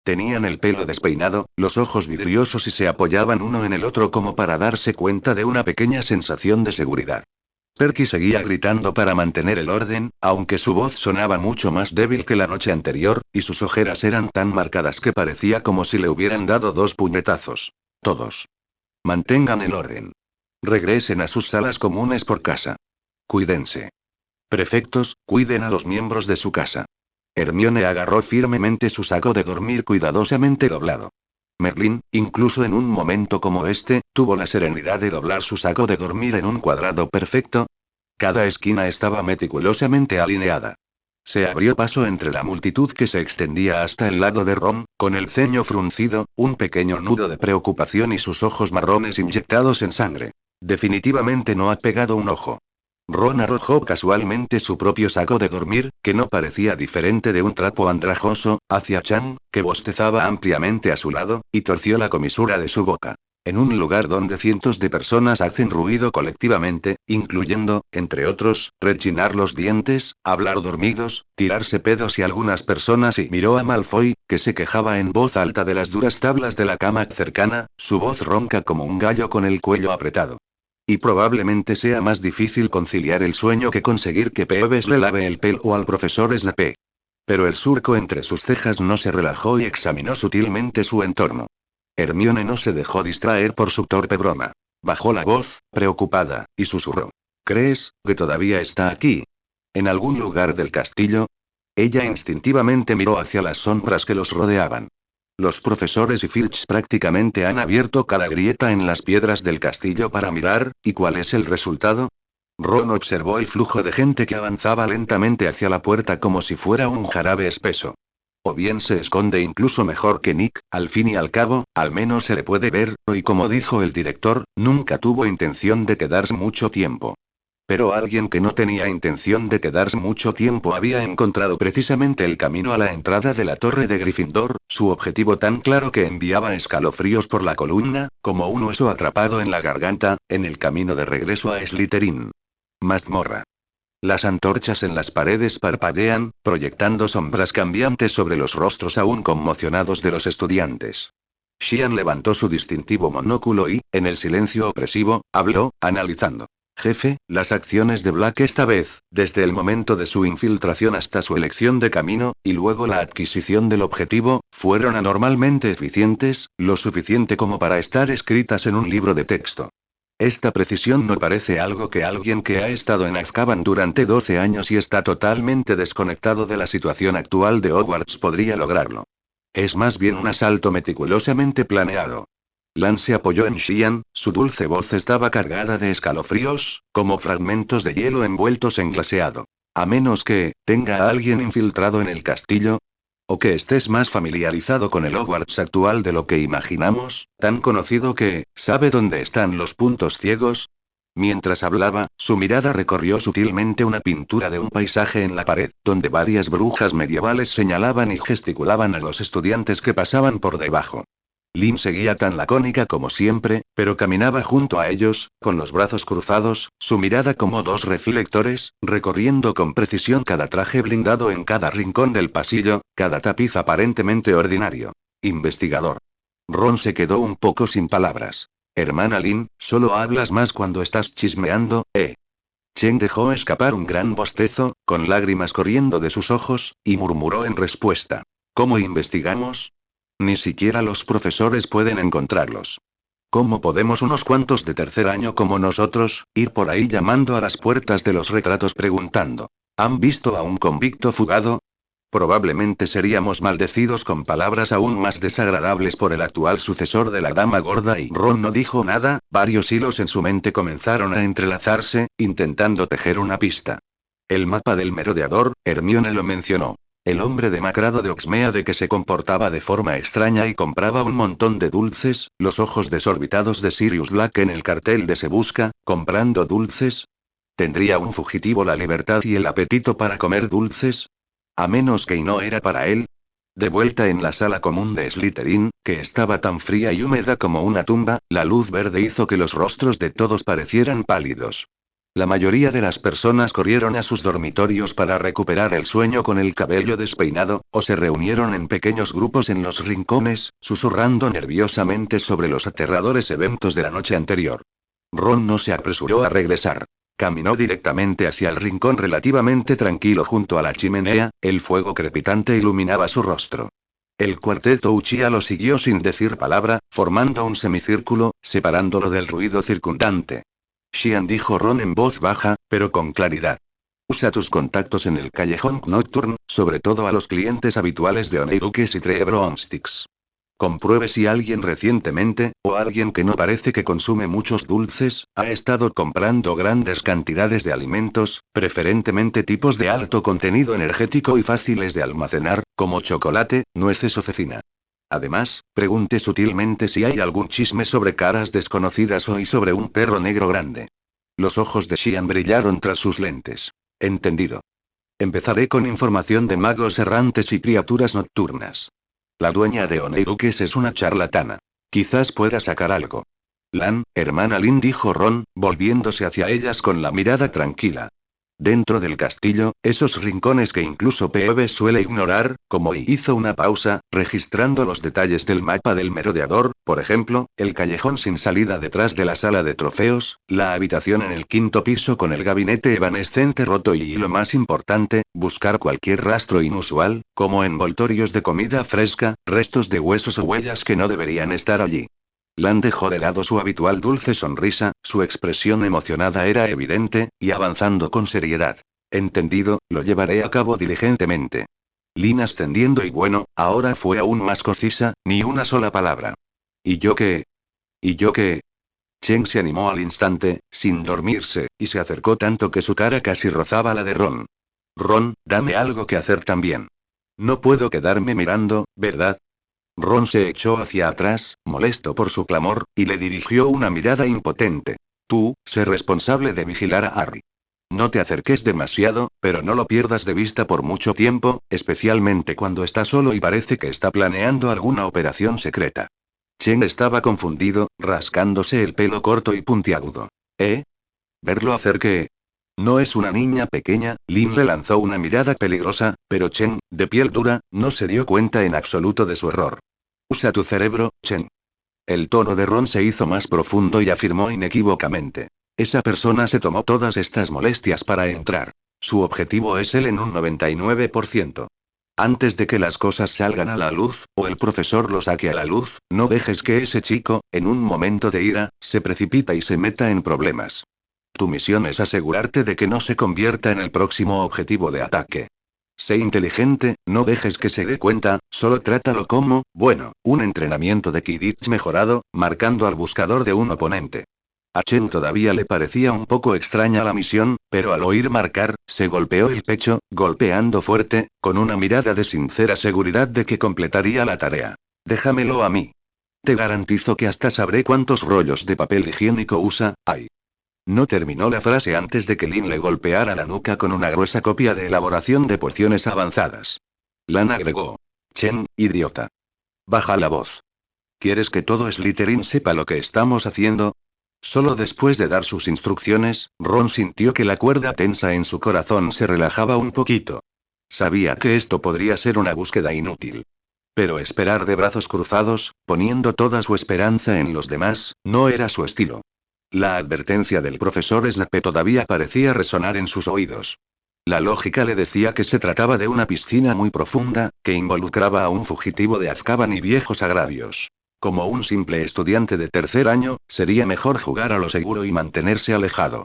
Tenían el pelo despeinado, los ojos vidriosos y se apoyaban uno en el otro como para darse cuenta de una pequeña sensación de seguridad. Perky seguía gritando para mantener el orden, aunque su voz sonaba mucho más débil que la noche anterior, y sus ojeras eran tan marcadas que parecía como si le hubieran dado 2 puñetazos. Todos. Mantengan el orden. Regresen a sus salas comunes por casa. Cuídense. Prefectos, cuiden a los miembros de su casa. Hermione agarró firmemente su saco de dormir cuidadosamente doblado. Merlín, incluso en un momento como este, tuvo la serenidad de doblar su saco de dormir en un cuadrado perfecto. Cada esquina estaba meticulosamente alineada. Se abrió paso entre la multitud que se extendía hasta el lado de Ron, con el ceño fruncido, un pequeño nudo de preocupación y sus ojos marrones inyectados en sangre. Definitivamente no ha pegado un ojo. Ron arrojó casualmente su propio saco de dormir, que no parecía diferente de un trapo andrajoso, hacia Chan, que bostezaba ampliamente a su lado, y torció la comisura de su boca. En un lugar donde cientos de personas hacen ruido colectivamente, incluyendo, entre otros, rechinar los dientes, hablar dormidos, tirarse pedos y algunas personas, y miró a Malfoy, que se quejaba en voz alta de las duras tablas de la cama cercana, su voz ronca como un gallo con el cuello apretado. Y probablemente sea más difícil conciliar el sueño que conseguir que Peeves le lave el pelo al profesor Snape. Pero el surco entre sus cejas no se relajó y examinó sutilmente su entorno. Hermione no se dejó distraer por su torpe broma. Bajó la voz, preocupada, y susurró. ¿Crees que todavía está aquí? ¿En algún lugar del castillo? Ella instintivamente miró hacia las sombras que los rodeaban. Los profesores y Filch prácticamente han abierto cada grieta en las piedras del castillo para mirar, ¿y cuál es el resultado? Ron observó el flujo de gente que avanzaba lentamente hacia la puerta como si fuera un jarabe espeso. O bien se esconde incluso mejor que Nick, al fin y al cabo, al menos se le puede ver, y como dijo el director, nunca tuvo intención de quedarse mucho tiempo. Pero alguien que no tenía intención de quedarse mucho tiempo había encontrado precisamente el camino a la entrada de la torre de Gryffindor, su objetivo tan claro que enviaba escalofríos por la columna, como un hueso atrapado en la garganta, en el camino de regreso a Slytherin. Mazmorra. Las antorchas en las paredes parpadean, proyectando sombras cambiantes sobre los rostros aún conmocionados de los estudiantes. Xian levantó su distintivo monóculo y, en el silencio opresivo, habló, analizando. Jefe, las acciones de Black esta vez, desde el momento de su infiltración hasta su elección de camino, y luego la adquisición del objetivo, fueron anormalmente eficientes, lo suficiente como para estar escritas en un libro de texto. Esta precisión no parece algo que alguien que ha estado en Azkaban durante 12 años y está totalmente desconectado de la situación actual de Hogwarts podría lograrlo. Es más bien un asalto meticulosamente planeado. Lan se apoyó en Xian, su dulce voz estaba cargada de escalofríos, como fragmentos de hielo envueltos en glaseado. A menos que, tenga a alguien infiltrado en el castillo. O que estés más familiarizado con el Hogwarts actual de lo que imaginamos, tan conocido que, ¿sabe dónde están los puntos ciegos? Mientras hablaba, su mirada recorrió sutilmente una pintura de un paisaje en la pared, donde varias brujas medievales señalaban y gesticulaban a los estudiantes que pasaban por debajo. Lynn seguía tan lacónica como siempre, pero caminaba junto a ellos, con los brazos cruzados, su mirada como dos reflectores, recorriendo con precisión cada traje blindado en cada rincón del pasillo, cada tapiz aparentemente ordinario. Investigador. Ron se quedó un poco sin palabras. Hermana Lynn, solo hablas más cuando estás chismeando, ¿eh? Chen dejó escapar un gran bostezo, con lágrimas corriendo de sus ojos, y murmuró en respuesta. ¿Cómo investigamos? Ni siquiera los profesores pueden encontrarlos. ¿Cómo podemos unos cuantos de tercer año como nosotros, ir por ahí llamando a las puertas de los retratos preguntando? ¿Han visto a un convicto fugado? Probablemente seríamos maldecidos con palabras aún más desagradables por el actual sucesor de la Dama Gorda y Ron no dijo nada, varios hilos en su mente comenzaron a entrelazarse, intentando tejer una pista. El mapa del merodeador, Hermione lo mencionó. El hombre demacrado de Oxmeade que se comportaba de forma extraña y compraba un montón de dulces, los ojos desorbitados de Sirius Black en el cartel de Se Busca, comprando dulces. ¿Tendría un fugitivo la libertad y el apetito para comer dulces? A menos que y no era para él. De vuelta en la sala común de Slytherin, que estaba tan fría y húmeda como una tumba, la luz verde hizo que los rostros de todos parecieran pálidos. La mayoría de las personas corrieron a sus dormitorios para recuperar el sueño con el cabello despeinado, o se reunieron en pequeños grupos en los rincones, susurrando nerviosamente sobre los aterradores eventos de la noche anterior. Ron no se apresuró a regresar. Caminó directamente hacia el rincón relativamente tranquilo junto a la chimenea, el fuego crepitante iluminaba su rostro. El cuarteto Uchiha lo siguió sin decir palabra, formando un semicírculo, separándolo del ruido circundante. Xian, dijo Ron en voz baja, pero con claridad. Usa tus contactos en el callejón Nocturne, sobre todo a los clientes habituales de Oneiruques y Tree Broomsticks. Compruebe si alguien recientemente, o alguien que no parece que consume muchos dulces, ha estado comprando grandes cantidades de alimentos, preferentemente tipos de alto contenido energético y fáciles de almacenar, como chocolate, nueces o cecina. Además, pregunte sutilmente si hay algún chisme sobre caras desconocidas o y sobre un perro negro grande. Los ojos de Xian brillaron tras sus lentes. Entendido. Empezaré con información de magos errantes y criaturas nocturnas. La dueña de Oneiruques es una charlatana. Quizás pueda sacar algo. Lan, hermana Lin, dijo Ron, volviéndose hacia ellas con la mirada tranquila. Dentro del castillo, esos rincones que incluso Peebe suele ignorar, como y hizo una pausa, registrando los detalles del mapa del merodeador, por ejemplo, el callejón sin salida detrás de la sala de trofeos, la habitación en el quinto piso con el gabinete evanescente roto y lo más importante, buscar cualquier rastro inusual, como envoltorios de comida fresca, restos de huesos o huellas que no deberían estar allí. Lan dejó de lado su habitual dulce sonrisa, su expresión emocionada era evidente, y avanzando con seriedad. Entendido, lo llevaré a cabo diligentemente. Lin ascendiendo y bueno, ahora fue aún más concisa, ni una sola palabra. ¿Y yo qué? ¿Y yo qué? Chen se animó al instante, sin dormirse, y se acercó tanto que su cara casi rozaba la de Ron. Ron, dame algo que hacer también. No puedo quedarme mirando, ¿verdad? Ron se echó hacia atrás, molesto por su clamor, y le dirigió una mirada impotente. Tú, sé responsable de vigilar a Harry. No te acerques demasiado, pero no lo pierdas de vista por mucho tiempo, especialmente cuando está solo y parece que está planeando alguna operación secreta. Chen estaba confundido, rascándose el pelo corto y puntiagudo. ¿Eh? ¿Verlo hacer qué? No es una niña pequeña, Lin le lanzó una mirada peligrosa, pero Chen, de piel dura, no se dio cuenta en absoluto de su error. Usa tu cerebro, Chen. El tono de Ron se hizo más profundo y afirmó inequívocamente. Esa persona se tomó todas estas molestias para entrar. Su objetivo es él en un 99%. Antes de que las cosas salgan a la luz, o el profesor lo saque a la luz, no dejes que ese chico, en un momento de ira, se precipita y se meta en problemas. Tu misión es asegurarte de que no se convierta en el próximo objetivo de ataque. Sé inteligente, no dejes que se dé cuenta, solo trátalo como, bueno, un entrenamiento de Quidditch mejorado, marcando al buscador de un oponente. A Chen todavía le parecía un poco extraña la misión, pero al oír marcar, se golpeó el pecho, golpeando fuerte, con una mirada de sincera seguridad de que completaría la tarea. Déjamelo a mí. Te garantizo que hasta sabré cuántos rollos de papel higiénico usa. Ay. No terminó la frase antes de que Lin le golpeara la nuca con una gruesa copia de elaboración de pociones avanzadas. Lan agregó. Chen, idiota. Baja la voz. ¿Quieres que todo Slytherin sepa lo que estamos haciendo? Solo después de dar sus instrucciones, Ron sintió que la cuerda tensa en su corazón se relajaba un poquito. Sabía que esto podría ser una búsqueda inútil. Pero esperar de brazos cruzados, poniendo toda su esperanza en los demás, no era su estilo. La advertencia del profesor Snape todavía parecía resonar en sus oídos. La lógica le decía que se trataba de una piscina muy profunda, que involucraba a un fugitivo de Azkaban y viejos agravios. Como un simple estudiante de tercer año, sería mejor jugar a lo seguro y mantenerse alejado.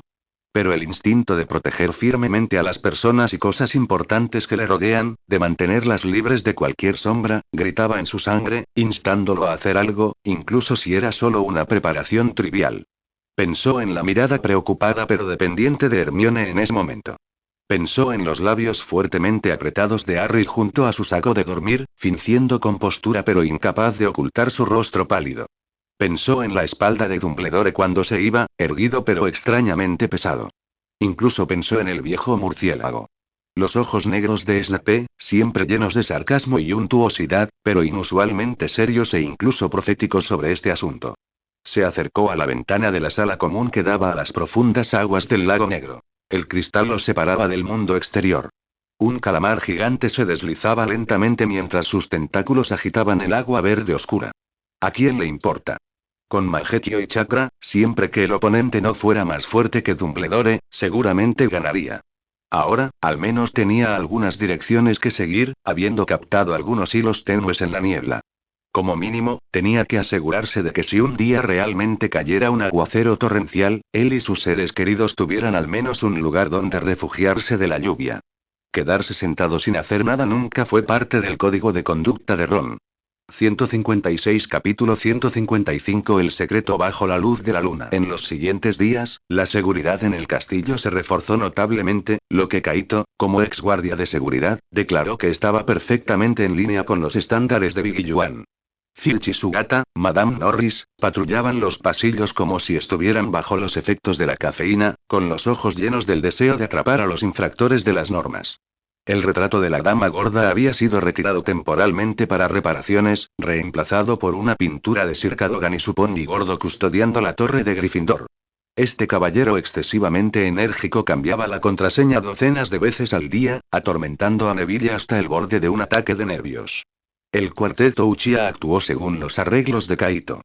Pero el instinto de proteger firmemente a las personas y cosas importantes que le rodean, de mantenerlas libres de cualquier sombra, gritaba en su sangre, instándolo a hacer algo, incluso si era solo una preparación trivial. Pensó en la mirada preocupada pero dependiente de Hermione en ese momento. Pensó en los labios fuertemente apretados de Harry junto a su saco de dormir, fingiendo compostura pero incapaz de ocultar su rostro pálido. Pensó en la espalda de Dumbledore cuando se iba, erguido pero extrañamente pesado. Incluso pensó en el viejo murciélago. Los ojos negros de Snape, siempre llenos de sarcasmo y untuosidad, pero inusualmente serios e incluso proféticos sobre este asunto. Se acercó a la ventana de la sala común que daba a las profundas aguas del lago negro. El cristal los separaba del mundo exterior. Un calamar gigante se deslizaba lentamente mientras sus tentáculos agitaban el agua verde oscura. ¿A quién le importa? Con Mangekyou y Chakra, siempre que el oponente no fuera más fuerte que Dumbledore, seguramente ganaría. Ahora, al menos tenía algunas direcciones que seguir, habiendo captado algunos hilos tenues en la niebla. Como mínimo, tenía que asegurarse de que si un día realmente cayera un aguacero torrencial, él y sus seres queridos tuvieran al menos un lugar donde refugiarse de la lluvia. Quedarse sentado sin hacer nada nunca fue parte del código de conducta de Ron. 156 Capítulo 155 El secreto bajo la luz de la luna. En los siguientes días, la seguridad en el castillo se reforzó notablemente, lo que Kaito, como ex guardia de seguridad, declaró que estaba perfectamente en línea con los estándares de Big Yuan. Filch y Sugata, Madame Norris, patrullaban los pasillos como si estuvieran bajo los efectos de la cafeína, con los ojos llenos del deseo de atrapar a los infractores de las normas. El retrato de la dama gorda había sido retirado temporalmente para reparaciones, reemplazado por una pintura de Sir Cadogan y su pony gordo custodiando la torre de Gryffindor. Este caballero excesivamente enérgico cambiaba la contraseña docenas de veces al día, atormentando a Neville hasta el borde de un ataque de nervios. El cuarteto Uchiha actuó según los arreglos de Kaito.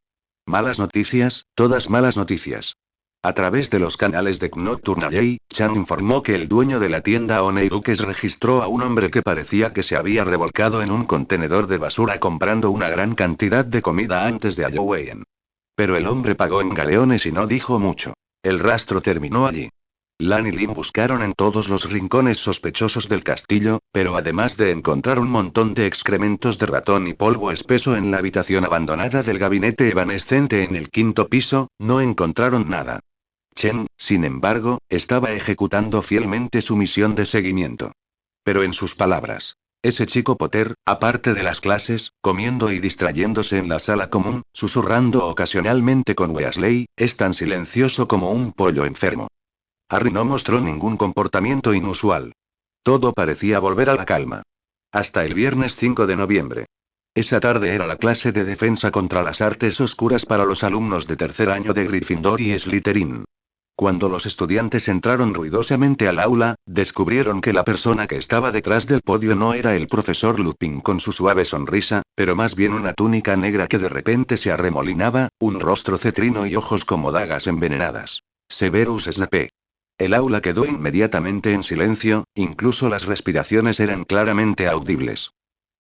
Malas noticias, todas malas noticias. A través de los canales de Nocturnally, Chan informó que el dueño de la tienda Oneirukes registró a un hombre que parecía que se había revolcado en un contenedor de basura comprando una gran cantidad de comida antes de Halloween. Pero el hombre pagó en galeones y no dijo mucho. El rastro terminó allí. Lan y Lin buscaron en todos los rincones sospechosos del castillo, pero además de encontrar un montón de excrementos de ratón y polvo espeso en la habitación abandonada del gabinete evanescente en el quinto piso, no encontraron nada. Chen, sin embargo, estaba ejecutando fielmente su misión de seguimiento. Pero en sus palabras, ese chico Potter, aparte de las clases, comiendo y distrayéndose en la sala común, susurrando ocasionalmente con Weasley, es tan silencioso como un pollo enfermo. Harry no mostró ningún comportamiento inusual. Todo parecía volver a la calma. Hasta el viernes 5 de noviembre. Esa tarde era la clase de defensa contra las artes oscuras para los alumnos de tercer año de Gryffindor y Slytherin. Cuando los estudiantes entraron ruidosamente al aula, descubrieron que la persona que estaba detrás del podio no era el profesor Lupin con su suave sonrisa, pero más bien una túnica negra que de repente se arremolinaba, un rostro cetrino y ojos como dagas envenenadas. Severus Snape. El aula quedó inmediatamente en silencio, incluso las respiraciones eran claramente audibles.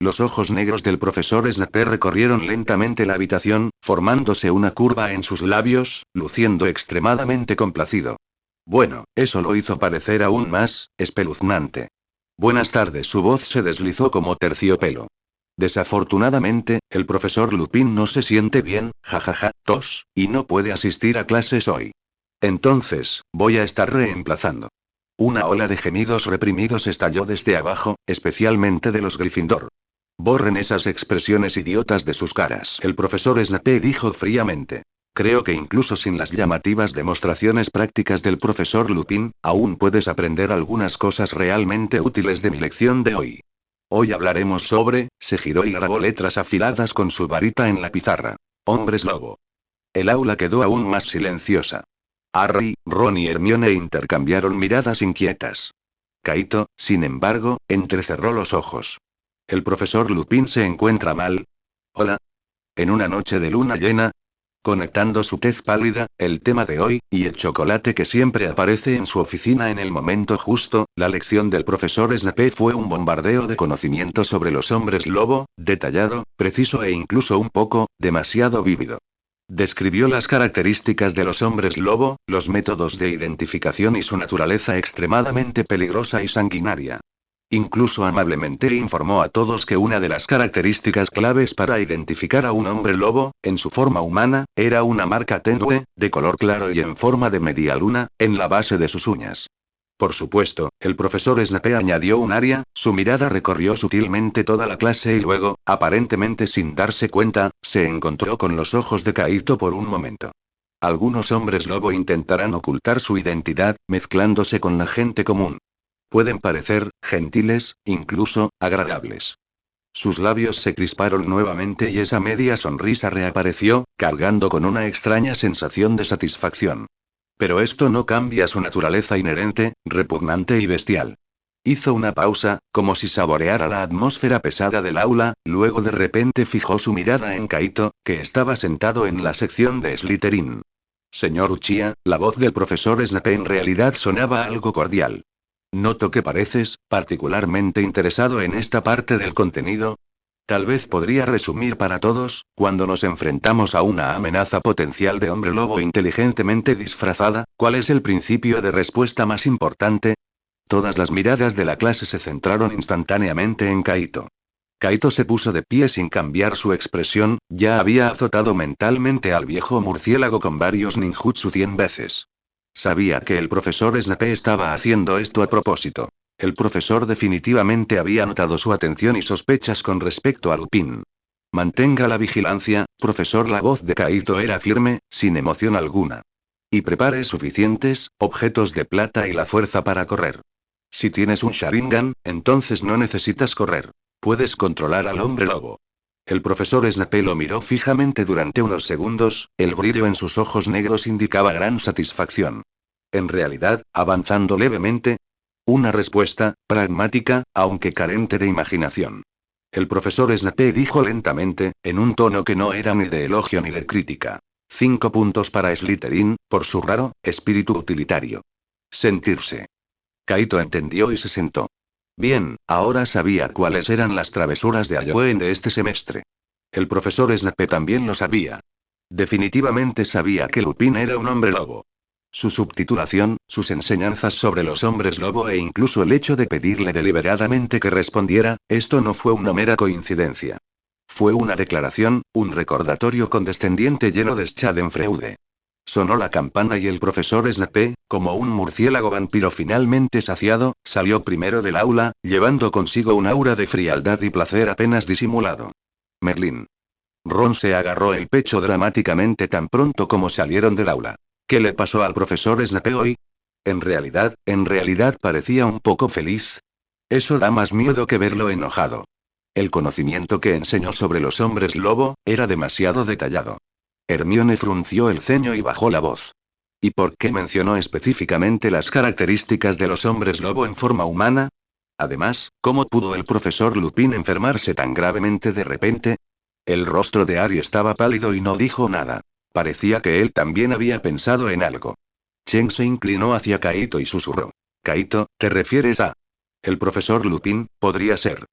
Los ojos negros del profesor Snape recorrieron lentamente la habitación, formándose una curva en sus labios, luciendo extremadamente complacido. Bueno, eso lo hizo parecer aún más espeluznante. Buenas tardes, su voz se deslizó como terciopelo. Desafortunadamente, el profesor Lupin no se siente bien, jajaja, tos, y no puede asistir a clases hoy. Entonces, voy a estar reemplazando. Una ola de gemidos reprimidos estalló desde abajo, especialmente de los Gryffindor. Borren esas expresiones idiotas de sus caras. El profesor Snape dijo fríamente. Creo que incluso sin las llamativas demostraciones prácticas del profesor Lupin, aún puedes aprender algunas cosas realmente útiles de mi lección de hoy. Hoy hablaremos sobre, se giró y grabó letras afiladas con su varita en la pizarra. Hombres lobo. El aula quedó aún más silenciosa. Harry, Ron y Hermione intercambiaron miradas inquietas. Kaito, sin embargo, entrecerró los ojos. ¿El profesor Lupin se encuentra mal? Hola. ¿En una noche de luna llena? Conectando su tez pálida, el tema de hoy, y el chocolate que siempre aparece en su oficina en el momento justo, la lección del profesor Snape fue un bombardeo de conocimiento sobre los hombres lobo, detallado, preciso e incluso un poco, demasiado vívido. Describió las características de los hombres lobo, los métodos de identificación y su naturaleza extremadamente peligrosa y sanguinaria. Incluso amablemente informó a todos que una de las características claves para identificar a un hombre lobo, en su forma humana, era una marca tenue, de color claro y en forma de media luna, en la base de sus uñas. Por supuesto, el profesor Snape añadió un área, su mirada recorrió sutilmente toda la clase y luego, aparentemente sin darse cuenta, se encontró con los ojos de Kaito por un momento. Algunos hombres lobo intentarán ocultar su identidad, mezclándose con la gente común. Pueden parecer gentiles, incluso agradables. Sus labios se crisparon nuevamente y esa media sonrisa reapareció, cargando con una extraña sensación de satisfacción. Pero esto no cambia su naturaleza inherente, repugnante y bestial. Hizo una pausa, como si saboreara la atmósfera pesada del aula, luego de repente fijó su mirada en Kaito, que estaba sentado en la sección de Slytherin. Señor Uchiha, la voz del profesor Snape en realidad sonaba algo cordial. Noto que pareces, particularmente interesado en esta parte del contenido. Tal vez podría resumir para todos, cuando nos enfrentamos a una amenaza potencial de hombre lobo inteligentemente disfrazada, ¿cuál es el principio de respuesta más importante? Todas las miradas de la clase se centraron instantáneamente en Kaito. Kaito se puso de pie sin cambiar su expresión, ya había azotado mentalmente al viejo murciélago con varios ninjutsu 100 veces. Sabía que el profesor Snape estaba haciendo esto a propósito. El profesor definitivamente había notado su atención y sospechas con respecto a Lupin. Mantenga la vigilancia, profesor. La voz de Kaito era firme, sin emoción alguna. Y prepare suficientes objetos de plata y la fuerza para correr. Si tienes un Sharingan, entonces no necesitas correr. Puedes controlar al hombre lobo. El profesor Snape lo miró fijamente durante unos segundos, el brillo en sus ojos negros indicaba gran satisfacción. En realidad, avanzando levemente. Una respuesta, pragmática, aunque carente de imaginación. El profesor Snape dijo lentamente, en un tono que no era ni de elogio ni de crítica. 5 puntos para Slytherin, por su raro espíritu utilitario. Sentirse. Kaito entendió y se sentó. Bien, ahora sabía cuáles eran las travesuras de Ayoen de este semestre. El profesor Snape también lo sabía. Definitivamente sabía que Lupin era un hombre lobo. Su subtitulación, sus enseñanzas sobre los hombres lobo e incluso el hecho de pedirle deliberadamente que respondiera, esto no fue una mera coincidencia. Fue una declaración, un recordatorio condescendiente lleno de schadenfreude. Sonó la campana y el profesor Snape, como un murciélago vampiro finalmente saciado, salió primero del aula, llevando consigo un aura de frialdad y placer apenas disimulado. Merlín. Ron se agarró el pecho dramáticamente tan pronto como salieron del aula. ¿Qué le pasó al profesor Snape hoy? En realidad parecía un poco feliz. Eso da más miedo que verlo enojado. El conocimiento que enseñó sobre los hombres lobo, era demasiado detallado. Hermione frunció el ceño y bajó la voz. ¿Y por qué mencionó específicamente las características de los hombres lobo en forma humana? Además, ¿cómo pudo el profesor Lupin enfermarse tan gravemente de repente? El rostro de Harry estaba pálido y no dijo nada. Parecía que él también había pensado en algo. Chen se inclinó hacia Kaito y susurró. Kaito, ¿te refieres a...? El profesor Lupin, podría ser.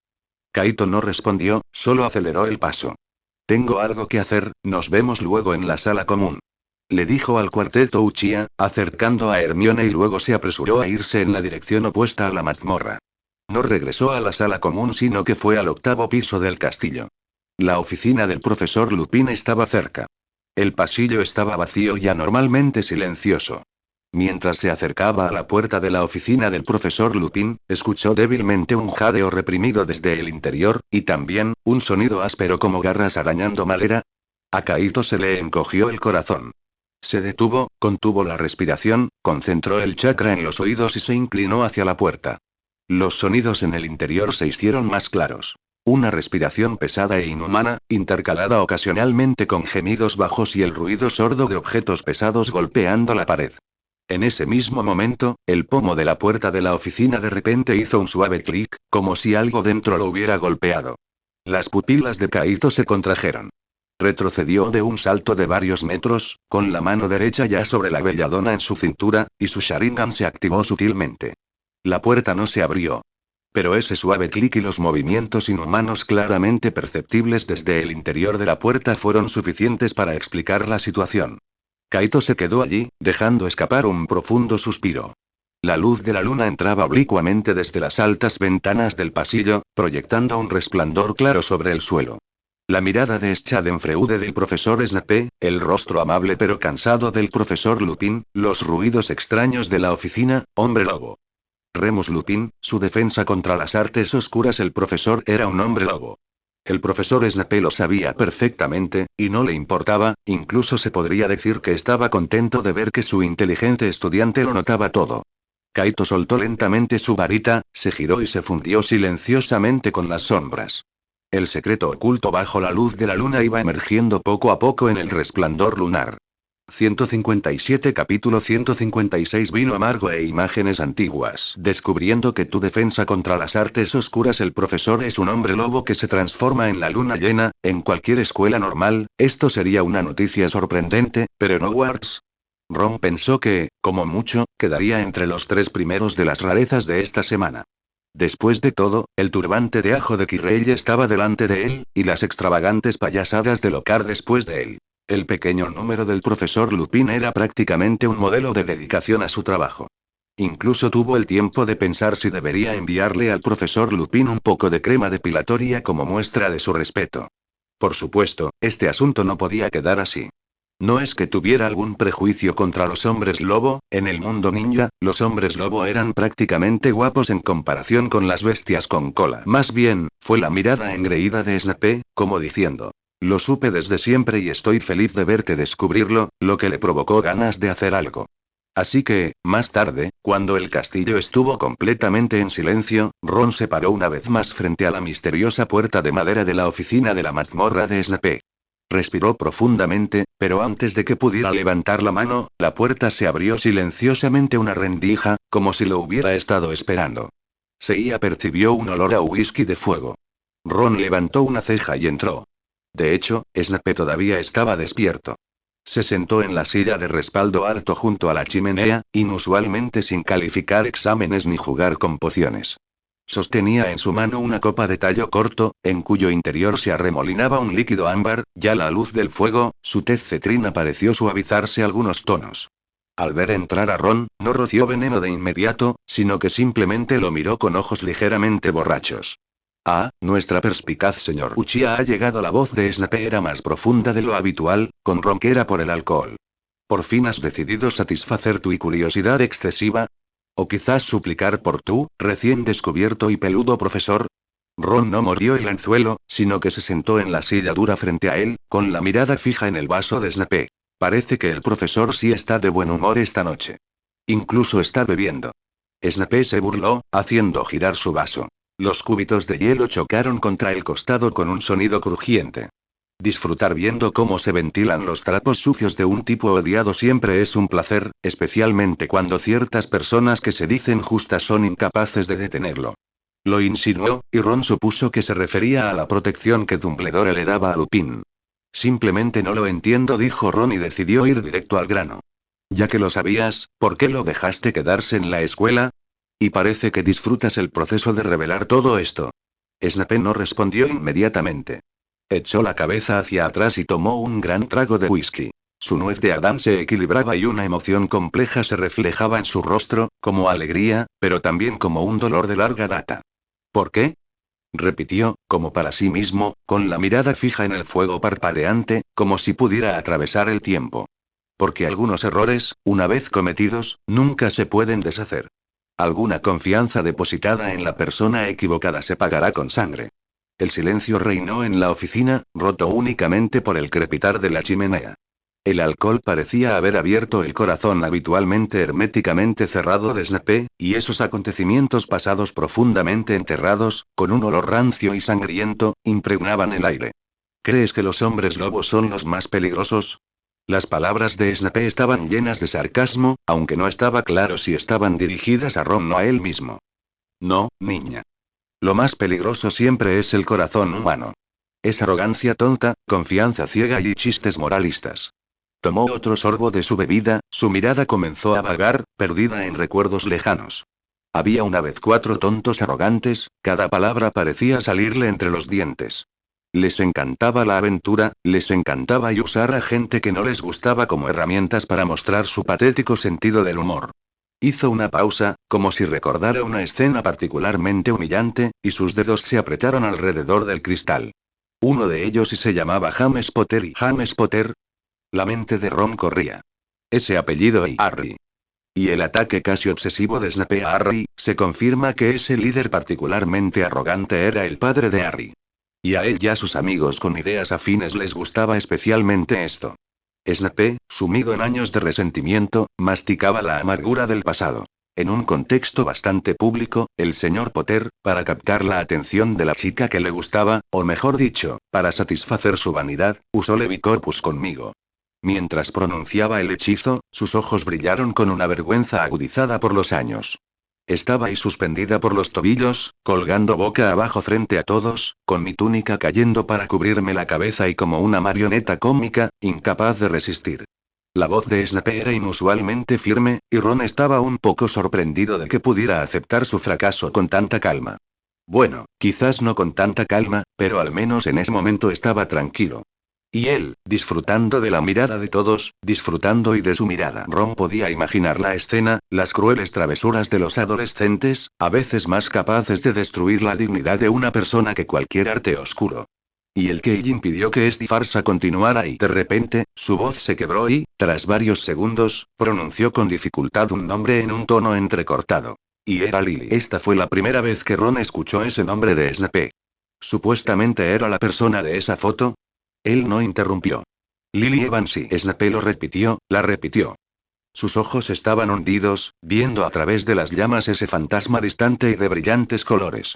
Kaito no respondió, solo aceleró el paso. Tengo algo que hacer, nos vemos luego en la sala común. Le dijo al cuarteto Uchiha, acercando a Hermione y luego se apresuró a irse en la dirección opuesta a la mazmorra. No regresó a la sala común sino que fue al 8º piso del castillo. La oficina del profesor Lupin estaba cerca. El pasillo estaba vacío y anormalmente silencioso. Mientras se acercaba a la puerta de la oficina del profesor Lupin, escuchó débilmente un jadeo reprimido desde el interior, y también, un sonido áspero como garras arañando madera. A Kaito se le encogió el corazón. Se detuvo, contuvo la respiración, concentró el chakra en los oídos y se inclinó hacia la puerta. Los sonidos en el interior se hicieron más claros. Una respiración pesada e inhumana, intercalada ocasionalmente con gemidos bajos y el ruido sordo de objetos pesados golpeando la pared. En ese mismo momento, el pomo de la puerta de la oficina de repente hizo un suave clic, como si algo dentro lo hubiera golpeado. Las pupilas de Kaito se contrajeron. Retrocedió de un salto de varios metros, con la mano derecha ya sobre la belladona en su cintura, y su Sharingan se activó sutilmente. La puerta no se abrió. Pero ese suave clic y los movimientos inhumanos claramente perceptibles desde el interior de la puerta fueron suficientes para explicar la situación. Kaito se quedó allí, dejando escapar un profundo suspiro. La luz de la luna entraba oblicuamente desde las altas ventanas del pasillo, proyectando un resplandor claro sobre el suelo. La mirada de Schadenfreude del profesor Snape, el rostro amable pero cansado del profesor Lupin, los ruidos extraños de la oficina, hombre lobo. Remus Lupin, su defensa contra las artes oscuras. El profesor era un hombre lobo. El profesor Snape lo sabía perfectamente, y no le importaba, incluso se podría decir que estaba contento de ver que su inteligente estudiante lo notaba todo. Kaito soltó lentamente su varita, se giró y se fundió silenciosamente con las sombras. El secreto oculto bajo la luz de la luna iba emergiendo poco a poco en el resplandor lunar. 157 Capítulo 156 Vino amargo e imágenes antiguas. Descubriendo que tu defensa contra las artes oscuras. El profesor es un hombre lobo que se transforma en la luna llena. En cualquier escuela normal, esto sería una noticia sorprendente, pero en Hogwarts. Ron pensó que, como mucho, quedaría entre los 3 primeros de las rarezas de esta semana. Después de todo, el turbante de ajo de Quirrell estaba delante de él, y las extravagantes payasadas de Lockhart después de él. El pequeño número del profesor Lupin era prácticamente un modelo de dedicación a su trabajo. Incluso tuvo el tiempo de pensar si debería enviarle al profesor Lupin un poco de crema depilatoria como muestra de su respeto. Por supuesto, este asunto no podía quedar así. No es que tuviera algún prejuicio contra los hombres lobo, en el mundo ninja, los hombres lobo eran prácticamente guapos en comparación con las bestias con cola. Más bien, fue la mirada engreída de Snape, como diciendo: lo supe desde siempre y estoy feliz de verte descubrirlo, lo que le provocó ganas de hacer algo. Así que, más tarde, cuando el castillo estuvo completamente en silencio, Ron se paró una vez más frente a la misteriosa puerta de madera de la oficina de la mazmorra de Snape. Respiró profundamente, pero antes de que pudiera levantar la mano, la puerta se abrió silenciosamente una rendija, como si lo hubiera estado esperando. Seiya percibió un olor a whisky de fuego. Ron levantó una ceja y entró. De hecho, Snape todavía estaba despierto. Se sentó en la silla de respaldo alto junto a la chimenea, inusualmente sin calificar exámenes ni jugar con pociones. Sostenía en su mano una copa de tallo corto, en cuyo interior se arremolinaba un líquido ámbar. Ya a la luz del fuego, su tez cetrina pareció suavizarse algunos tonos. Al ver entrar a Ron, no roció veneno de inmediato, sino que simplemente lo miró con ojos ligeramente borrachos. Ah, nuestra perspicaz señor Uchiha ha llegado. La voz de Snape era más profunda de lo habitual, con ronquera por el alcohol. ¿Por fin has decidido satisfacer tu curiosidad excesiva? ¿O quizás suplicar por tu, recién descubierto y peludo profesor? Ron no mordió el anzuelo, sino que se sentó en la silla dura frente a él, con la mirada fija en el vaso de Snape. Parece que el profesor sí está de buen humor esta noche. Incluso está bebiendo. Snape se burló, haciendo girar su vaso. Los cúbitos de hielo chocaron contra el costado con un sonido crujiente. Disfrutar viendo cómo se ventilan los trapos sucios de un tipo odiado siempre es un placer, especialmente cuando ciertas personas que se dicen justas son incapaces de detenerlo. Lo insinuó, y Ron supuso que se refería a la protección que Dumbledore le daba a Lupin. Simplemente no lo entiendo, dijo Ron y decidió ir directo al grano. Ya que lo sabías, ¿por qué lo dejaste quedarse en la escuela? Y parece que disfrutas el proceso de revelar todo esto. Snape no respondió inmediatamente. Echó la cabeza hacia atrás y tomó un gran trago de whisky. Su nuez de Adán se equilibraba y una emoción compleja se reflejaba en su rostro, como alegría, pero también como un dolor de larga data. ¿Por qué? Repitió, como para sí mismo, con la mirada fija en el fuego parpadeante, como si pudiera atravesar el tiempo. Porque algunos errores, una vez cometidos, nunca se pueden deshacer. Alguna confianza depositada en la persona equivocada se pagará con sangre. El silencio reinó en la oficina, roto únicamente por el crepitar de la chimenea. El alcohol parecía haber abierto el corazón habitualmente herméticamente cerrado de Snape, y esos acontecimientos pasados profundamente enterrados, con un olor rancio y sangriento, impregnaban el aire. ¿Crees que los hombres lobos son los más peligrosos? Las palabras de Snape estaban llenas de sarcasmo, aunque no estaba claro si estaban dirigidas a Ron o a él mismo. No, niña. Lo más peligroso siempre es el corazón humano. Es arrogancia tonta, confianza ciega y chistes moralistas. Tomó otro sorbo de su bebida, su mirada comenzó a vagar, perdida en recuerdos lejanos. Había una vez 4 tontos arrogantes, cada palabra parecía salirle entre los dientes. Les encantaba la aventura, les encantaba y usar a gente que no les gustaba como herramientas para mostrar su patético sentido del humor. Hizo una pausa, como si recordara una escena particularmente humillante, y sus dedos se apretaron alrededor del cristal. Uno de ellos y se llamaba James Potter. ¿Y James Potter? La mente de Ron corría. Ese apellido y Harry. Y el ataque casi obsesivo de Snape a Harry, se confirma que ese líder particularmente arrogante era el padre de Harry. Y a él y a sus amigos con ideas afines les gustaba especialmente esto. Snape, sumido en años de resentimiento, masticaba la amargura del pasado. En un contexto bastante público, el señor Potter, para captar la atención de la chica que le gustaba, o mejor dicho, para satisfacer su vanidad, usó Levicorpus conmigo. Mientras pronunciaba el hechizo, sus ojos brillaron con una vergüenza agudizada por los años. Estaba ahí suspendida por los tobillos, colgando boca abajo frente a todos, con mi túnica cayendo para cubrirme la cabeza y como una marioneta cómica, incapaz de resistir. La voz de Snape era inusualmente firme, y Ron estaba un poco sorprendido de que pudiera aceptar su fracaso con tanta calma. Bueno, quizás no con tanta calma, pero al menos en ese momento estaba tranquilo. Y él, disfrutando de la mirada de todos, disfrutando y de su mirada. Ron podía imaginar la escena, las crueles travesuras de los adolescentes, a veces más capaces de destruir la dignidad de una persona que cualquier arte oscuro. Y el que impidió que esta farsa continuara y de repente, su voz se quebró y, tras varios segundos, pronunció con dificultad un nombre en un tono entrecortado. Y era Lily. Esta fue la primera vez que Ron escuchó ese nombre de Snape. Supuestamente era la persona de esa foto. Él no interrumpió. Lily Evans y Snape lo repitió, la repitió. Sus ojos estaban hundidos, viendo a través de las llamas ese fantasma distante y de brillantes colores.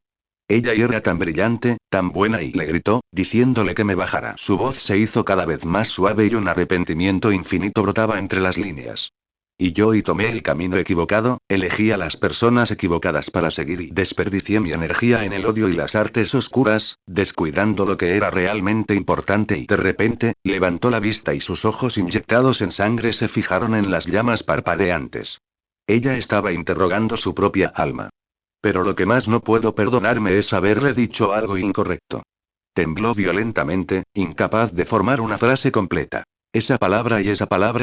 Ella era tan brillante, tan buena y le gritó, diciéndole que me bajara. Su voz se hizo cada vez más suave y un arrepentimiento infinito brotaba entre las líneas. Y tomé el camino equivocado, elegí a las personas equivocadas para seguir y desperdicié mi energía en el odio y las artes oscuras, descuidando lo que era realmente importante y de repente, levantó la vista y sus ojos inyectados en sangre se fijaron en las llamas parpadeantes. Ella estaba interrogando su propia alma. Pero lo que más no puedo perdonarme es haberle dicho algo incorrecto. Tembló violentamente, incapaz de formar una frase completa. Esa palabra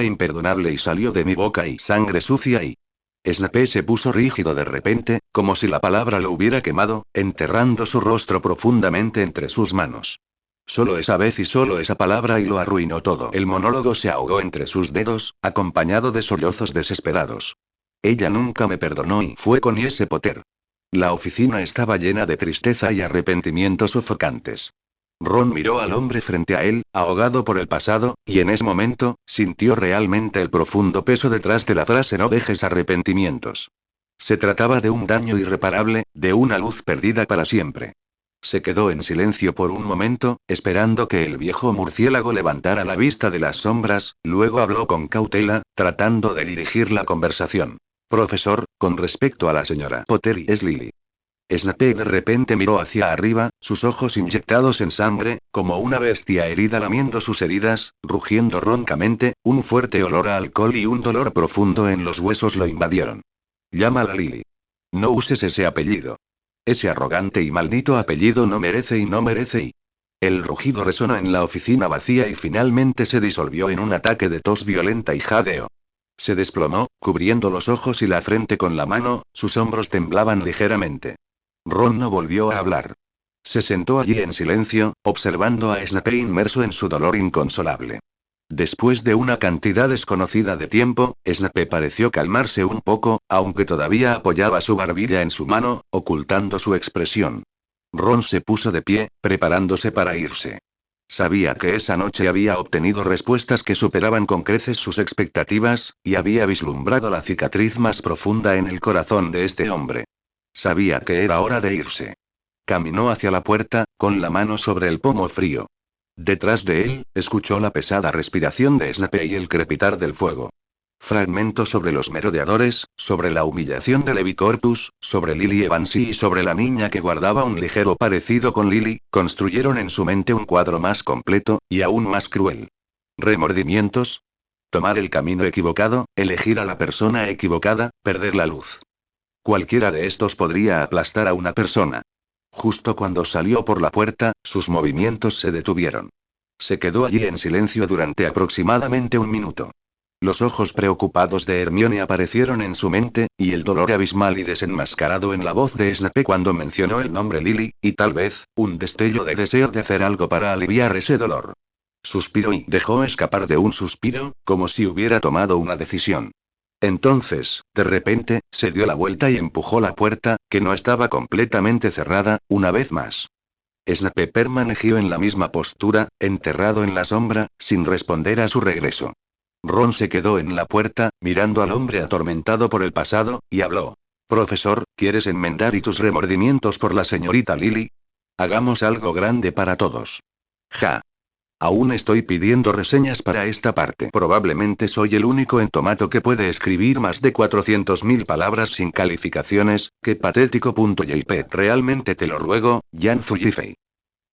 imperdonable y salió de mi boca y sangre sucia y... Snape se puso rígido de repente, como si la palabra lo hubiera quemado, enterrando su rostro profundamente entre sus manos. Solo esa vez y solo esa palabra y lo arruinó todo. El monólogo se ahogó entre sus dedos, acompañado de sollozos desesperados. Ella nunca me perdonó y fue con ese Potter. La oficina estaba llena de tristeza y arrepentimientos sofocantes. Ron miró al hombre frente a él, ahogado por el pasado, y en ese momento, sintió realmente el profundo peso detrás de la frase no dejes arrepentimientos. Se trataba de un daño irreparable, de una luz perdida para siempre. Se quedó en silencio por un momento, esperando que el viejo murciélago levantara la vista de las sombras, luego habló con cautela, tratando de dirigir la conversación. Profesor, con respecto a la señora Potter y es Lily. Snape de repente miró hacia arriba, sus ojos inyectados en sangre, como una bestia herida lamiendo sus heridas, rugiendo roncamente, un fuerte olor a alcohol y un dolor profundo en los huesos lo invadieron. Llámala Lily. No uses ese apellido. Ese arrogante y maldito apellido no merece y no merece y... El rugido resonó en la oficina vacía y finalmente se disolvió en un ataque de tos violenta y jadeo. Se desplomó, cubriendo los ojos y la frente con la mano, sus hombros temblaban ligeramente. Ron no volvió a hablar. Se sentó allí en silencio, observando a Snape inmerso en su dolor inconsolable. Después de una cantidad desconocida de tiempo, Snape pareció calmarse un poco, aunque todavía apoyaba su barbilla en su mano, ocultando su expresión. Ron se puso de pie, preparándose para irse. Sabía que esa noche había obtenido respuestas que superaban con creces sus expectativas, y había vislumbrado la cicatriz más profunda en el corazón de este hombre. Sabía que era hora de irse. Caminó hacia la puerta, con la mano sobre el pomo frío. Detrás de él, escuchó la pesada respiración de Snape y el crepitar del fuego. Fragmentos sobre los merodeadores, sobre la humillación de Levicorpus, sobre Lily Evans y sobre la niña que guardaba un ligero parecido con Lily, construyeron en su mente un cuadro más completo, y aún más cruel. ¿Remordimientos? Tomar el camino equivocado, elegir a la persona equivocada, perder la luz. Cualquiera de estos podría aplastar a una persona. Justo cuando salió por la puerta, sus movimientos se detuvieron. Se quedó allí en silencio durante aproximadamente un minuto. Los ojos preocupados de Hermione aparecieron en su mente, y el dolor abismal y desenmascarado en la voz de Snape cuando mencionó el nombre Lily, y tal vez, un destello de deseo de hacer algo para aliviar ese dolor. Suspiró y dejó escapar de un suspiro, como si hubiera tomado una decisión. Entonces, de repente, se dio la vuelta y empujó la puerta, que no estaba completamente cerrada, una vez más. Snape permaneció en la misma postura, enterrado en la sombra, sin responder a su regreso. Ron se quedó en la puerta, mirando al hombre atormentado por el pasado, y habló. Profesor, ¿quieres enmendar y tus remordimientos por la señorita Lily? Hagamos algo grande para todos. Ja. Aún estoy pidiendo reseñas para esta parte. Probablemente soy el único entomato que puede escribir más de 400.000 palabras sin calificaciones. Qué patético. JP. Realmente te lo ruego, Jan Zuyifei.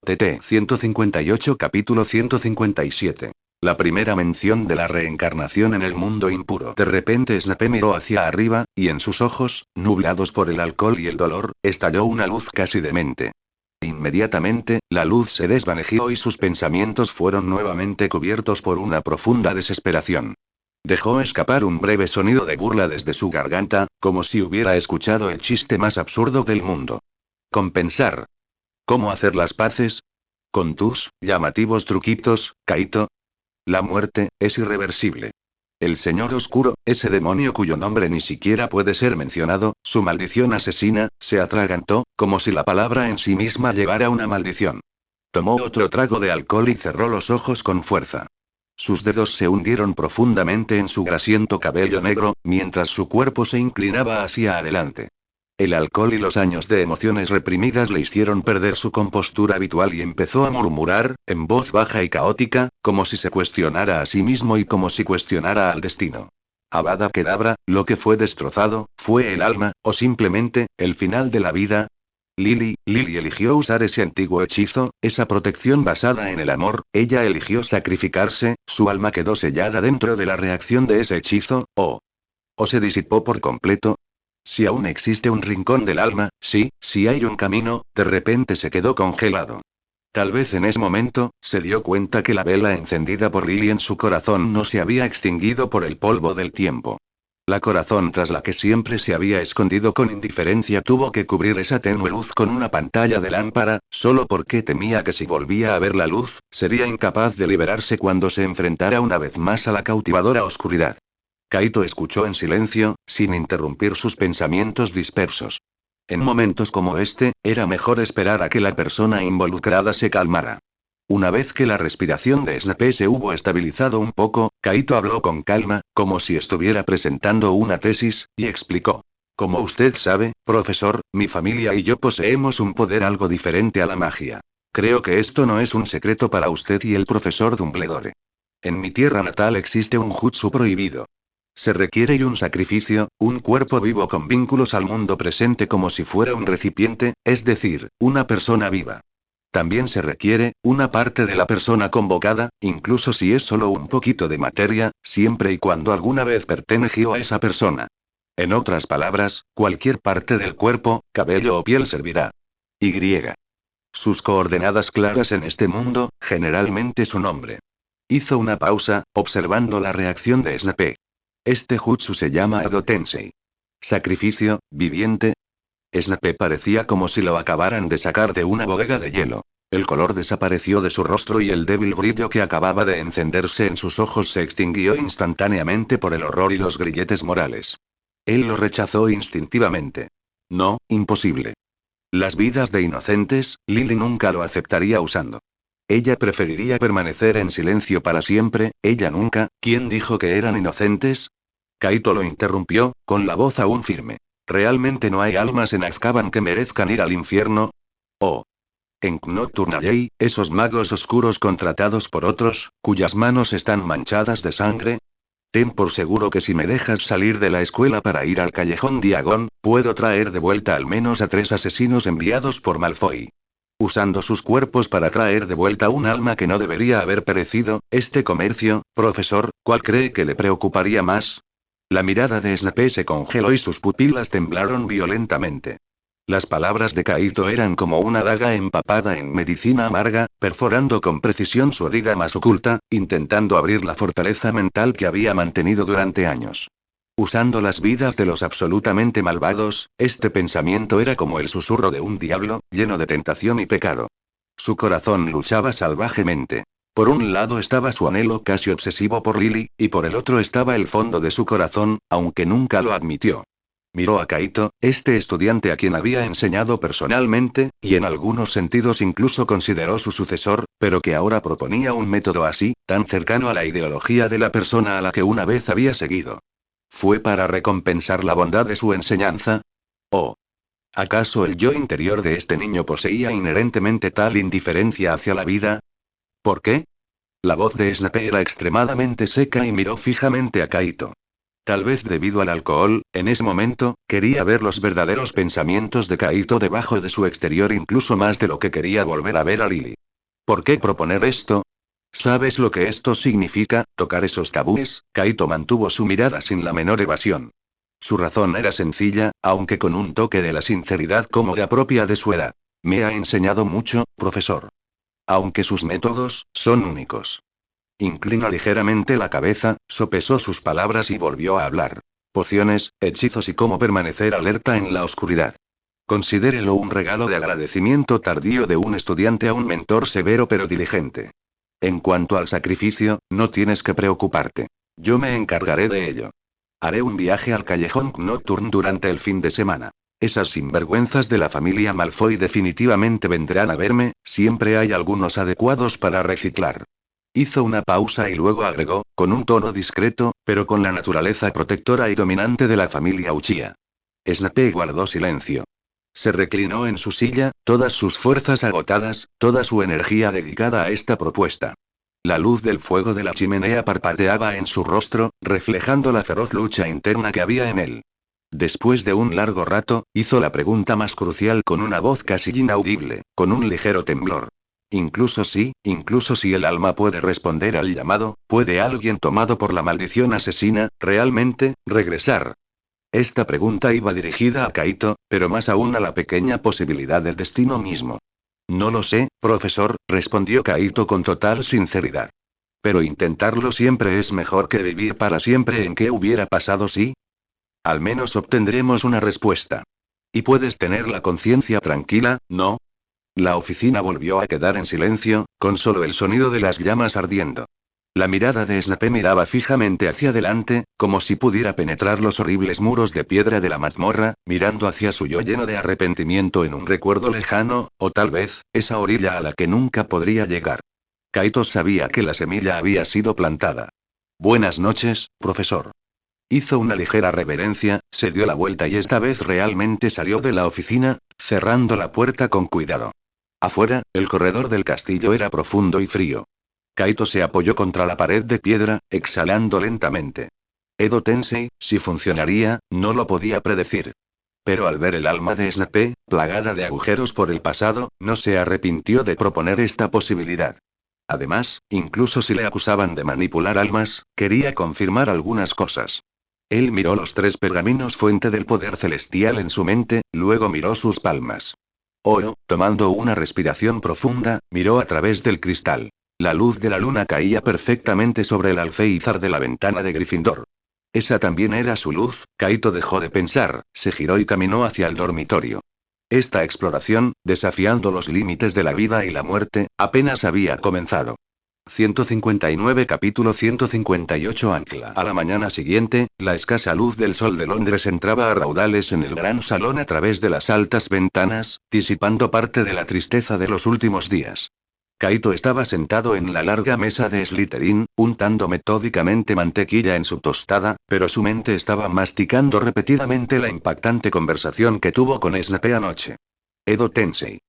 TT 158 Capítulo 157. La primera mención de la reencarnación en el mundo impuro. De repente Snape miró hacia arriba, y en sus ojos, nublados por el alcohol y el dolor, estalló una luz casi demente. Inmediatamente, la luz se desvaneció y sus pensamientos fueron nuevamente cubiertos por una profunda desesperación. Dejó escapar un breve sonido de burla desde su garganta, como si hubiera escuchado el chiste más absurdo del mundo. Compensar. ¿Cómo hacer las paces? Con tus llamativos truquitos, Kaito. La muerte es irreversible. El Señor Oscuro, ese demonio cuyo nombre ni siquiera puede ser mencionado, su maldición asesina, se atragantó, como si la palabra en sí misma llevara una maldición. Tomó otro trago de alcohol y cerró los ojos con fuerza. Sus dedos se hundieron profundamente en su grasiento cabello negro, mientras su cuerpo se inclinaba hacia adelante. El alcohol y los años de emociones reprimidas le hicieron perder su compostura habitual y empezó a murmurar, en voz baja y caótica, como si se cuestionara a sí mismo y como si cuestionara al destino. Avada Kedavra, lo que fue destrozado, ¿fue el alma, o simplemente, el final de la vida? Lily eligió usar ese antiguo hechizo, esa protección basada en el amor, ella eligió sacrificarse, su alma quedó sellada dentro de la reacción de ese hechizo, o se disipó por completo. Si aún existe un rincón del alma, sí, si hay un camino, de repente se quedó congelado. Tal vez en ese momento, se dio cuenta que la vela encendida por Lily en su corazón no se había extinguido por el polvo del tiempo. La corazón tras la que siempre se había escondido con indiferencia tuvo que cubrir esa tenue luz con una pantalla de lámpara, solo porque temía que si volvía a ver la luz, sería incapaz de liberarse cuando se enfrentara una vez más a la cautivadora oscuridad. Kaito escuchó en silencio, sin interrumpir sus pensamientos dispersos. En momentos como este, era mejor esperar a que la persona involucrada se calmara. Una vez que la respiración de Snape se hubo estabilizado un poco, Kaito habló con calma, como si estuviera presentando una tesis, y explicó. Como usted sabe, profesor, mi familia y yo poseemos un poder algo diferente a la magia. Creo que esto no es un secreto para usted y el profesor Dumbledore. En mi tierra natal existe un jutsu prohibido. Se requiere un sacrificio, un cuerpo vivo con vínculos al mundo presente como si fuera un recipiente, es decir, una persona viva. También se requiere, una parte de la persona convocada, incluso si es solo un poquito de materia, siempre y cuando alguna vez perteneció a esa persona. En otras palabras, cualquier parte del cuerpo, cabello o piel servirá. Y. Sus coordenadas claras en este mundo, generalmente su nombre. Hizo una pausa, observando la reacción de Snape. Este jutsu se llama Edo Tensei. Sacrificio, viviente. Snape parecía como si lo acabaran de sacar de una bodega de hielo. El color desapareció de su rostro y el débil brillo que acababa de encenderse en sus ojos se extinguió instantáneamente por el horror y los grilletes morales. Él lo rechazó instintivamente. No, imposible. Las vidas de inocentes, Lily nunca lo aceptaría usando. Ella preferiría permanecer en silencio para siempre, ella nunca. ¿Quién dijo que eran inocentes? Kaito lo interrumpió, con la voz aún firme. ¿Realmente no hay almas en Azkaban que merezcan ir al infierno? Oh. En Nocturne Alley, esos magos oscuros contratados por otros, cuyas manos están manchadas de sangre. Ten por seguro que si me dejas salir de la escuela para ir al callejón Diagon, puedo traer de vuelta al menos a 3 asesinos enviados por Malfoy. Usando sus cuerpos para traer de vuelta un alma que no debería haber perecido, este comercio, profesor, ¿cuál cree que le preocuparía más? La mirada de Snape se congeló y sus pupilas temblaron violentamente. Las palabras de Kaito eran como una daga empapada en medicina amarga, perforando con precisión su herida más oculta, intentando abrir la fortaleza mental que había mantenido durante años. Usando las vidas de los absolutamente malvados, este pensamiento era como el susurro de un diablo, lleno de tentación y pecado. Su corazón luchaba salvajemente. Por un lado estaba su anhelo casi obsesivo por Lily, y por el otro estaba el fondo de su corazón, aunque nunca lo admitió. Miró a Kaito, este estudiante a quien había enseñado personalmente, y en algunos sentidos incluso consideró su sucesor, pero que ahora proponía un método así, tan cercano a la ideología de la persona a la que una vez había seguido. ¿Fue para recompensar la bondad de su enseñanza? ¿O acaso el yo interior de este niño poseía inherentemente tal indiferencia hacia la vida? ¿Por qué? La voz de Snape era extremadamente seca y miró fijamente a Kaito. Tal vez debido al alcohol, en ese momento, quería ver los verdaderos pensamientos de Kaito debajo de su exterior incluso más de lo que quería volver a ver a Lily. ¿Por qué proponer esto? ¿Sabes lo que esto significa, tocar esos tabúes? Kaito mantuvo su mirada sin la menor evasión. Su razón era sencilla, aunque con un toque de la sinceridad cómoda propia de su edad. Me ha enseñado mucho, profesor. Aunque sus métodos son únicos. Inclinó ligeramente la cabeza, sopesó sus palabras y volvió a hablar. Pociones, hechizos y cómo permanecer alerta en la oscuridad. Considérelo un regalo de agradecimiento tardío de un estudiante a un mentor severo pero diligente. En cuanto al sacrificio, no tienes que preocuparte. Yo me encargaré de ello. Haré un viaje al callejón Nocturne durante el fin de semana. Esas sinvergüenzas de la familia Malfoy definitivamente vendrán a verme, siempre hay algunos adecuados para reciclar. Hizo una pausa y luego agregó, con un tono discreto, pero con la naturaleza protectora y dominante de la familia Uchiha. Snape guardó silencio. Se reclinó en su silla, todas sus fuerzas agotadas, toda su energía dedicada a esta propuesta. La luz del fuego de la chimenea parpadeaba en su rostro, reflejando la feroz lucha interna que había en él. Después de un largo rato, hizo la pregunta más crucial con una voz casi inaudible, con un ligero temblor. Incluso si el alma puede responder al llamado, ¿puede alguien tomado por la maldición asesina, realmente, regresar? Esta pregunta iba dirigida a Kaito, pero más aún a la pequeña posibilidad del destino mismo. No lo sé, profesor, respondió Kaito con total sinceridad. Pero intentarlo siempre es mejor que vivir para siempre en qué hubiera pasado si. Al menos obtendremos una respuesta. Y puedes tener la conciencia tranquila, ¿no? La oficina volvió a quedar en silencio, con solo el sonido de las llamas ardiendo. La mirada de Snape miraba fijamente hacia adelante, como si pudiera penetrar los horribles muros de piedra de la mazmorra, mirando hacia su yo lleno de arrepentimiento en un recuerdo lejano, o tal vez, esa orilla a la que nunca podría llegar. Kaito sabía que la semilla había sido plantada. Buenas noches, profesor. Hizo una ligera reverencia, se dio la vuelta y esta vez realmente salió de la oficina, cerrando la puerta con cuidado. Afuera, el corredor del castillo era profundo y frío. Kaito se apoyó contra la pared de piedra, exhalando lentamente. Edo Tensei, si funcionaría, no lo podía predecir. Pero al ver el alma de Snape, plagada de agujeros por el pasado, no se arrepintió de proponer esta posibilidad. Además, incluso si le acusaban de manipular almas, quería confirmar algunas cosas. Él miró los 3 pergaminos fuente del poder celestial en su mente, luego miró sus palmas. Tomando una respiración profunda, miró a través del cristal. La luz de la luna caía perfectamente sobre el alféizar de la ventana de Gryffindor. Esa también era su luz. Kaito dejó de pensar, se giró y caminó hacia el dormitorio. Esta exploración, desafiando los límites de la vida y la muerte, apenas había comenzado. 159 Capítulo 158 Ancla. A la mañana siguiente, la escasa luz del sol de Londres entraba a raudales en el gran salón a través de las altas ventanas, disipando parte de la tristeza de los últimos días. Kaito estaba sentado en la larga mesa de Slytherin, untando metódicamente mantequilla en su tostada, pero su mente estaba masticando repetidamente la impactante conversación que tuvo con Snape anoche. Edo Tensei.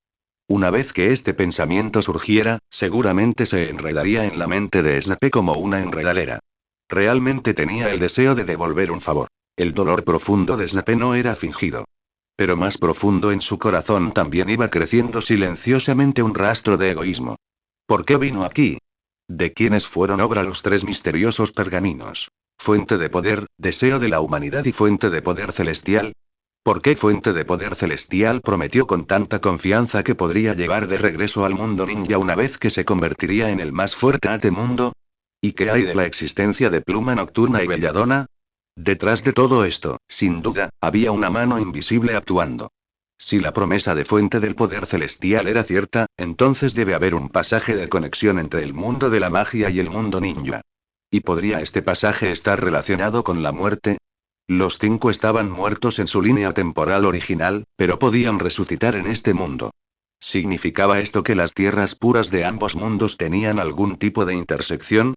Una vez que este pensamiento surgiera, seguramente se enredaría en la mente de Snape como una enredadera. Realmente tenía el deseo de devolver un favor. El dolor profundo de Snape no era fingido. Pero más profundo en su corazón también iba creciendo silenciosamente un rastro de egoísmo. ¿Por qué vino aquí? ¿De quiénes fueron obra los 3 misteriosos pergaminos? ¿Fuente de poder, deseo de la humanidad y fuente de poder celestial? ¿Por qué fuente de poder celestial prometió con tanta confianza que podría llegar de regreso al mundo ninja una vez que se convertiría en el más fuerte ante mundo? ¿Y qué hay de la existencia de Pluma Nocturna y Belladonna? Detrás de todo esto, sin duda, había una mano invisible actuando. Si la promesa de fuente del poder celestial era cierta, entonces debe haber un pasaje de conexión entre el mundo de la magia y el mundo ninja. ¿Y podría este pasaje estar relacionado con la muerte? Los 5 estaban muertos en su línea temporal original, pero podían resucitar en este mundo. ¿Significaba esto que las tierras puras de ambos mundos tenían algún tipo de intersección?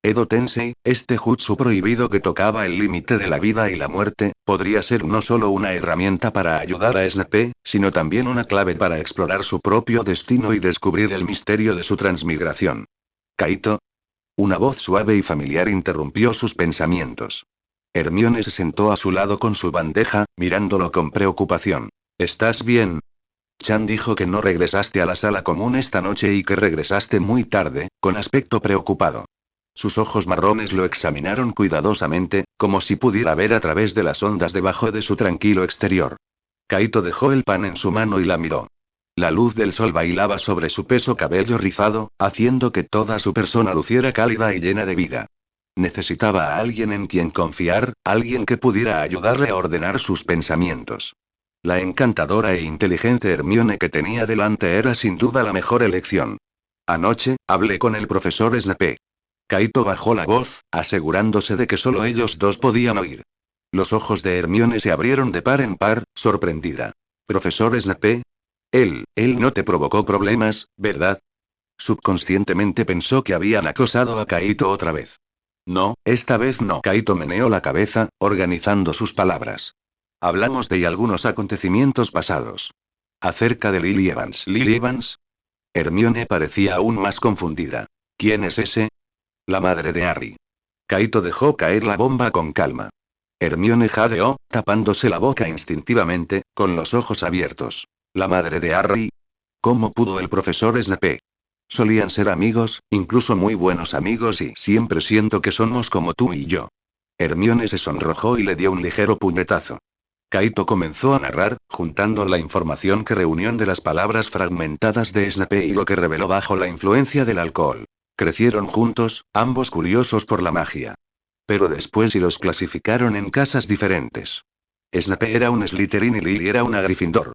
Edo Tensei, este jutsu prohibido que tocaba el límite de la vida y la muerte, podría ser no solo una herramienta para ayudar a Snepe, sino también una clave para explorar su propio destino y descubrir el misterio de su transmigración. Kaito. Una voz suave y familiar interrumpió sus pensamientos. Hermione se sentó a su lado con su bandeja, mirándolo con preocupación. ¿Estás bien? Chan dijo que no regresaste a la sala común esta noche y que regresaste muy tarde, con aspecto preocupado. Sus ojos marrones lo examinaron cuidadosamente, como si pudiera ver a través de las ondas debajo de su tranquilo exterior. Kaito dejó el pan en su mano y la miró. La luz del sol bailaba sobre su peso cabello rizado, haciendo que toda su persona luciera cálida y llena de vida. Necesitaba a alguien en quien confiar, alguien que pudiera ayudarle a ordenar sus pensamientos. La encantadora e inteligente Hermione que tenía delante era sin duda la mejor elección. Anoche, hablé con el profesor Snape. Kaito bajó la voz, asegurándose de que solo ellos dos podían oír. Los ojos de Hermione se abrieron de par en par, sorprendida. ¿Profesor Snape? Él no te provocó problemas, ¿verdad? Subconscientemente pensó que habían acosado a Kaito otra vez. No, esta vez no. Kaito meneó la cabeza, organizando sus palabras. Hablamos de algunos acontecimientos pasados. Acerca de Lily Evans. ¿Lily Evans? Hermione parecía aún más confundida. ¿Quién es ese? La madre de Harry. Kaito dejó caer la bomba con calma. Hermione jadeó, tapándose la boca instintivamente, con los ojos abiertos. ¿La madre de Harry? ¿Cómo pudo el profesor Snape? Solían ser amigos, incluso muy buenos amigos y siempre siento que somos como tú y yo. Hermione se sonrojó y le dio un ligero puñetazo. Kaito comenzó a narrar, juntando la información que reunió de las palabras fragmentadas de Snape y lo que reveló bajo la influencia del alcohol. Crecieron juntos, ambos curiosos por la magia. Pero después y los clasificaron en casas diferentes. Snape era un Slytherin y Lily era una Gryffindor.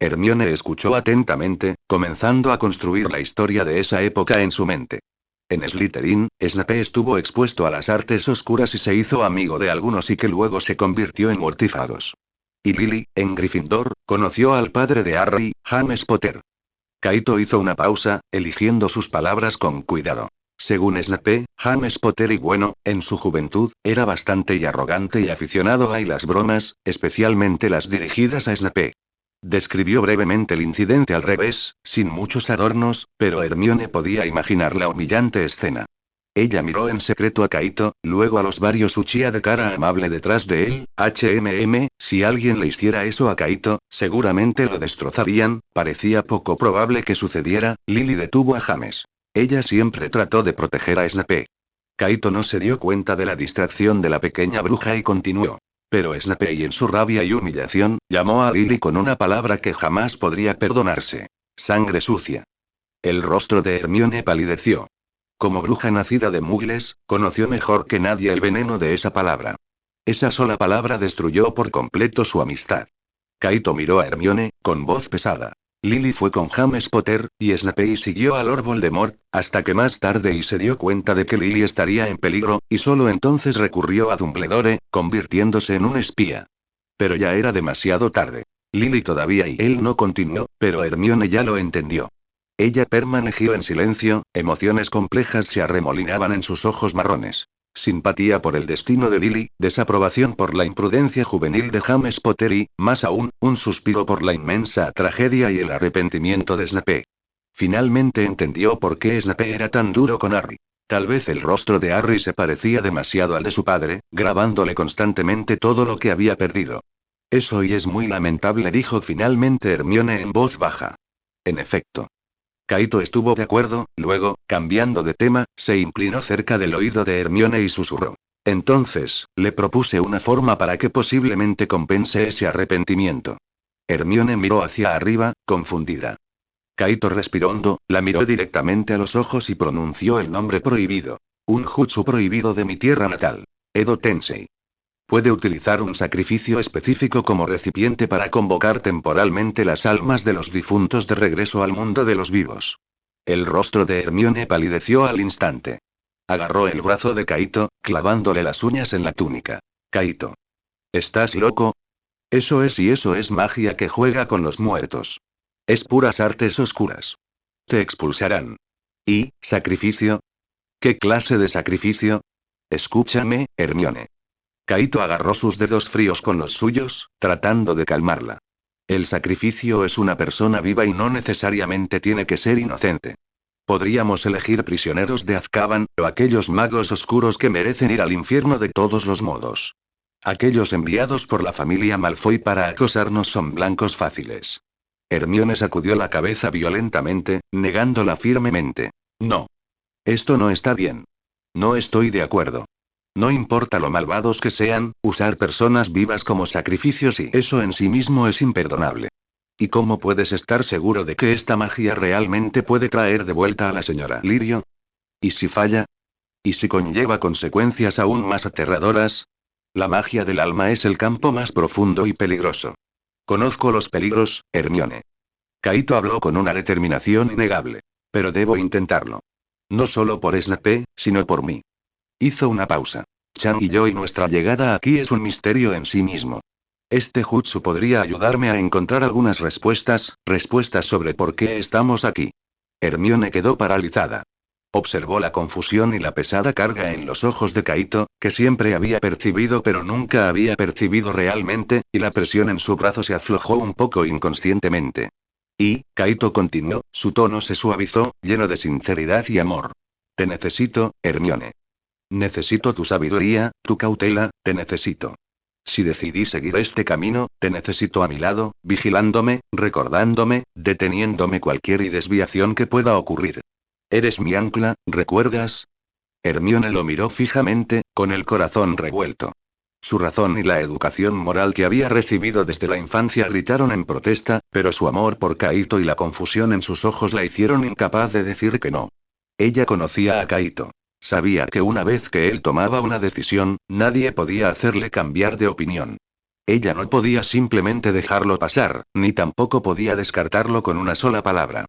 Hermione escuchó atentamente, comenzando a construir la historia de esa época en su mente. En Slytherin, Snape estuvo expuesto a las artes oscuras y se hizo amigo de algunos y que luego se convirtió en mortífagos. Y Lily, en Gryffindor, conoció al padre de Harry, James Potter. Kaito hizo una pausa, eligiendo sus palabras con cuidado. Según Snape, James Potter y bueno, en su juventud, era bastante y arrogante y aficionado a las bromas, especialmente las dirigidas a Snape. Describió brevemente el incidente al revés, sin muchos adornos, pero Hermione podía imaginar la humillante escena. Ella miró en secreto a Kaito, luego a los varios Uchiha de cara amable detrás de él. Si alguien le hiciera eso a Kaito, seguramente lo destrozarían, parecía poco probable que sucediera. Lily detuvo a James. Ella siempre trató de proteger a Snape. Kaito no se dio cuenta de la distracción de la pequeña bruja y continuó. Pero Snape y en su rabia y humillación, llamó a Lily con una palabra que jamás podría perdonarse. Sangre sucia. El rostro de Hermione palideció. Como bruja nacida de mugles, conoció mejor que nadie el veneno de esa palabra. Esa sola palabra destruyó por completo su amistad. Kaito miró a Hermione, con voz pesada. Lily fue con James Potter, y Snape y siguió a Lord Voldemort, hasta que más tarde y se dio cuenta de que Lily estaría en peligro, y solo entonces recurrió a Dumbledore, convirtiéndose en un espía. Pero ya era demasiado tarde. Lily todavía y él no continuó, pero Hermione ya lo entendió. Ella permaneció en silencio, emociones complejas se arremolinaban en sus ojos marrones. Simpatía por el destino de Lily, desaprobación por la imprudencia juvenil de James Potter y, más aún, un suspiro por la inmensa tragedia y el arrepentimiento de Snape. Finalmente entendió por qué Snape era tan duro con Harry. Tal vez el rostro de Harry se parecía demasiado al de su padre, grabándole constantemente todo lo que había perdido. Eso y es muy lamentable, dijo finalmente Hermione en voz baja. En efecto. Kaito estuvo de acuerdo, luego, cambiando de tema, se inclinó cerca del oído de Hermione y susurró. Entonces, le propuse una forma para que posiblemente compense ese arrepentimiento. Hermione miró hacia arriba, confundida. Kaito respiró hondo, la miró directamente a los ojos y pronunció el nombre prohibido. Un jutsu prohibido de mi tierra natal. Edo Tensei. Puede utilizar un sacrificio específico como recipiente para convocar temporalmente las almas de los difuntos de regreso al mundo de los vivos. El rostro de Hermione palideció al instante. Agarró el brazo de Kaito, clavándole las uñas en la túnica. Kaito. ¿Estás loco? Eso es y eso es magia que juega con los muertos. Es puras artes oscuras. Te expulsarán. ¿Y, sacrificio? ¿Qué clase de sacrificio? Escúchame, Hermione. Kaito agarró sus dedos fríos con los suyos, tratando de calmarla. El sacrificio es una persona viva y no necesariamente tiene que ser inocente. Podríamos elegir prisioneros de Azkaban, o aquellos magos oscuros que merecen ir al infierno de todos los modos. Aquellos enviados por la familia Malfoy para acosarnos son blancos fáciles. Hermione sacudió la cabeza violentamente, negándola firmemente. No. Esto no está bien. No estoy de acuerdo. No importa lo malvados que sean, usar personas vivas como sacrificios y eso en sí mismo es imperdonable. ¿Y cómo puedes estar seguro de que esta magia realmente puede traer de vuelta a la señora Lirio? ¿Y si falla? ¿Y si conlleva consecuencias aún más aterradoras? La magia del alma es el campo más profundo y peligroso. Conozco los peligros, Hermione. Kaito habló con una determinación innegable. Pero debo intentarlo. No solo por Snape, sino por mí. Hizo una pausa. Chan y yo y nuestra llegada aquí es un misterio en sí mismo. Este jutsu podría ayudarme a encontrar algunas respuestas sobre por qué estamos aquí. Hermione quedó paralizada. Observó la confusión y la pesada carga en los ojos de Kaito, que siempre había percibido pero nunca había percibido realmente, y la presión en su brazo se aflojó un poco inconscientemente. Y, Kaito continuó, su tono se suavizó, lleno de sinceridad y amor. Te necesito, Hermione. Necesito tu sabiduría, tu cautela, te necesito. Si decidí seguir este camino, te necesito a mi lado, vigilándome, recordándome, deteniéndome cualquier desviación que pueda ocurrir. Eres mi ancla, ¿recuerdas? Hermione lo miró fijamente, con el corazón revuelto. Su razón y la educación moral que había recibido desde la infancia gritaron en protesta, pero su amor por Kaito y la confusión en sus ojos la hicieron incapaz de decir que no. Ella conocía a Kaito. Sabía que una vez que él tomaba una decisión, nadie podía hacerle cambiar de opinión. Ella no podía simplemente dejarlo pasar, ni tampoco podía descartarlo con una sola palabra.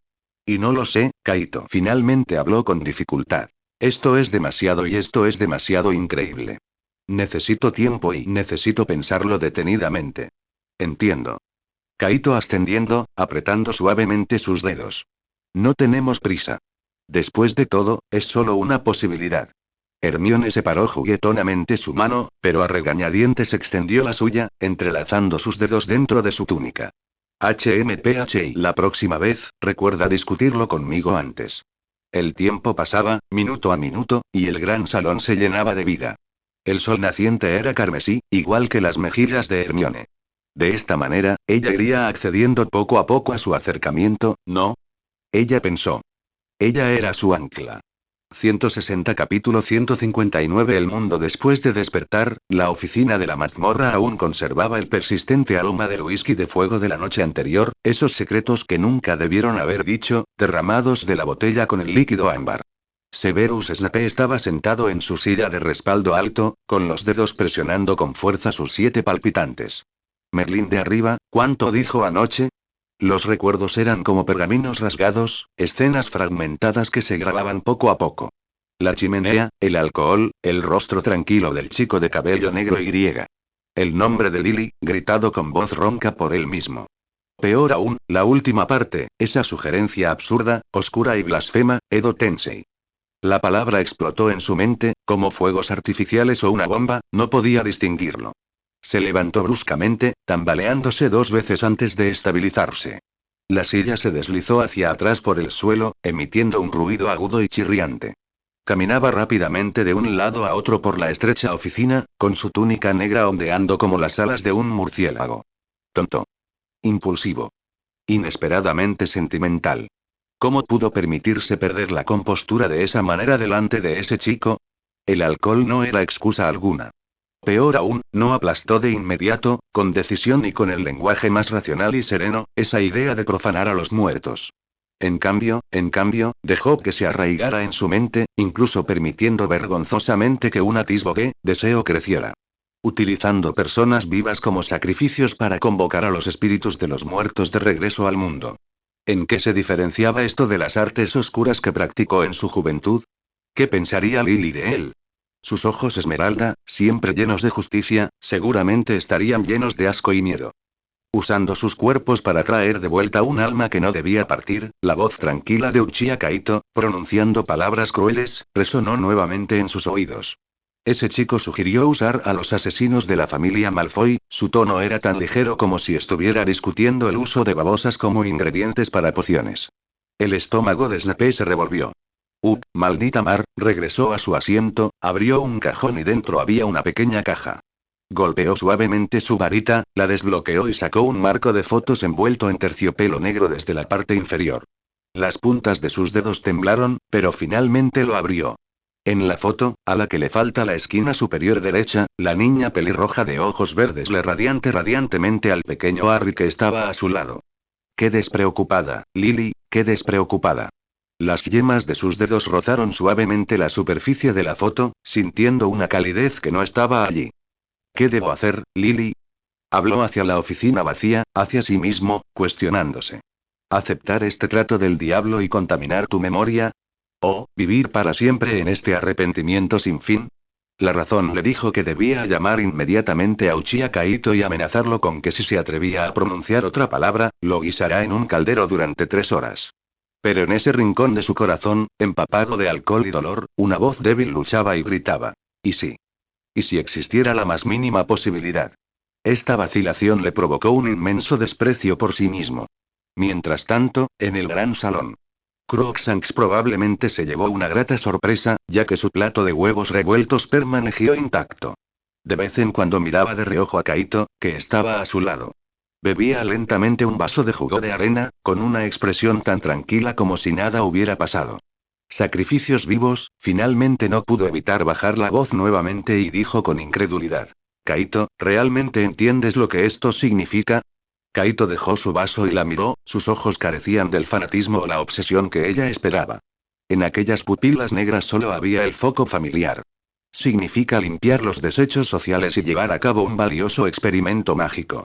Y no lo sé, Kaito finalmente habló con dificultad. Esto es demasiado y esto es demasiado increíble. Necesito tiempo y necesito pensarlo detenidamente. Entiendo. Kaito ascendiendo, apretando suavemente sus dedos. No tenemos prisa. Después de todo, es solo una posibilidad. Hermione separó juguetonamente su mano, pero a regañadientes extendió la suya, entrelazando sus dedos dentro de su túnica. HMPHI. La próxima vez, recuerda discutirlo conmigo antes. El tiempo pasaba, minuto a minuto, y el gran salón se llenaba de vida. El sol naciente era carmesí, igual que las mejillas de Hermione. De esta manera, ella iría accediendo poco a poco a su acercamiento, ¿no? Ella pensó. Ella era su ancla. 160 Capítulo 159 El mundo después de despertar, la oficina de la mazmorra aún conservaba el persistente aroma del whisky de fuego de la noche anterior, esos secretos que nunca debieron haber dicho, derramados de la botella con el líquido ámbar. Severus Snape estaba sentado en su silla de respaldo alto, con los dedos presionando con fuerza sus 7 palpitantes. Merlín de arriba, ¿cuánto dijo anoche? Los recuerdos eran como pergaminos rasgados, escenas fragmentadas que se grababan poco a poco. La chimenea, el alcohol, el rostro tranquilo del chico de cabello negro y griega. El nombre de Lily, gritado con voz ronca por él mismo. Peor aún, la última parte, esa sugerencia absurda, oscura y blasfema, Edo Tensei. La palabra explotó en su mente, como fuegos artificiales o una bomba, no podía distinguirlo. Se levantó bruscamente, tambaleándose 2 veces antes de estabilizarse. La silla se deslizó hacia atrás por el suelo, emitiendo un ruido agudo y chirriante. Caminaba rápidamente de un lado a otro por la estrecha oficina, con su túnica negra ondeando como las alas de un murciélago. Tonto. Impulsivo. Inesperadamente sentimental. ¿Cómo pudo permitirse perder la compostura de esa manera delante de ese chico? El alcohol no era excusa alguna. Peor aún, no aplastó de inmediato, con decisión y con el lenguaje más racional y sereno, esa idea de profanar a los muertos. En cambio, dejó que se arraigara en su mente, incluso permitiendo vergonzosamente que un atisbo de deseo creciera. Utilizando personas vivas como sacrificios para convocar a los espíritus de los muertos de regreso al mundo. ¿En qué se diferenciaba esto de las artes oscuras que practicó en su juventud? ¿Qué pensaría Lily de él? Sus ojos esmeralda, siempre llenos de justicia, seguramente estarían llenos de asco y miedo. Usando sus cuerpos para traer de vuelta un alma que no debía partir, la voz tranquila de Uchiha Kaito, pronunciando palabras crueles, resonó nuevamente en sus oídos. Ese chico sugirió usar a los asesinos de la familia Malfoy, su tono era tan ligero como si estuviera discutiendo el uso de babosas como ingredientes para pociones. El estómago de Snape se revolvió. Maldita mar, regresó a su asiento, abrió un cajón y dentro había una pequeña caja. Golpeó suavemente su varita, la desbloqueó y sacó un marco de fotos envuelto en terciopelo negro desde la parte inferior. Las puntas de sus dedos temblaron, pero finalmente lo abrió. En la foto, a la que le falta la esquina superior derecha, la niña pelirroja de ojos verdes le radiantemente al pequeño Harry que estaba a su lado. Qué despreocupada, Lily, qué despreocupada. Las yemas de sus dedos rozaron suavemente la superficie de la foto, sintiendo una calidez que no estaba allí. ¿Qué debo hacer, Lily? Habló hacia la oficina vacía, hacia sí mismo, cuestionándose. ¿Aceptar este trato del diablo y contaminar tu memoria? ¿O vivir para siempre en este arrepentimiento sin fin? La razón le dijo que debía llamar inmediatamente a Uchiha Kaito y amenazarlo con que si se atrevía a pronunciar otra palabra, lo guisará en un caldero durante 3 horas. Pero en ese rincón de su corazón, empapado de alcohol y dolor, una voz débil luchaba y gritaba. ¿Y sí? ¿Y si existiera la más mínima posibilidad? Esta vacilación le provocó un inmenso desprecio por sí mismo. Mientras tanto, en el gran salón. Crookshanks probablemente se llevó una grata sorpresa, ya que su plato de huevos revueltos permaneció intacto. De vez en cuando miraba de reojo a Kaito, que estaba a su lado. Bebía lentamente un vaso de jugo de arena, con una expresión tan tranquila como si nada hubiera pasado. Sacrificios vivos, finalmente no pudo evitar bajar la voz nuevamente y dijo con incredulidad. Kaito, ¿realmente entiendes lo que esto significa? Kaito dejó su vaso y la miró, sus ojos carecían del fanatismo o la obsesión que ella esperaba. En aquellas pupilas negras solo había el foco familiar. Significa limpiar los desechos sociales y llevar a cabo un valioso experimento mágico.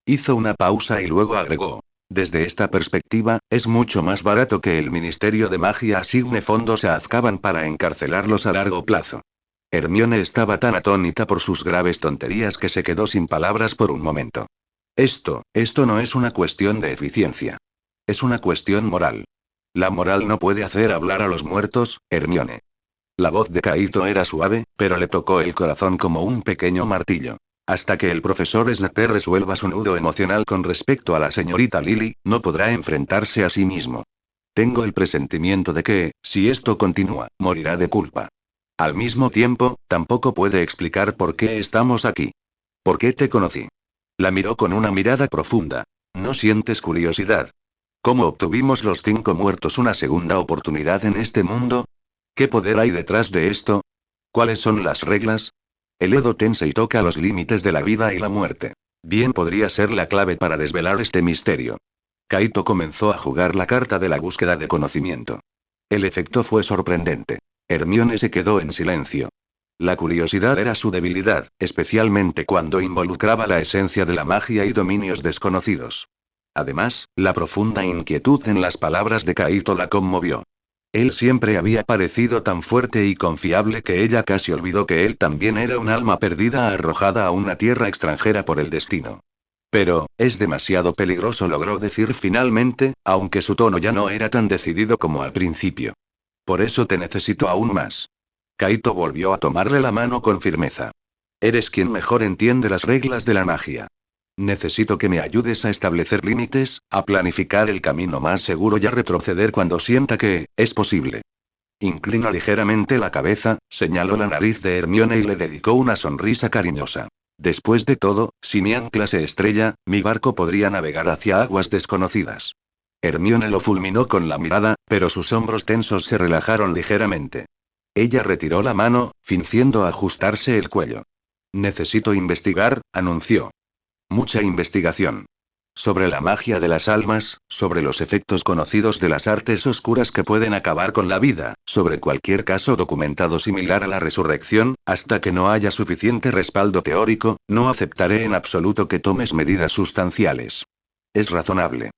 Hizo una pausa y luego agregó. Desde esta perspectiva, es mucho más barato que el Ministerio de Magia asigne fondos a Azkaban para encarcelarlos a largo plazo. Hermione estaba tan atónita por sus graves tonterías que se quedó sin palabras por un momento. Esto no es una cuestión de eficiencia. Es una cuestión moral. La moral no puede hacer hablar a los muertos, Hermione. La voz de Kaito era suave, pero le tocó el corazón como un pequeño martillo. Hasta que el profesor Snape resuelva su nudo emocional con respecto a la señorita Lily, no podrá enfrentarse a sí mismo. Tengo el presentimiento de que, si esto continúa, morirá de culpa. Al mismo tiempo, tampoco puede explicar por qué estamos aquí. ¿Por qué te conocí? La miró con una mirada profunda. ¿No sientes curiosidad? ¿Cómo obtuvimos los 5 muertos una segunda oportunidad en este mundo? ¿Qué poder hay detrás de esto? ¿Cuáles son las reglas? El Edo Tensei toca los límites de la vida y la muerte. Bien podría ser la clave para desvelar este misterio. Kaito comenzó a jugar la carta de la búsqueda de conocimiento. El efecto fue sorprendente. Hermione se quedó en silencio. La curiosidad era su debilidad, especialmente cuando involucraba la esencia de la magia y dominios desconocidos. Además, la profunda inquietud en las palabras de Kaito la conmovió. Él siempre había parecido tan fuerte y confiable que ella casi olvidó que él también era un alma perdida arrojada a una tierra extranjera por el destino. Pero, es demasiado peligroso, logró decir finalmente, aunque su tono ya no era tan decidido como al principio. Por eso te necesito aún más. Kaito volvió a tomarle la mano con firmeza. Eres quien mejor entiende las reglas de la magia. Necesito que me ayudes a establecer límites, a planificar el camino más seguro y a retroceder cuando sienta que es posible. Inclinó ligeramente la cabeza, señaló la nariz de Hermione y le dedicó una sonrisa cariñosa. Después de todo, si mi ancla se estrella, mi barco podría navegar hacia aguas desconocidas. Hermione lo fulminó con la mirada, pero sus hombros tensos se relajaron ligeramente. Ella retiró la mano, fingiendo ajustarse el cuello. Necesito investigar, anunció. Mucha investigación. Sobre la magia de las almas, sobre los efectos conocidos de las artes oscuras que pueden acabar con la vida, sobre cualquier caso documentado similar a la resurrección, hasta que no haya suficiente respaldo teórico, no aceptaré en absoluto que tomes medidas sustanciales. Es razonable.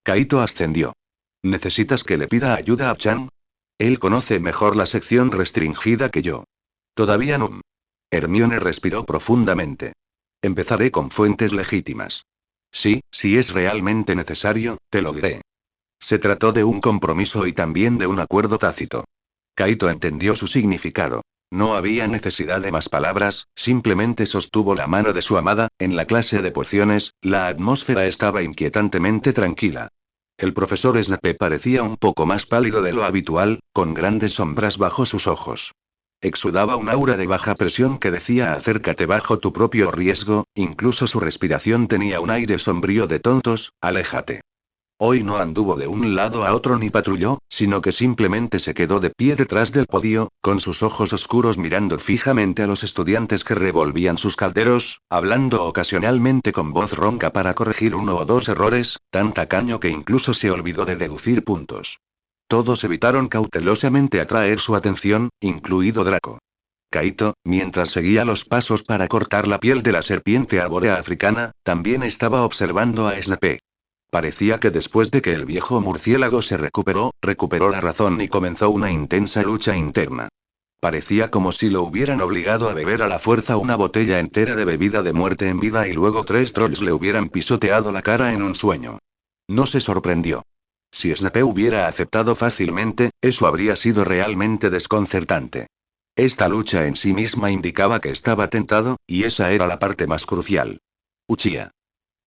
Kaito ascendió. ¿Necesitas que le pida ayuda a Chan? Él conoce mejor la sección restringida que yo. Todavía no. Hermione respiró profundamente. Empezaré con fuentes legítimas. Sí, si es realmente necesario, te lo diré. Se trató de un compromiso y también de un acuerdo tácito. Kaito entendió su significado. No había necesidad de más palabras, simplemente sostuvo la mano de su amada. En la clase de pociones, la atmósfera estaba inquietantemente tranquila. El profesor Snape parecía un poco más pálido de lo habitual, con grandes sombras bajo sus ojos. Exudaba un aura de baja presión que decía acércate bajo tu propio riesgo, incluso su respiración tenía un aire sombrío de tontos, aléjate. Hoy no anduvo de un lado a otro ni patrulló, sino que simplemente se quedó de pie detrás del podio, con sus ojos oscuros mirando fijamente a los estudiantes que revolvían sus calderos, hablando ocasionalmente con voz ronca para corregir uno o dos errores, tan tacaño que incluso se olvidó de deducir puntos. Todos evitaron cautelosamente atraer su atención, incluido Draco. Kaito, mientras seguía los pasos para cortar la piel de la serpiente arbórea africana, también estaba observando a Snape. Parecía que después de que el viejo murciélago se recuperó la razón y comenzó una intensa lucha interna. Parecía como si lo hubieran obligado a beber a la fuerza una botella entera de bebida de muerte en vida y luego 3 trolls le hubieran pisoteado la cara en un sueño. No se sorprendió. Si Snape hubiera aceptado fácilmente, eso habría sido realmente desconcertante. Esta lucha en sí misma indicaba que estaba tentado, y esa era la parte más crucial. Uchiha.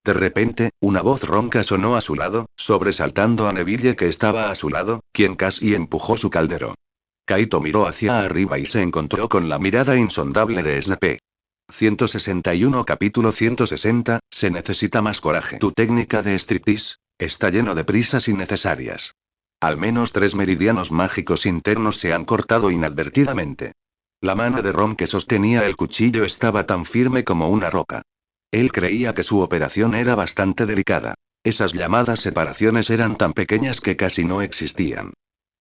De repente, una voz ronca sonó a su lado, sobresaltando a Neville que estaba a su lado, quien casi empujó su caldero. Kaito miró hacia arriba y se encontró con la mirada insondable de Snape. 161 Capítulo 160, se necesita más coraje. Tu técnica de striptease está lleno de prisas innecesarias. Al menos 3 meridianos mágicos internos se han cortado inadvertidamente. La mano de Ron que sostenía el cuchillo estaba tan firme como una roca. Él creía que su operación era bastante delicada. Esas llamadas separaciones eran tan pequeñas que casi no existían.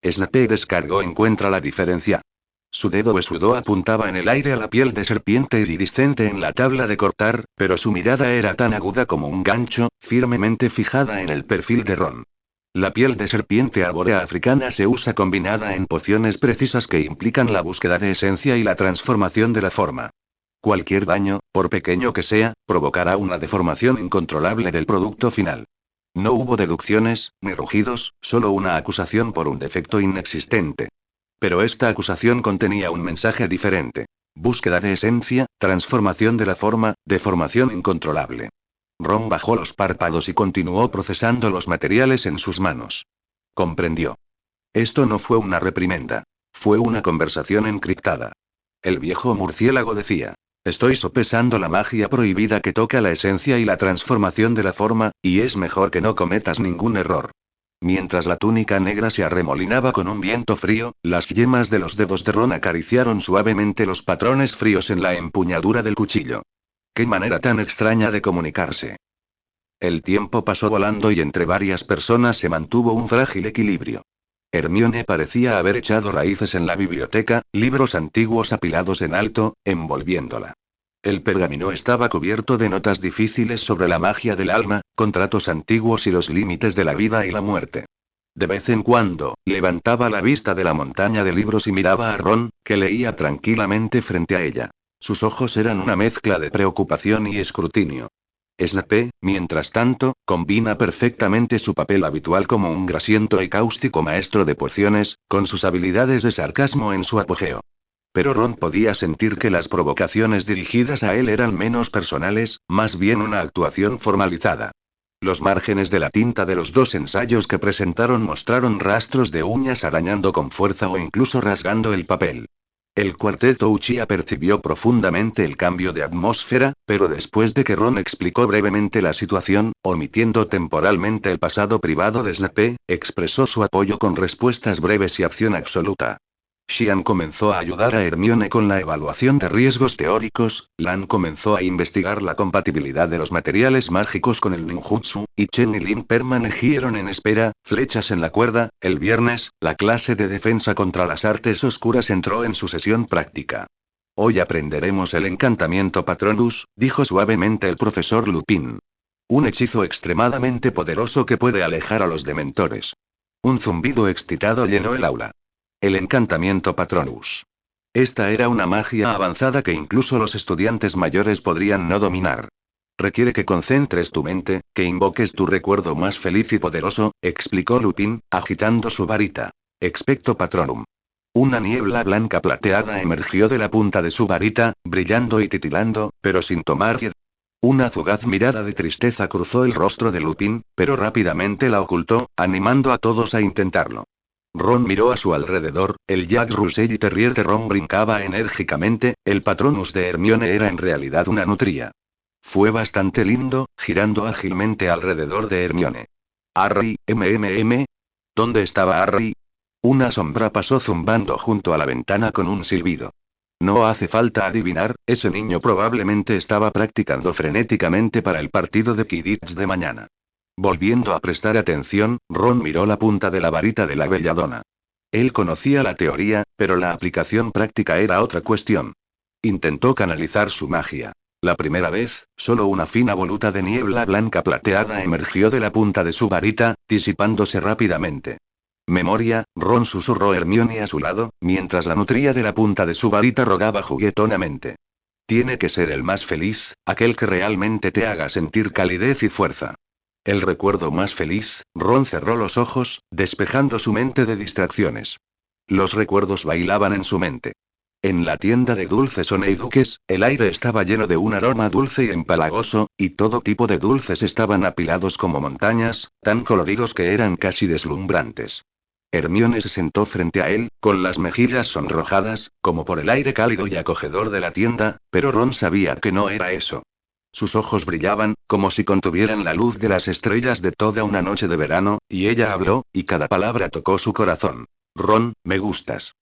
Snape descargó encuentra la diferencia. Su dedo huesudo apuntaba en el aire a la piel de serpiente iridiscente en la tabla de cortar, pero su mirada era tan aguda como un gancho, firmemente fijada en el perfil de Ron. La piel de serpiente arbórea africana se usa combinada en pociones precisas que implican la búsqueda de esencia y la transformación de la forma. Cualquier daño, por pequeño que sea, provocará una deformación incontrolable del producto final. No hubo deducciones, ni rugidos, solo una acusación por un defecto inexistente. Pero esta acusación contenía un mensaje diferente. Búsqueda de esencia, transformación de la forma, deformación incontrolable. Ron bajó los párpados y continuó procesando los materiales en sus manos. Comprendió. Esto no fue una reprimenda. Fue una conversación encriptada. El viejo murciélago decía. Estoy sopesando la magia prohibida que toca la esencia y la transformación de la forma, y es mejor que no cometas ningún error. Mientras la túnica negra se arremolinaba con un viento frío, las yemas de los dedos de Ron acariciaron suavemente los patrones fríos en la empuñadura del cuchillo. ¡Qué manera tan extraña de comunicarse! El tiempo pasó volando y entre varias personas se mantuvo un frágil equilibrio. Hermione parecía haber echado raíces en la biblioteca, libros antiguos apilados en alto, envolviéndola. El pergamino estaba cubierto de notas difíciles sobre la magia del alma, contratos antiguos y los límites de la vida y la muerte. De vez en cuando, levantaba la vista de la montaña de libros y miraba a Ron, que leía tranquilamente frente a ella. Sus ojos eran una mezcla de preocupación y escrutinio. Snape, mientras tanto, combina perfectamente su papel habitual como un grasiento y cáustico maestro de pociones, con sus habilidades de sarcasmo en su apogeo. Pero Ron podía sentir que las provocaciones dirigidas a él eran menos personales, más bien una actuación formalizada. Los márgenes de la tinta de los 2 ensayos que presentaron mostraron rastros de uñas arañando con fuerza o incluso rasgando el papel. El cuarteto Uchiha percibió profundamente el cambio de atmósfera, pero después de que Ron explicó brevemente la situación, omitiendo temporalmente el pasado privado de Snape, expresó su apoyo con respuestas breves y acción absoluta. Xian comenzó a ayudar a Hermione con la evaluación de riesgos teóricos, Lan comenzó a investigar la compatibilidad de los materiales mágicos con el ninjutsu, y Chen y Lin permanecieron en espera, flechas en la cuerda. El viernes, la clase de defensa contra las artes oscuras entró en su sesión práctica. Hoy aprenderemos el encantamiento Patronus, dijo suavemente el profesor Lupin. Un hechizo extremadamente poderoso que puede alejar a los dementores. Un zumbido excitado llenó el aula. El encantamiento Patronus. Esta era una magia avanzada que incluso los estudiantes mayores podrían no dominar. Requiere que concentres tu mente, que invoques tu recuerdo más feliz y poderoso, explicó Lupin, agitando su varita. Expecto Patronum. Una niebla blanca plateada emergió de la punta de su varita, brillando y titilando, pero sin tomar piedad. Una fugaz mirada de tristeza cruzó el rostro de Lupin, pero rápidamente la ocultó, animando a todos a intentarlo. Ron miró a su alrededor, el Jack Russell Terrier de Ron brincaba enérgicamente, el Patronus de Hermione era en realidad una nutria. Fue bastante lindo, girando ágilmente alrededor de Hermione. Harry, ¿Dónde estaba Harry? Una sombra pasó zumbando junto a la ventana con un silbido. No hace falta adivinar, ese niño probablemente estaba practicando frenéticamente para el partido de Quidditch de mañana. Volviendo a prestar atención, Ron miró la punta de la varita de la belladona. Él conocía la teoría, pero la aplicación práctica era otra cuestión. Intentó canalizar su magia. La primera vez, solo una fina voluta de niebla blanca plateada emergió de la punta de su varita, disipándose rápidamente. Memoria, Ron susurró Hermione a su lado, mientras la nutría de la punta de su varita rogaba juguetonamente. Tiene que ser el más feliz, aquel que realmente te haga sentir calidez y fuerza. El recuerdo más feliz, Ron cerró los ojos, despejando su mente de distracciones. Los recuerdos bailaban en su mente. En la tienda de dulces Honeyduques, el aire estaba lleno de un aroma dulce y empalagoso, y todo tipo de dulces estaban apilados como montañas, tan coloridos que eran casi deslumbrantes. Hermione se sentó frente a él, con las mejillas sonrojadas, como por el aire cálido y acogedor de la tienda, pero Ron sabía que no era eso. Sus ojos brillaban, como si contuvieran la luz de las estrellas de toda una noche de verano, y ella habló, y cada palabra tocó su corazón. Ron, me gustas.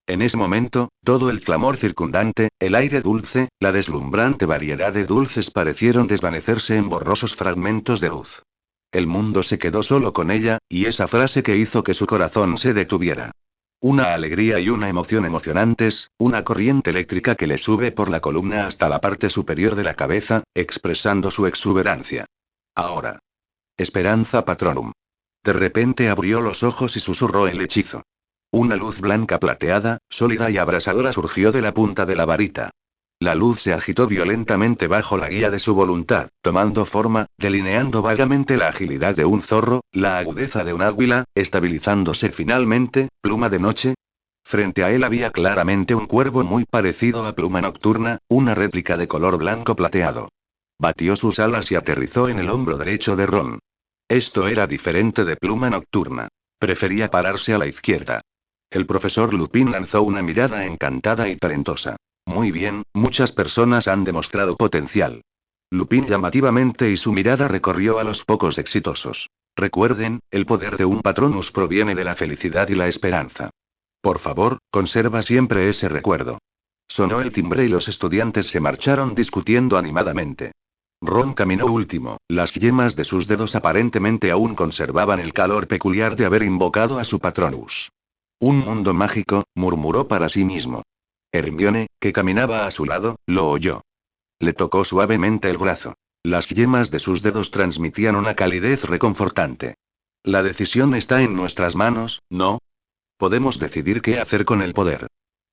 En ese momento, todo el clamor circundante, el aire dulce, la deslumbrante variedad de dulces parecieron desvanecerse en borrosos fragmentos de luz. El mundo se quedó solo con ella, y esa frase que hizo que su corazón se detuviera. Una alegría y una emoción emocionantes, una corriente eléctrica que le sube por la columna hasta la parte superior de la cabeza, expresando su exuberancia. Ahora. Esperanza Patronum. De repente abrió los ojos y susurró el hechizo. Una luz blanca plateada, sólida y abrasadora surgió de la punta de la varita. La luz se agitó violentamente bajo la guía de su voluntad, tomando forma, delineando vagamente la agilidad de un zorro, la agudeza de un águila, estabilizándose finalmente, pluma de noche. Frente a él había claramente un cuervo muy parecido a Pluma Nocturna, una réplica de color blanco plateado. Batió sus alas y aterrizó en el hombro derecho de Ron. Esto era diferente de Pluma Nocturna. Prefería pararse a la izquierda. El profesor Lupin lanzó una mirada encantada y talentosa. Muy bien, muchas personas han demostrado potencial. Lupin llamativamente y su mirada recorrió a los pocos exitosos. Recuerden, el poder de un Patronus proviene de la felicidad y la esperanza. Por favor, conserva siempre ese recuerdo. Sonó el timbre y los estudiantes se marcharon discutiendo animadamente. Ron caminó último, las yemas de sus dedos aparentemente aún conservaban el calor peculiar de haber invocado a su Patronus. Un mundo mágico, murmuró para sí mismo. Hermione, que caminaba a su lado, lo oyó. Le tocó suavemente el brazo. Las yemas de sus dedos transmitían una calidez reconfortante. La decisión está en nuestras manos, ¿no? Podemos decidir qué hacer con el poder.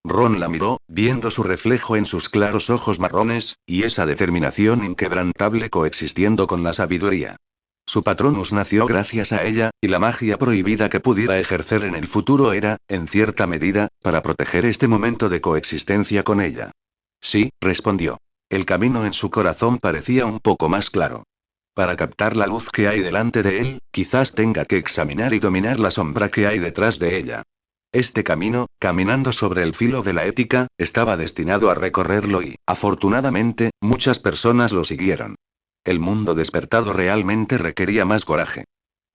Ron la miró, viendo su reflejo en sus claros ojos marrones, y esa determinación inquebrantable coexistiendo con la sabiduría. Su Patronus nació gracias a ella, y la magia prohibida que pudiera ejercer en el futuro era, en cierta medida, para proteger este momento de coexistencia con ella. Sí, respondió. El camino en su corazón parecía un poco más claro. Para captar la luz que hay delante de él, quizás tenga que examinar y dominar la sombra que hay detrás de ella. Este camino, caminando sobre el filo de la ética, estaba destinado a recorrerlo y, afortunadamente, muchas personas lo siguieron. El mundo despertado realmente requería más coraje.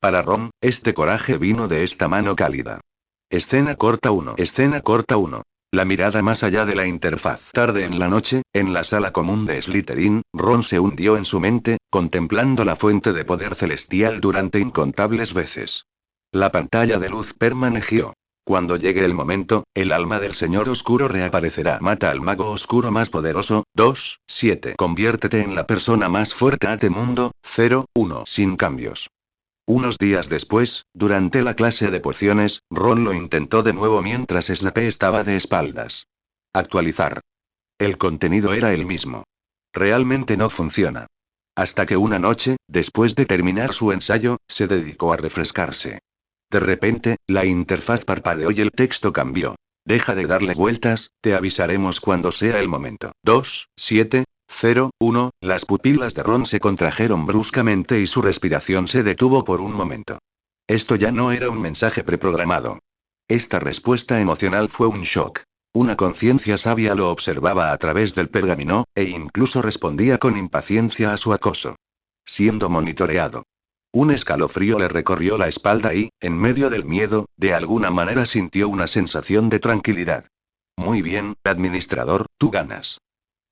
Para Ron, este coraje vino de esta mano cálida. Escena corta 1. Escena corta 1. La mirada más allá de la interfaz. Tarde en la noche, en la sala común de Slytherin, Ron se hundió en su mente, contemplando la fuente de poder celestial durante incontables veces. La pantalla de luz permaneció. Cuando llegue el momento, el alma del Señor Oscuro reaparecerá. Mata al mago oscuro más poderoso. 2, 7. Conviértete en la persona más fuerte de mundo. 0, 1. Sin cambios. Unos días después, durante la clase de pociones, Ron lo intentó de nuevo mientras Snape estaba de espaldas. Actualizar. El contenido era el mismo. Realmente no funciona. Hasta que una noche, después de terminar su ensayo, se dedicó a refrescarse. De repente, la interfaz parpadeó y el texto cambió. Deja de darle vueltas, te avisaremos cuando sea el momento. 2, 7, 0, 1. Las pupilas de Ron se contrajeron bruscamente y su respiración se detuvo por un momento. Esto ya no era un mensaje preprogramado. Esta respuesta emocional fue un shock. Una conciencia sabia lo observaba a través del pergamino, e incluso respondía con impaciencia a su acoso. Siendo monitoreado. Un escalofrío le recorrió la espalda y, en medio del miedo, de alguna manera sintió una sensación de tranquilidad. Muy bien, administrador, tú ganas.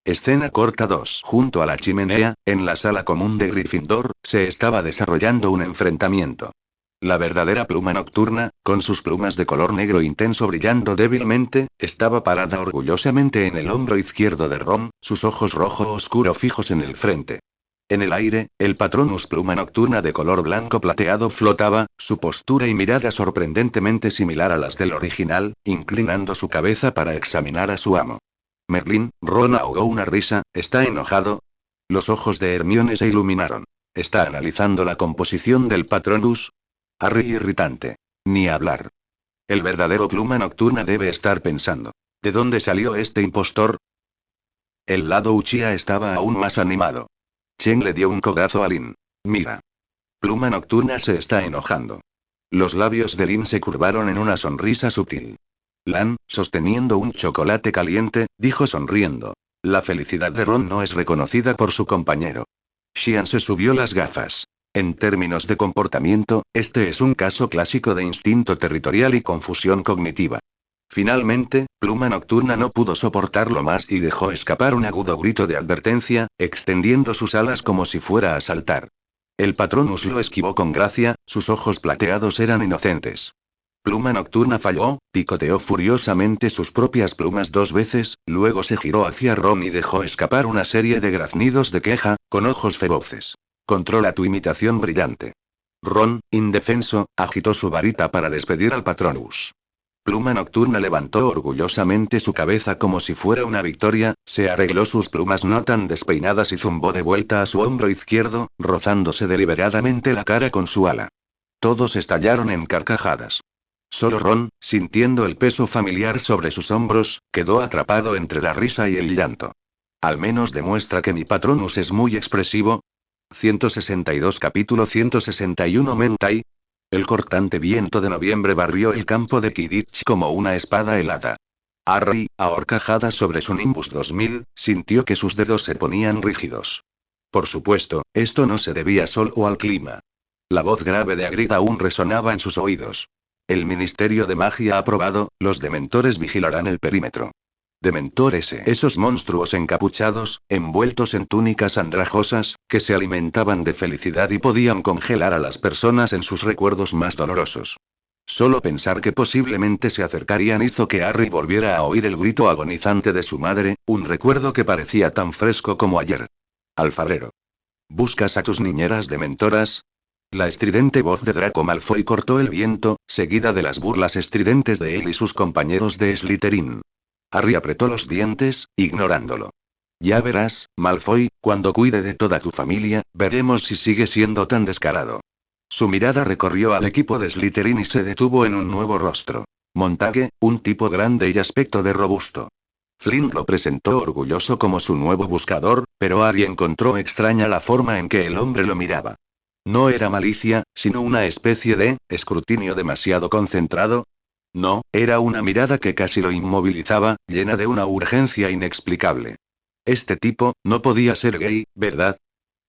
Escena corta 2. Junto a la chimenea, en la sala común de Gryffindor, se estaba desarrollando un enfrentamiento. La verdadera pluma nocturna, con sus plumas de color negro intenso brillando débilmente, estaba parada orgullosamente en el hombro izquierdo de Ron, sus ojos rojo oscuro fijos en el frente. En el aire, el Patronus pluma nocturna de color blanco plateado flotaba, su postura y mirada sorprendentemente similar a las del original, inclinando su cabeza para examinar a su amo. Merlín, Ron ahogó una risa, ¿está enojado? Los ojos de Hermione se iluminaron. ¿Está analizando la composición del Patronus? Harry irritante. Ni hablar. El verdadero pluma nocturna debe estar pensando. ¿De dónde salió este impostor? El lado Uchiha estaba aún más animado. Chen le dio un codazo a Lin. Mira. Pluma nocturna se está enojando. Los labios de Lin se curvaron en una sonrisa sutil. Lan, sosteniendo un chocolate caliente, dijo sonriendo. La felicidad de Ron no es reconocida por su compañero. Xian se subió las gafas. En términos de comportamiento, este es un caso clásico de instinto territorial y confusión cognitiva. Finalmente, Pluma Nocturna no pudo soportarlo más y dejó escapar un agudo grito de advertencia, extendiendo sus alas como si fuera a saltar. El Patronus lo esquivó con gracia, sus ojos plateados eran inocentes. Pluma Nocturna falló, picoteó furiosamente sus propias plumas 2 veces, luego se giró hacia Ron y dejó escapar una serie de graznidos de queja, con ojos feroces. Controla tu imitación brillante. Ron, indefenso, agitó su varita para despedir al Patronus. Pluma Nocturna levantó orgullosamente su cabeza como si fuera una victoria, se arregló sus plumas no tan despeinadas y zumbó de vuelta a su hombro izquierdo, rozándose deliberadamente la cara con su ala. Todos estallaron en carcajadas. Solo Ron, sintiendo el peso familiar sobre sus hombros, quedó atrapado entre la risa y el llanto. Al menos demuestra que mi Patronus es muy expresivo. 162 Capítulo 161 Mentai. El cortante viento de noviembre barrió el campo de Quidditch como una espada helada. Harry, a horcajadas sobre su Nimbus 2000, sintió que sus dedos se ponían rígidos. Por supuesto, esto no se debía solo al clima. La voz grave de Hagrid aún resonaba en sus oídos. El Ministerio de Magia ha aprobado, los dementores vigilarán el perímetro. Dementores, esos monstruos encapuchados, envueltos en túnicas andrajosas, que se alimentaban de felicidad y podían congelar a las personas en sus recuerdos más dolorosos. Solo pensar que posiblemente se acercarían hizo que Harry volviera a oír el grito agonizante de su madre, un recuerdo que parecía tan fresco como ayer. Alfarero. ¿Buscas a tus niñeras dementoras? La estridente voz de Draco Malfoy cortó el viento, seguida de las burlas estridentes de él y sus compañeros de Slytherin. Harry apretó los dientes, ignorándolo. Ya verás, Malfoy, cuando cuide de toda tu familia, veremos si sigue siendo tan descarado. Su mirada recorrió al equipo de Slytherin y se detuvo en un nuevo rostro. Montague, un tipo grande y aspecto de robusto. Flint lo presentó orgulloso como su nuevo buscador, pero Harry encontró extraña la forma en que el hombre lo miraba. No era malicia, sino una especie de escrutinio demasiado concentrado. No, era una mirada que casi lo inmovilizaba, llena de una urgencia inexplicable. Este tipo, no podía ser gay, ¿verdad?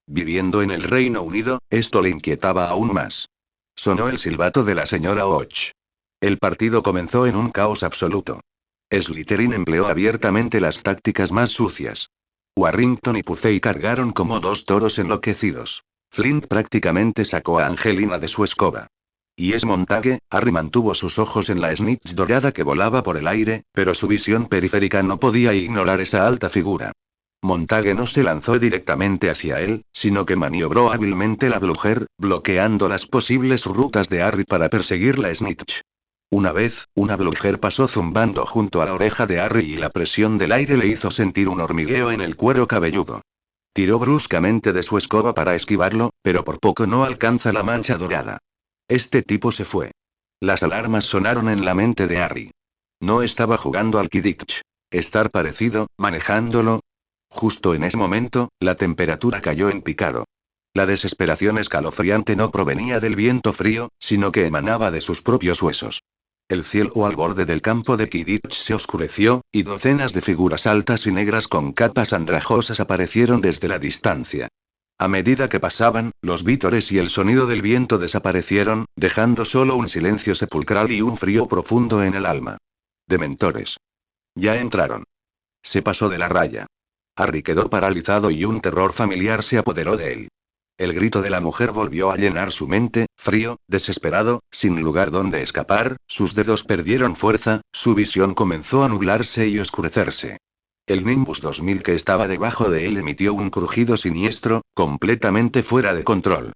Viviendo en el Reino Unido, esto le inquietaba aún más. Sonó el silbato de la señora Och. El partido comenzó en un caos absoluto. Slytherin empleó abiertamente las tácticas más sucias. Warrington y Pucey cargaron como dos toros enloquecidos. Flint prácticamente sacó a Angelina de su escoba. Y es Montague, Harry mantuvo sus ojos en la snitch dorada que volaba por el aire, pero su visión periférica no podía ignorar esa alta figura. Montague no se lanzó directamente hacia él, sino que maniobró hábilmente la Blucher, bloqueando las posibles rutas de Harry para perseguir la snitch. Una vez, una bludger pasó zumbando junto a la oreja de Harry y la presión del aire le hizo sentir un hormigueo en el cuero cabelludo. Tiró bruscamente de su escoba para esquivarlo, pero por poco no alcanza la mancha dorada. Este tipo se fue. Las alarmas sonaron en la mente de Harry. No estaba jugando al Quidditch. Estar parecido, manejándolo. Justo en ese momento, la temperatura cayó en picado. La desesperación escalofriante no provenía del viento frío, sino que emanaba de sus propios huesos. El cielo al borde del campo de Quidditch se oscureció, y docenas de figuras altas y negras con capas andrajosas aparecieron desde la distancia. A medida que pasaban, los vítores y el sonido del viento desaparecieron, dejando solo un silencio sepulcral y un frío profundo en el alma. Dementores. Ya entraron. Se pasó de la raya. Harry quedó paralizado y un terror familiar se apoderó de él. El grito de la mujer volvió a llenar su mente, frío, desesperado, sin lugar donde escapar, sus dedos perdieron fuerza, su visión comenzó a nublarse y oscurecerse. El Nimbus 2000 que estaba debajo de él emitió un crujido siniestro, completamente fuera de control.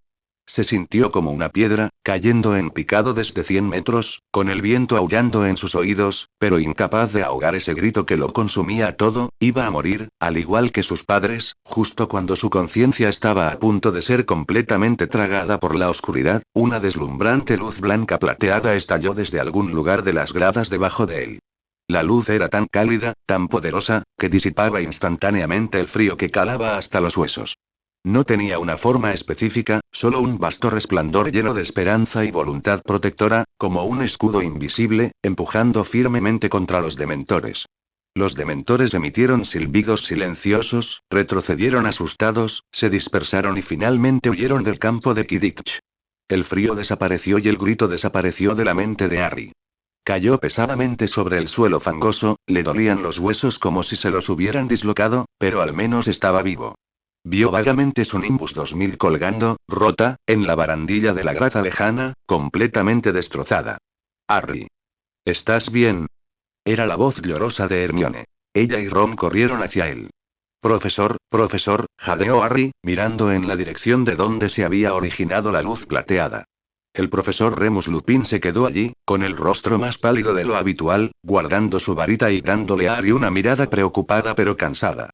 Se sintió como una piedra, cayendo en picado desde 100 metros, con el viento aullando en sus oídos, pero incapaz de ahogar ese grito que lo consumía todo. Iba a morir, al igual que sus padres, justo cuando su conciencia estaba a punto de ser completamente tragada por la oscuridad. Una deslumbrante luz blanca plateada estalló desde algún lugar de las gradas debajo de él. La luz era tan cálida, tan poderosa, que disipaba instantáneamente el frío que calaba hasta los huesos. No tenía una forma específica, solo un vasto resplandor lleno de esperanza y voluntad protectora, como un escudo invisible, empujando firmemente contra los dementores. Los dementores emitieron silbidos silenciosos, retrocedieron asustados, se dispersaron y finalmente huyeron del campo de Quidditch. El frío desapareció y el grito desapareció de la mente de Harry. Cayó pesadamente sobre el suelo fangoso, le dolían los huesos como si se los hubieran dislocado, pero al menos estaba vivo. Vio vagamente su Nimbus 2000 colgando, rota, en la barandilla de la grata lejana, completamente destrozada. Harry. ¿Estás bien? Era la voz llorosa de Hermione. Ella y Ron corrieron hacia él. Profesor, jadeó Harry, mirando en la dirección de donde se había originado la luz plateada. El profesor Remus Lupin se quedó allí, con el rostro más pálido de lo habitual, guardando su varita y dándole a Harry una mirada preocupada pero cansada.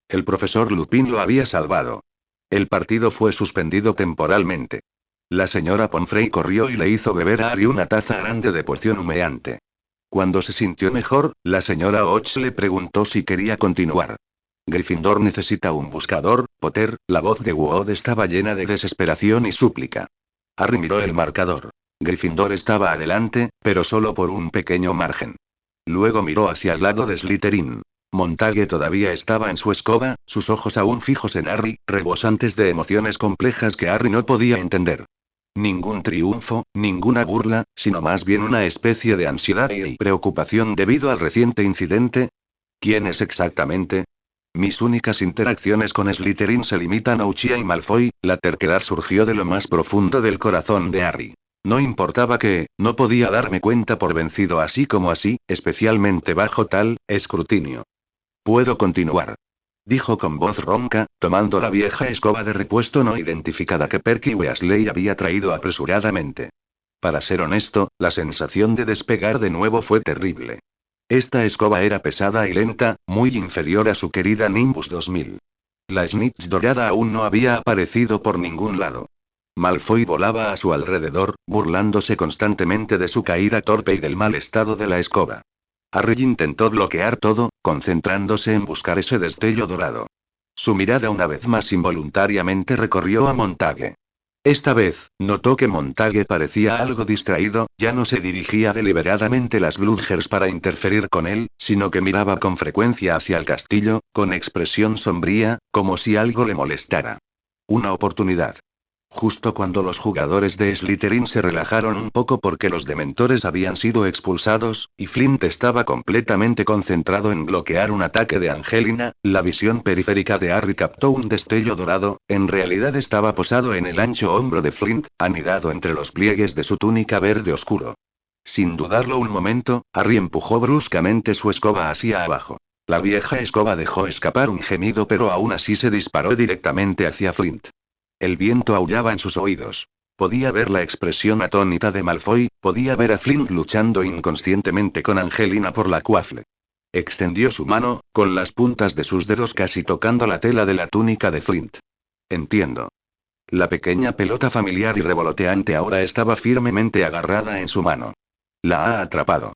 El profesor Lupin lo había salvado. El partido fue suspendido temporalmente. La señora Pomfrey corrió y le hizo beber a Harry una taza grande de poción humeante. Cuando se sintió mejor, la señora Och le preguntó si quería continuar. Gryffindor necesita un buscador, Potter. La voz de Wood estaba llena de desesperación y súplica. Harry miró el marcador. Gryffindor estaba adelante, pero solo por un pequeño margen. Luego miró hacia el lado de Slytherin. Montague todavía estaba en su escoba, sus ojos aún fijos en Harry, rebosantes de emociones complejas que Harry no podía entender. Ningún triunfo, ninguna burla, sino más bien una especie de ansiedad y preocupación debido al reciente incidente. ¿Quién es exactamente? Mis únicas interacciones con Slytherin se limitan a Uchiha y Malfoy. La terquedad surgió de lo más profundo del corazón de Harry. No importaba que, no podía darme cuenta por vencido así como así, especialmente bajo tal escrutinio. Puedo continuar. Dijo con voz ronca, tomando la vieja escoba de repuesto no identificada que Perky Weasley había traído apresuradamente. Para ser honesto, la sensación de despegar de nuevo fue terrible. Esta escoba era pesada y lenta, muy inferior a su querida Nimbus 2000. La Snitch dorada aún no había aparecido por ningún lado. Malfoy volaba a su alrededor, burlándose constantemente de su caída torpe y del mal estado de la escoba. Harry intentó bloquear todo, concentrándose en buscar ese destello dorado. Su mirada una vez más involuntariamente recorrió a Montague. Esta vez, notó que Montague parecía algo distraído, ya no se dirigía deliberadamente las Bludgers para interferir con él, sino que miraba con frecuencia hacia el castillo, con expresión sombría, como si algo le molestara. Una oportunidad. Justo cuando los jugadores de Slytherin se relajaron un poco porque los dementores habían sido expulsados, y Flint estaba completamente concentrado en bloquear un ataque de Angelina, la visión periférica de Harry captó un destello dorado. En realidad estaba posado en el ancho hombro de Flint, anidado entre los pliegues de su túnica verde oscuro. Sin dudarlo un momento, Harry empujó bruscamente su escoba hacia abajo. La vieja escoba dejó escapar un gemido pero aún así se disparó directamente hacia Flint. El viento aullaba en sus oídos. Podía ver la expresión atónita de Malfoy, podía ver a Flint luchando inconscientemente con Angelina por la Quaffle. Extendió su mano, con las puntas de sus dedos casi tocando la tela de la túnica de Flint. Entiendo. La pequeña pelota familiar y revoloteante ahora estaba firmemente agarrada en su mano. La ha atrapado.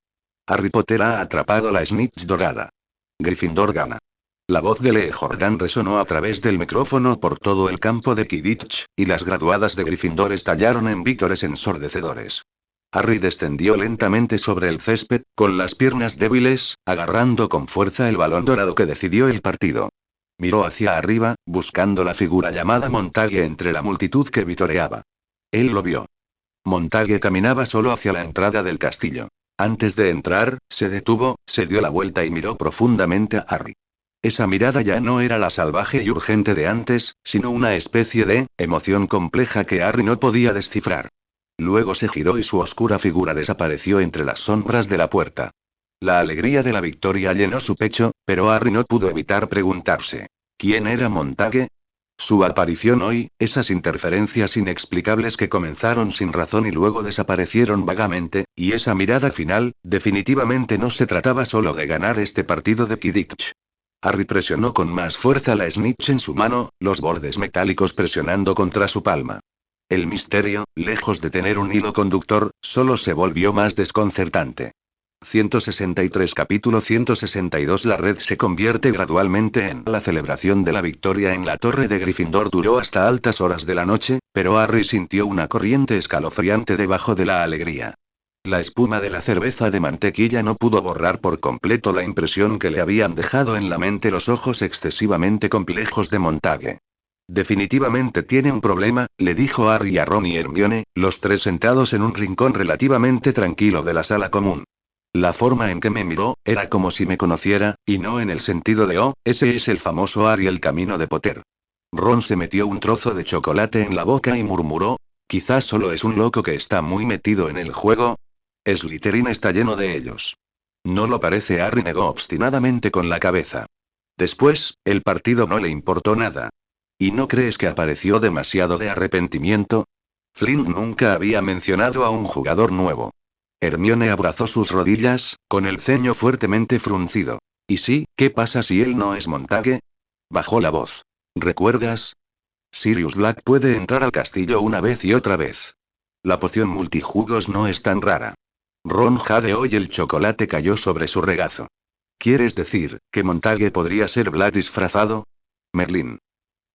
Harry Potter ha atrapado la snitch dorada. Gryffindor gana. La voz de Lee Jordan resonó a través del micrófono por todo el campo de Quidditch, y las graduadas de Gryffindor estallaron en vítores ensordecedores. Harry descendió lentamente sobre el césped, con las piernas débiles, agarrando con fuerza el balón dorado que decidió el partido. Miró hacia arriba, buscando la figura llamada Montague entre la multitud que vitoreaba. Él lo vio. Montague caminaba solo hacia la entrada del castillo. Antes de entrar, se detuvo, se dio la vuelta y miró profundamente a Harry. Esa mirada ya no era la salvaje y urgente de antes, sino una especie de emoción compleja que Harry no podía descifrar. Luego se giró y su oscura figura desapareció entre las sombras de la puerta. La alegría de la victoria llenó su pecho, pero Harry no pudo evitar preguntarse: ¿quién era Montague? Su aparición hoy, esas interferencias inexplicables que comenzaron sin razón y luego desaparecieron vagamente, y esa mirada final, definitivamente no se trataba solo de ganar este partido de Quidditch. Harry presionó con más fuerza la snitch en su mano, los bordes metálicos presionando contra su palma. El misterio, lejos de tener un hilo conductor, solo se volvió más desconcertante. 163 Capítulo 162 La red se convierte gradualmente en la celebración de la victoria en la torre de Gryffindor duró hasta altas horas de la noche, pero Harry sintió una corriente escalofriante debajo de la alegría. La espuma de la cerveza de mantequilla no pudo borrar por completo la impresión que le habían dejado en la mente los ojos excesivamente complejos de Montague. Definitivamente tiene un problema, le dijo Harry a Ron y Hermione, los tres sentados en un rincón relativamente tranquilo de la sala común. La forma en que me miró, era como si me conociera, y no en el sentido de oh, ese es el famoso Harry el camino de Potter. Ron se metió un trozo de chocolate en la boca y murmuró: quizás solo es un loco que está muy metido en el juego. Slytherin está lleno de ellos. No lo parece, Harry negó obstinadamente con la cabeza. Después, el partido no le importó nada. ¿Y no crees que apareció demasiado de arrepentimiento? Flynn nunca había mencionado a un jugador nuevo. Hermione abrazó sus rodillas, con el ceño fuertemente fruncido. ¿Y sí, qué pasa si él no es Montague? Bajó la voz. ¿Recuerdas? Sirius Black puede entrar al castillo una vez y otra vez. La poción multijugos no es tan rara. Ron jadeó y el chocolate cayó sobre su regazo. ¿Quieres decir que Montague podría ser Black disfrazado? Merlín.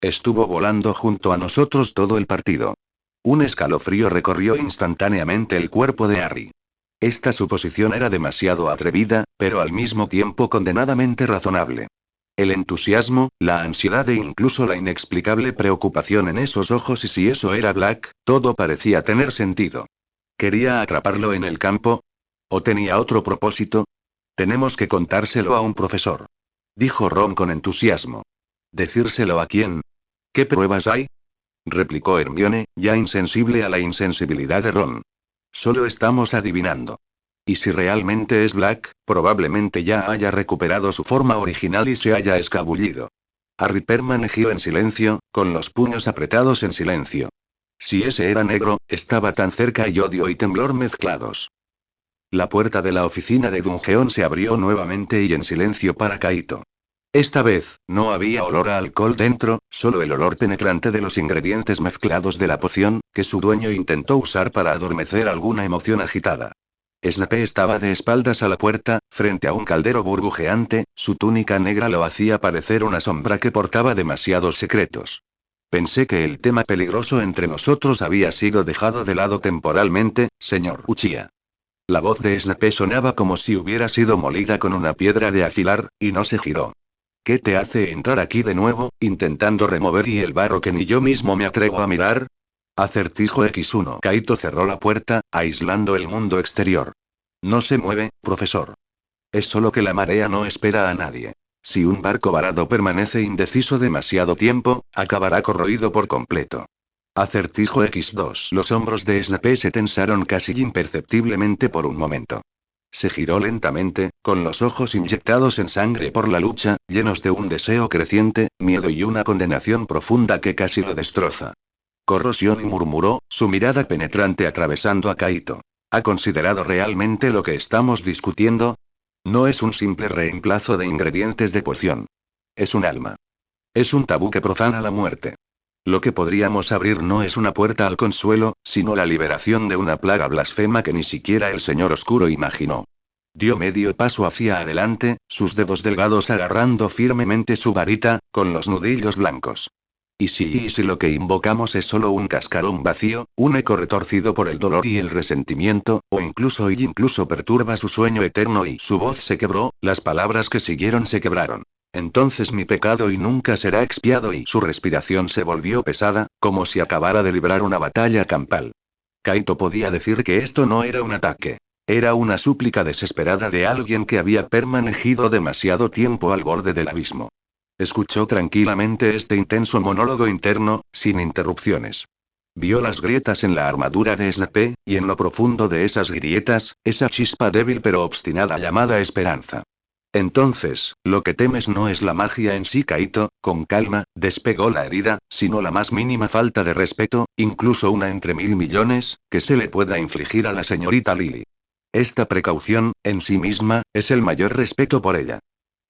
Estuvo volando junto a nosotros todo el partido. Un escalofrío recorrió instantáneamente el cuerpo de Harry. Esta suposición era demasiado atrevida, pero al mismo tiempo condenadamente razonable. El entusiasmo, la ansiedad e incluso la inexplicable preocupación en esos ojos, y si eso era Black, todo parecía tener sentido. ¿Quería atraparlo en el campo? ¿O tenía otro propósito? Tenemos que contárselo a un profesor. Dijo Ron con entusiasmo. ¿Decírselo a quién? ¿Qué pruebas hay? Replicó Hermione, ya insensible a la insensibilidad de Ron. Solo estamos adivinando. Y si realmente es Black, probablemente ya haya recuperado su forma original y se haya escabullido. Harry permaneció en silencio, con los puños apretados en silencio. Si ese era negro, estaba tan cerca y odio y temblor mezclados. La puerta de la oficina de Dungeon se abrió nuevamente y en silencio para Kaito. Esta vez, no había olor a alcohol dentro, solo el olor penetrante de los ingredientes mezclados de la poción, que su dueño intentó usar para adormecer alguna emoción agitada. Snape estaba de espaldas a la puerta, frente a un caldero burbujeante, su túnica negra lo hacía parecer una sombra que portaba demasiados secretos. Pensé que el tema peligroso entre nosotros había sido dejado de lado temporalmente, señor Uchiha. La voz de Snape sonaba como si hubiera sido molida con una piedra de afilar, y no se giró. ¿Qué te hace entrar aquí de nuevo, intentando remover y el barro que ni yo mismo me atrevo a mirar? Acertijo X1. Kaito cerró la puerta, aislando el mundo exterior. No se mueve, profesor. Es solo que la marea no espera a nadie. Si un barco varado permanece indeciso demasiado tiempo, acabará corroído por completo. Acertijo X2. Los hombros de Snape se tensaron casi imperceptiblemente por un momento. Se giró lentamente, con los ojos inyectados en sangre por la lucha, llenos de un deseo creciente, miedo y una condenación profunda que casi lo destroza. Corrosión, y murmuró, su mirada penetrante atravesando a Kaito. ¿Ha considerado realmente lo que estamos discutiendo? No es un simple reemplazo de ingredientes de poción. Es un alma. Es un tabú que profana la muerte. Lo que podríamos abrir no es una puerta al consuelo, sino la liberación de una plaga blasfema que ni siquiera el Señor Oscuro imaginó. Dio medio paso hacia adelante, sus dedos delgados agarrando firmemente su varita, con los nudillos blancos. ¿Y si lo que invocamos es solo un cascarón vacío, un eco retorcido por el dolor y el resentimiento, o incluso perturba su sueño eterno? Y su voz se quebró, las palabras que siguieron se quebraron. Entonces mi pecado y nunca será expiado, y su respiración se volvió pesada, como si acabara de librar una batalla campal. Kaito podía decir que esto no era un ataque. Era una súplica desesperada de alguien que había permanecido demasiado tiempo al borde del abismo. Escuchó tranquilamente este intenso monólogo interno, sin interrupciones. Vio las grietas en la armadura de Snape, y en lo profundo de esas grietas, esa chispa débil pero obstinada llamada esperanza. Entonces, lo que temes no es la magia en sí, Kaito, con calma, despegó la herida, sino la más mínima falta de respeto, incluso una entre 1000 millones, que se le pueda infligir a la señorita Lily. Esta precaución, en sí misma, es el mayor respeto por ella.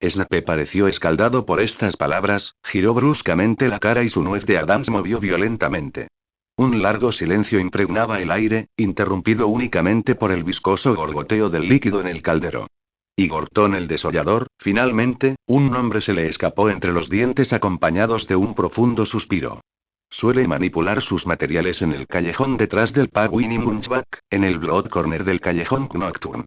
Snape pareció escaldado por estas palabras, giró bruscamente la cara y su nuez de Adán se movió violentamente. Un largo silencio impregnaba el aire, interrumpido únicamente por el viscoso gorgoteo del líquido en el caldero. Y Gortón el desollador, finalmente, un nombre se le escapó entre los dientes acompañados de un profundo suspiro. Suele manipular sus materiales en el callejón detrás del pub Winning Hunchback, en el Blood Corner del callejón Nocturne.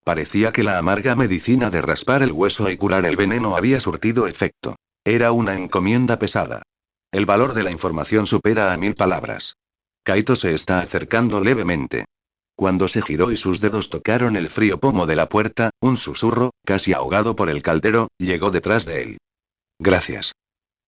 Parecía que la amarga medicina de raspar el hueso y curar el veneno había surtido efecto. Era una encomienda pesada. El valor de la información supera a 1000 palabras. Kaito se está acercando levemente. Cuando se giró y sus dedos tocaron el frío pomo de la puerta, un susurro, casi ahogado por el caldero, llegó detrás de él. Gracias.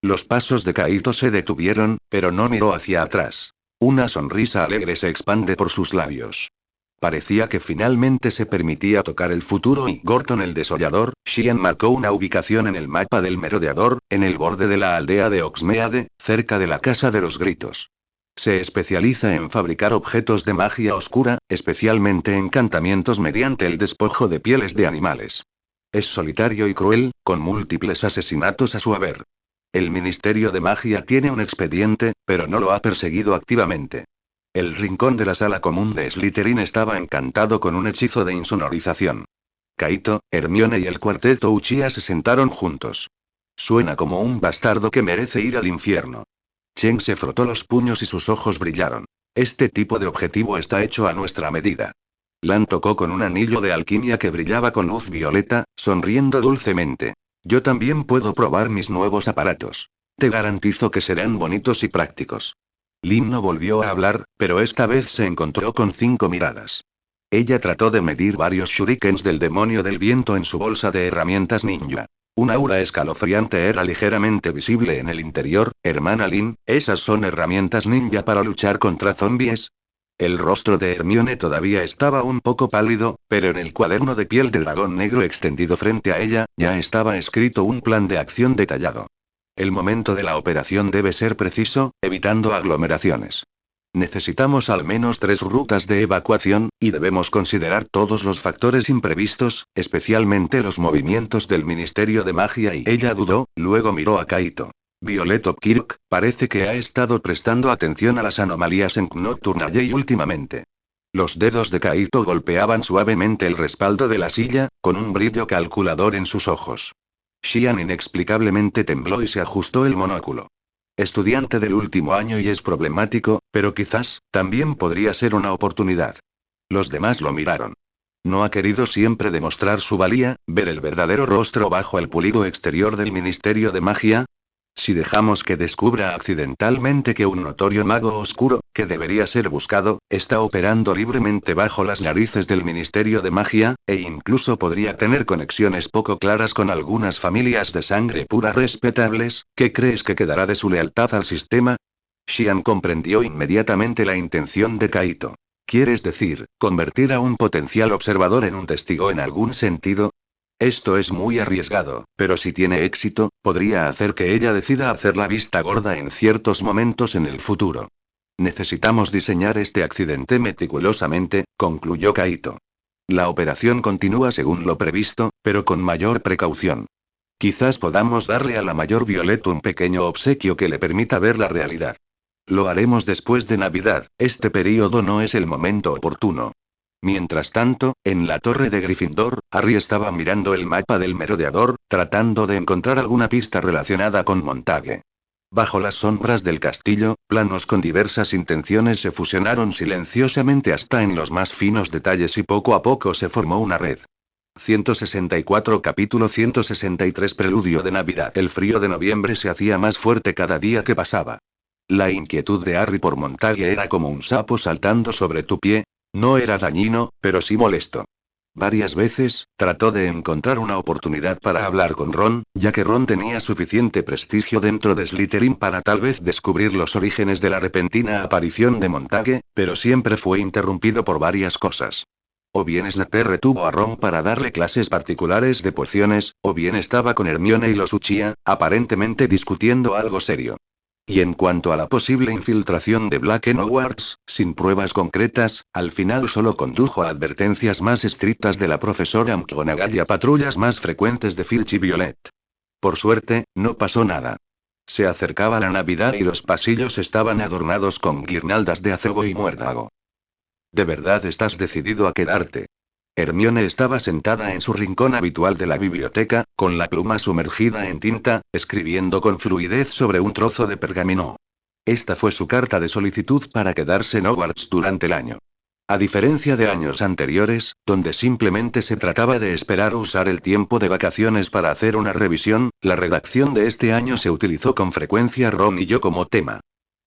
Los pasos de Kaito se detuvieron, pero no miró hacia atrás. Una sonrisa alegre se expande por sus labios. Parecía que finalmente se permitía tocar el futuro y Gorton el desollador, Xian marcó una ubicación en el mapa del merodeador, en el borde de la aldea de Oxmeade, cerca de la Casa de los Gritos. Se especializa en fabricar objetos de magia oscura, especialmente encantamientos mediante el despojo de pieles de animales. Es solitario y cruel, con múltiples asesinatos a su haber. El Ministerio de Magia tiene un expediente, pero no lo ha perseguido activamente. El rincón de la sala común de Slytherin estaba encantado con un hechizo de insonorización. Kaito, Hermione y el cuarteto Uchiha se sentaron juntos. Suena como un bastardo que merece ir al infierno. Chen se frotó los puños y sus ojos brillaron. Este tipo de objetivo está hecho a nuestra medida. Lan tocó con un anillo de alquimia que brillaba con luz violeta, sonriendo dulcemente. Yo también puedo probar mis nuevos aparatos. Te garantizo que serán bonitos y prácticos. Lin no volvió a hablar, pero esta vez se encontró con 5 miradas. Ella trató de medir varios shurikens del demonio del viento en su bolsa de herramientas ninja. Un aura escalofriante era ligeramente visible en el interior. Hermana Lin, ¿esas son herramientas ninja para luchar contra zombies? El rostro de Hermione todavía estaba un poco pálido, pero en el cuaderno de piel de dragón negro extendido frente a ella, ya estaba escrito un plan de acción detallado. El momento de la operación debe ser preciso, evitando aglomeraciones. Necesitamos al menos 3 rutas de evacuación, y debemos considerar todos los factores imprevistos, especialmente los movimientos del Ministerio de Magia. Y ella dudó, luego miró a Kaito. Violet Kirk, parece que ha estado prestando atención a las anomalías en Nocturne Alley últimamente. Los dedos de Kaito golpeaban suavemente el respaldo de la silla, con un brillo calculador en sus ojos. Xian inexplicablemente tembló y se ajustó el monóculo. Estudiante del último año y es problemático, pero quizás, también podría ser una oportunidad. Los demás lo miraron. ¿No ha querido siempre demostrar su valía, ver el verdadero rostro bajo el pulido exterior del Ministerio de Magia? Si dejamos que descubra accidentalmente que un notorio mago oscuro, que debería ser buscado, está operando libremente bajo las narices del Ministerio de Magia, e incluso podría tener conexiones poco claras con algunas familias de sangre pura respetables, ¿qué crees que quedará de su lealtad al sistema? Xian comprendió inmediatamente la intención de Kaito. ¿Quieres decir, convertir a un potencial observador en un testigo en algún sentido? Esto es muy arriesgado, pero si tiene éxito, podría hacer que ella decida hacer la vista gorda en ciertos momentos en el futuro. Necesitamos diseñar este accidente meticulosamente, concluyó Kaito. La operación continúa según lo previsto, pero con mayor precaución. Quizás podamos darle a la mayor Violet un pequeño obsequio que le permita ver la realidad. Lo haremos después de Navidad, este período no es el momento oportuno. Mientras tanto, en la torre de Gryffindor, Harry estaba mirando el mapa del merodeador, tratando de encontrar alguna pista relacionada con Montague. Bajo las sombras del castillo, planos con diversas intenciones se fusionaron silenciosamente hasta en los más finos detalles y poco a poco se formó una red. 164 Capítulo 163 Preludio de Navidad. El frío de noviembre se hacía más fuerte cada día que pasaba. La inquietud de Harry por Montague era como un sapo saltando sobre tu pie. No era dañino, pero sí molesto. Varias veces, trató de encontrar una oportunidad para hablar con Ron, ya que Ron tenía suficiente prestigio dentro de Slytherin para tal vez descubrir los orígenes de la repentina aparición de Montague, pero siempre fue interrumpido por varias cosas. O bien Snape retuvo a Ron para darle clases particulares de pociones, o bien estaba con Hermione y los Uchiha, aparentemente discutiendo algo serio. Y en cuanto a la posible infiltración de Black en Hogwarts, sin pruebas concretas, al final solo condujo a advertencias más estrictas de la profesora McGonagall y a patrullas más frecuentes de Filch y Violet. Por suerte, no pasó nada. Se acercaba la Navidad y los pasillos estaban adornados con guirnaldas de acebo y muérdago. ¿De verdad estás decidido a quedarte? Hermione estaba sentada en su rincón habitual de la biblioteca, con la pluma sumergida en tinta, escribiendo con fluidez sobre un trozo de pergamino. Esta fue su carta de solicitud para quedarse en Hogwarts durante el año. A diferencia de años anteriores, donde simplemente se trataba de esperar o usar el tiempo de vacaciones para hacer una revisión, la redacción de este año se utilizó con frecuencia Ron y yo como tema.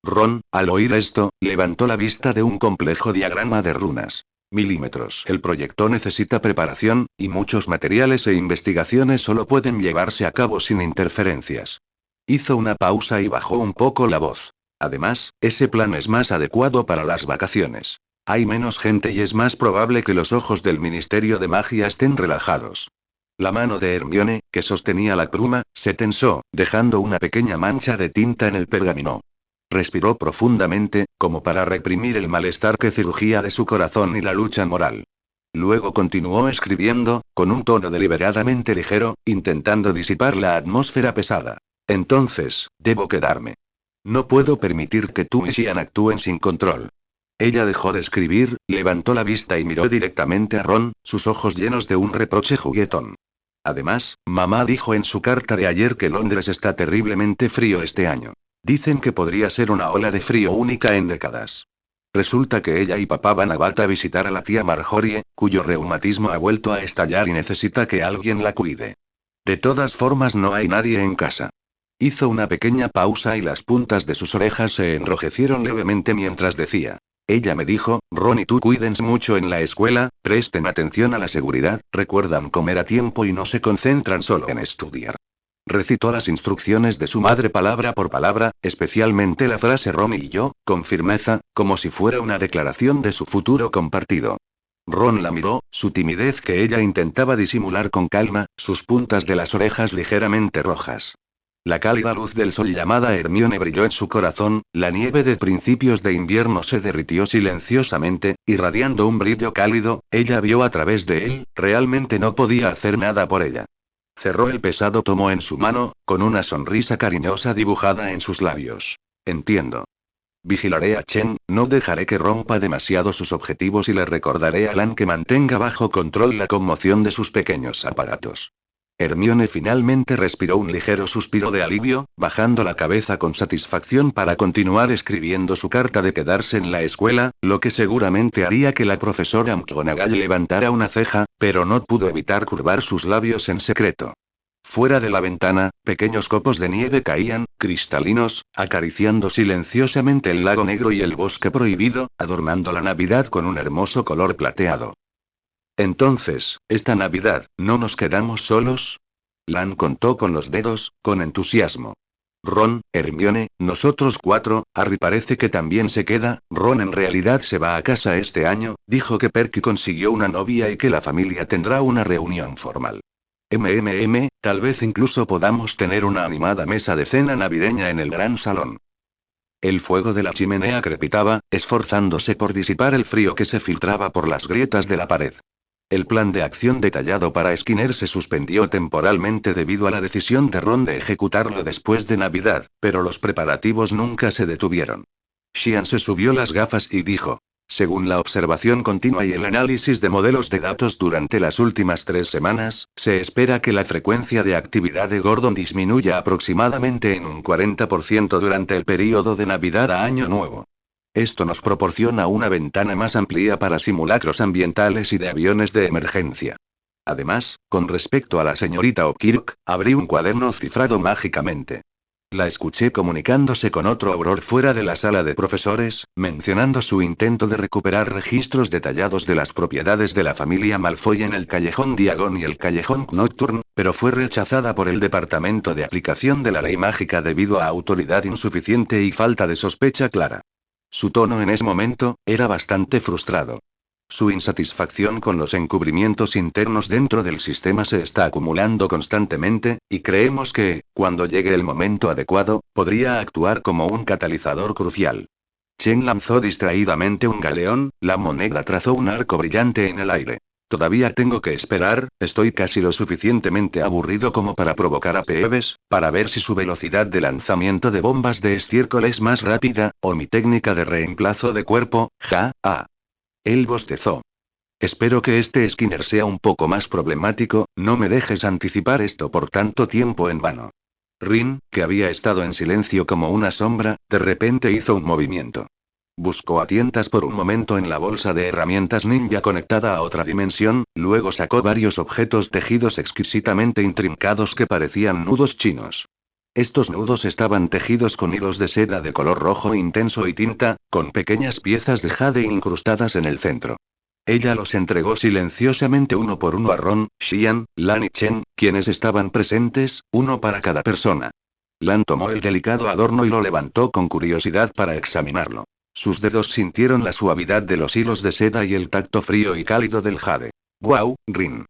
Ron, al oír esto, levantó la vista de un complejo diagrama de runas. Milímetros. El proyecto necesita preparación, y muchos materiales e investigaciones solo pueden llevarse a cabo sin interferencias. Hizo una pausa y bajó un poco la voz. Además, ese plan es más adecuado para las vacaciones. Hay menos gente y es más probable que los ojos del Ministerio de Magia estén relajados. La mano de Hermione, que sostenía la pluma, se tensó, dejando una pequeña mancha de tinta en el pergamino. Respiró profundamente, como para reprimir el malestar que surgía de su corazón y la lucha moral. Luego continuó escribiendo, con un tono deliberadamente ligero, intentando disipar la atmósfera pesada. Entonces, debo quedarme. No puedo permitir que tú y Xian actúen sin control. Ella dejó de escribir, levantó la vista y miró directamente a Ron, sus ojos llenos de un reproche juguetón. Además, mamá dijo en su carta de ayer que Londres está terriblemente frío este año. Dicen que podría ser una ola de frío única en décadas. Resulta que ella y papá van a Bath a visitar a la tía Marjorie, cuyo reumatismo ha vuelto a estallar y necesita que alguien la cuide. De todas formas no hay nadie en casa. Hizo una pequeña pausa y las puntas de sus orejas se enrojecieron levemente mientras decía. Ella me dijo, Ron y tú cuídense mucho en la escuela, presten atención a la seguridad, recuerdan comer a tiempo y no se concentran solo en estudiar. Recitó las instrucciones de su madre palabra por palabra, especialmente la frase Ron y yo, con firmeza, como si fuera una declaración de su futuro compartido. Ron la miró, su timidez que ella intentaba disimular con calma, sus puntas de las orejas ligeramente rojas. La cálida luz del sol llamada Hermione brilló en su corazón, la nieve de principios de invierno se derritió silenciosamente, irradiando un brillo cálido, ella vio a través de él, realmente no podía hacer nada por ella. Cerró el pesado tomo en su mano, con una sonrisa cariñosa dibujada en sus labios. Entiendo. Vigilaré a Chen, no dejaré que rompa demasiado sus objetivos y le recordaré a Lan que mantenga bajo control la conmoción de sus pequeños aparatos. Hermione finalmente respiró un ligero suspiro de alivio, bajando la cabeza con satisfacción para continuar escribiendo su carta de quedarse en la escuela, lo que seguramente haría que la profesora McGonagall levantara una ceja, pero no pudo evitar curvar sus labios en secreto. Fuera de la ventana, pequeños copos de nieve caían, cristalinos, acariciando silenciosamente el lago negro y el bosque prohibido, adornando la Navidad con un hermoso color plateado. Entonces, esta Navidad, ¿no nos quedamos solos? Lan contó con los dedos, con entusiasmo. Ron, Hermione, nosotros cuatro, Harry parece que también se queda, Ron en realidad se va a casa este año, dijo que Perky consiguió una novia y que la familia tendrá una reunión formal. Tal vez incluso podamos tener una animada mesa de cena navideña en el gran salón. El fuego de la chimenea crepitaba, esforzándose por disipar el frío que se filtraba por las grietas de la pared. El plan de acción detallado para Skinner se suspendió temporalmente debido a la decisión de Ron de ejecutarlo después de Navidad, pero los preparativos nunca se detuvieron. Xian se subió las gafas y dijo: según la observación continua y el análisis de modelos de datos durante las últimas 3 semanas, se espera que la frecuencia de actividad de Gordon disminuya aproximadamente en un 40% durante el período de Navidad a Año Nuevo. Esto nos proporciona una ventana más amplia para simulacros ambientales y de aviones de emergencia. Además, con respecto a la señorita O'Kirk, abrí un cuaderno cifrado mágicamente. La escuché comunicándose con otro Auror fuera de la sala de profesores, mencionando su intento de recuperar registros detallados de las propiedades de la familia Malfoy en el callejón Diagon y el callejón Nocturne, pero fue rechazada por el Departamento de Aplicación de la Ley Mágica debido a autoridad insuficiente y falta de sospecha clara. Su tono en ese momento era bastante frustrado. Su insatisfacción con los encubrimientos internos dentro del sistema se está acumulando constantemente, y creemos que, cuando llegue el momento adecuado, podría actuar como un catalizador crucial. Chen lanzó distraídamente un galeón, la moneda trazó un arco brillante en el aire. Todavía tengo que esperar, estoy casi lo suficientemente aburrido como para provocar a Peeves, para ver si su velocidad de lanzamiento de bombas de estiércol es más rápida, o mi técnica de reemplazo de cuerpo, Él bostezó. Espero que este Skinner sea un poco más problemático, no me dejes anticipar esto por tanto tiempo en vano. Rin, que había estado en silencio como una sombra, de repente hizo un movimiento. Buscó a tientas por un momento en la bolsa de herramientas ninja conectada a otra dimensión, luego sacó varios objetos tejidos exquisitamente intrincados que parecían nudos chinos. Estos nudos estaban tejidos con hilos de seda de color rojo intenso y tinta, con pequeñas piezas de jade incrustadas en el centro. Ella los entregó silenciosamente uno por uno a Ron, Xian, Lan y Chen, quienes estaban presentes, uno para cada persona. Lan tomó el delicado adorno y lo levantó con curiosidad para examinarlo. Sus dedos sintieron la suavidad de los hilos de seda y el tacto frío y cálido del jade. ¡Guau, Rin!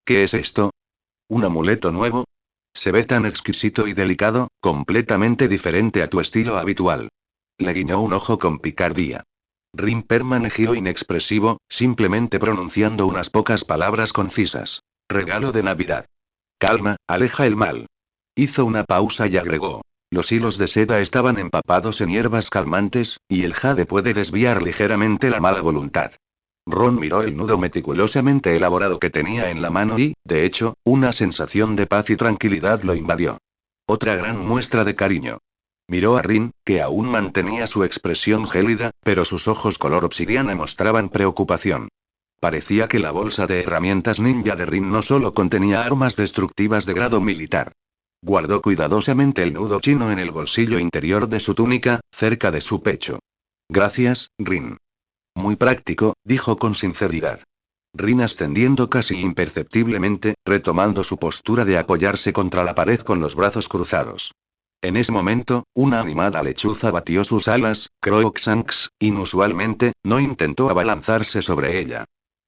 ¿Qué es esto? ¿Un amuleto nuevo? Se ve tan exquisito y delicado, completamente diferente a tu estilo habitual. Le guiñó un ojo con picardía. Rin permaneció inexpresivo, simplemente pronunciando unas pocas palabras concisas. Regalo de Navidad. Calma, aleja el mal. Hizo una pausa y agregó. Los hilos de seda estaban empapados en hierbas calmantes, y el jade puede desviar ligeramente la mala voluntad. Ron miró el nudo meticulosamente elaborado que tenía en la mano y, de hecho, una sensación de paz y tranquilidad lo invadió. Otra gran muestra de cariño. Miró a Rin, que aún mantenía su expresión gélida, pero sus ojos color obsidiana mostraban preocupación. Parecía que la bolsa de herramientas ninja de Rin no solo contenía armas destructivas de grado militar. Guardó cuidadosamente el nudo chino en el bolsillo interior de su túnica, cerca de su pecho. Gracias, Rin. Muy práctico, dijo con sinceridad. Rin ascendiendo casi imperceptiblemente, retomando su postura de apoyarse contra la pared con los brazos cruzados. En ese momento, una animada lechuza batió sus alas, Crookshanks, inusualmente, no intentó abalanzarse sobre ella.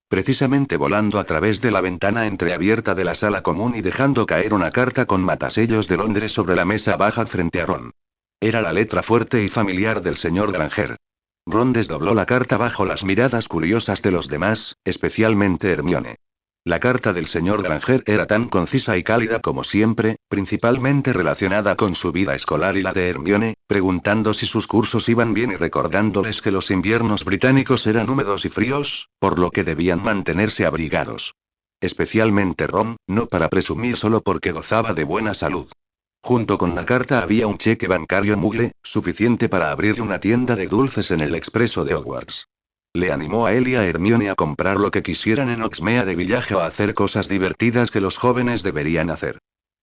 Precisamente volando a través de la ventana entreabierta de la sala común y dejando caer una carta con matasellos de Londres sobre la mesa baja frente a Ron. Era la letra fuerte y familiar del señor Granger. Ron desdobló la carta bajo las miradas curiosas de los demás, especialmente Hermione. La carta del señor Granger era tan concisa y cálida como siempre, principalmente relacionada con su vida escolar y la de Hermione, preguntando si sus cursos iban bien y recordándoles que los inviernos británicos eran húmedos y fríos, por lo que debían mantenerse abrigados. Especialmente Ron, no para presumir solo porque gozaba de buena salud. Junto con la carta había un cheque bancario Muggle, suficiente para abrir una tienda de dulces en el expreso de Hogwarts. Le animó a él y a Hermione a comprar lo que quisieran en Oxmea de Village o a hacer cosas divertidas que los jóvenes deberían hacer.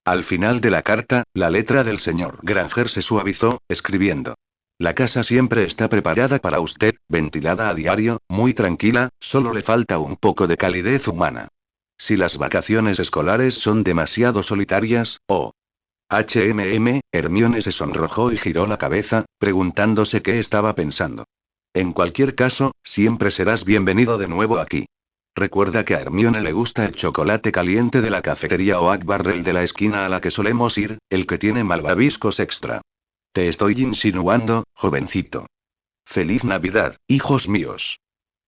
Al final de la carta, la letra del señor Granger se suavizó, escribiendo. La casa siempre está preparada para usted, ventilada a diario, muy tranquila, solo le falta un poco de calidez humana. Si las vacaciones escolares son demasiado solitarias, Hermione se sonrojó y giró la cabeza, preguntándose qué estaba pensando. En cualquier caso, siempre serás bienvenido de nuevo aquí. Recuerda que a Hermione le gusta el chocolate caliente de la cafetería Oak Barrel de la esquina a la que solemos ir, el que tiene malvaviscos extra. Te estoy insinuando, jovencito. Feliz Navidad, hijos míos.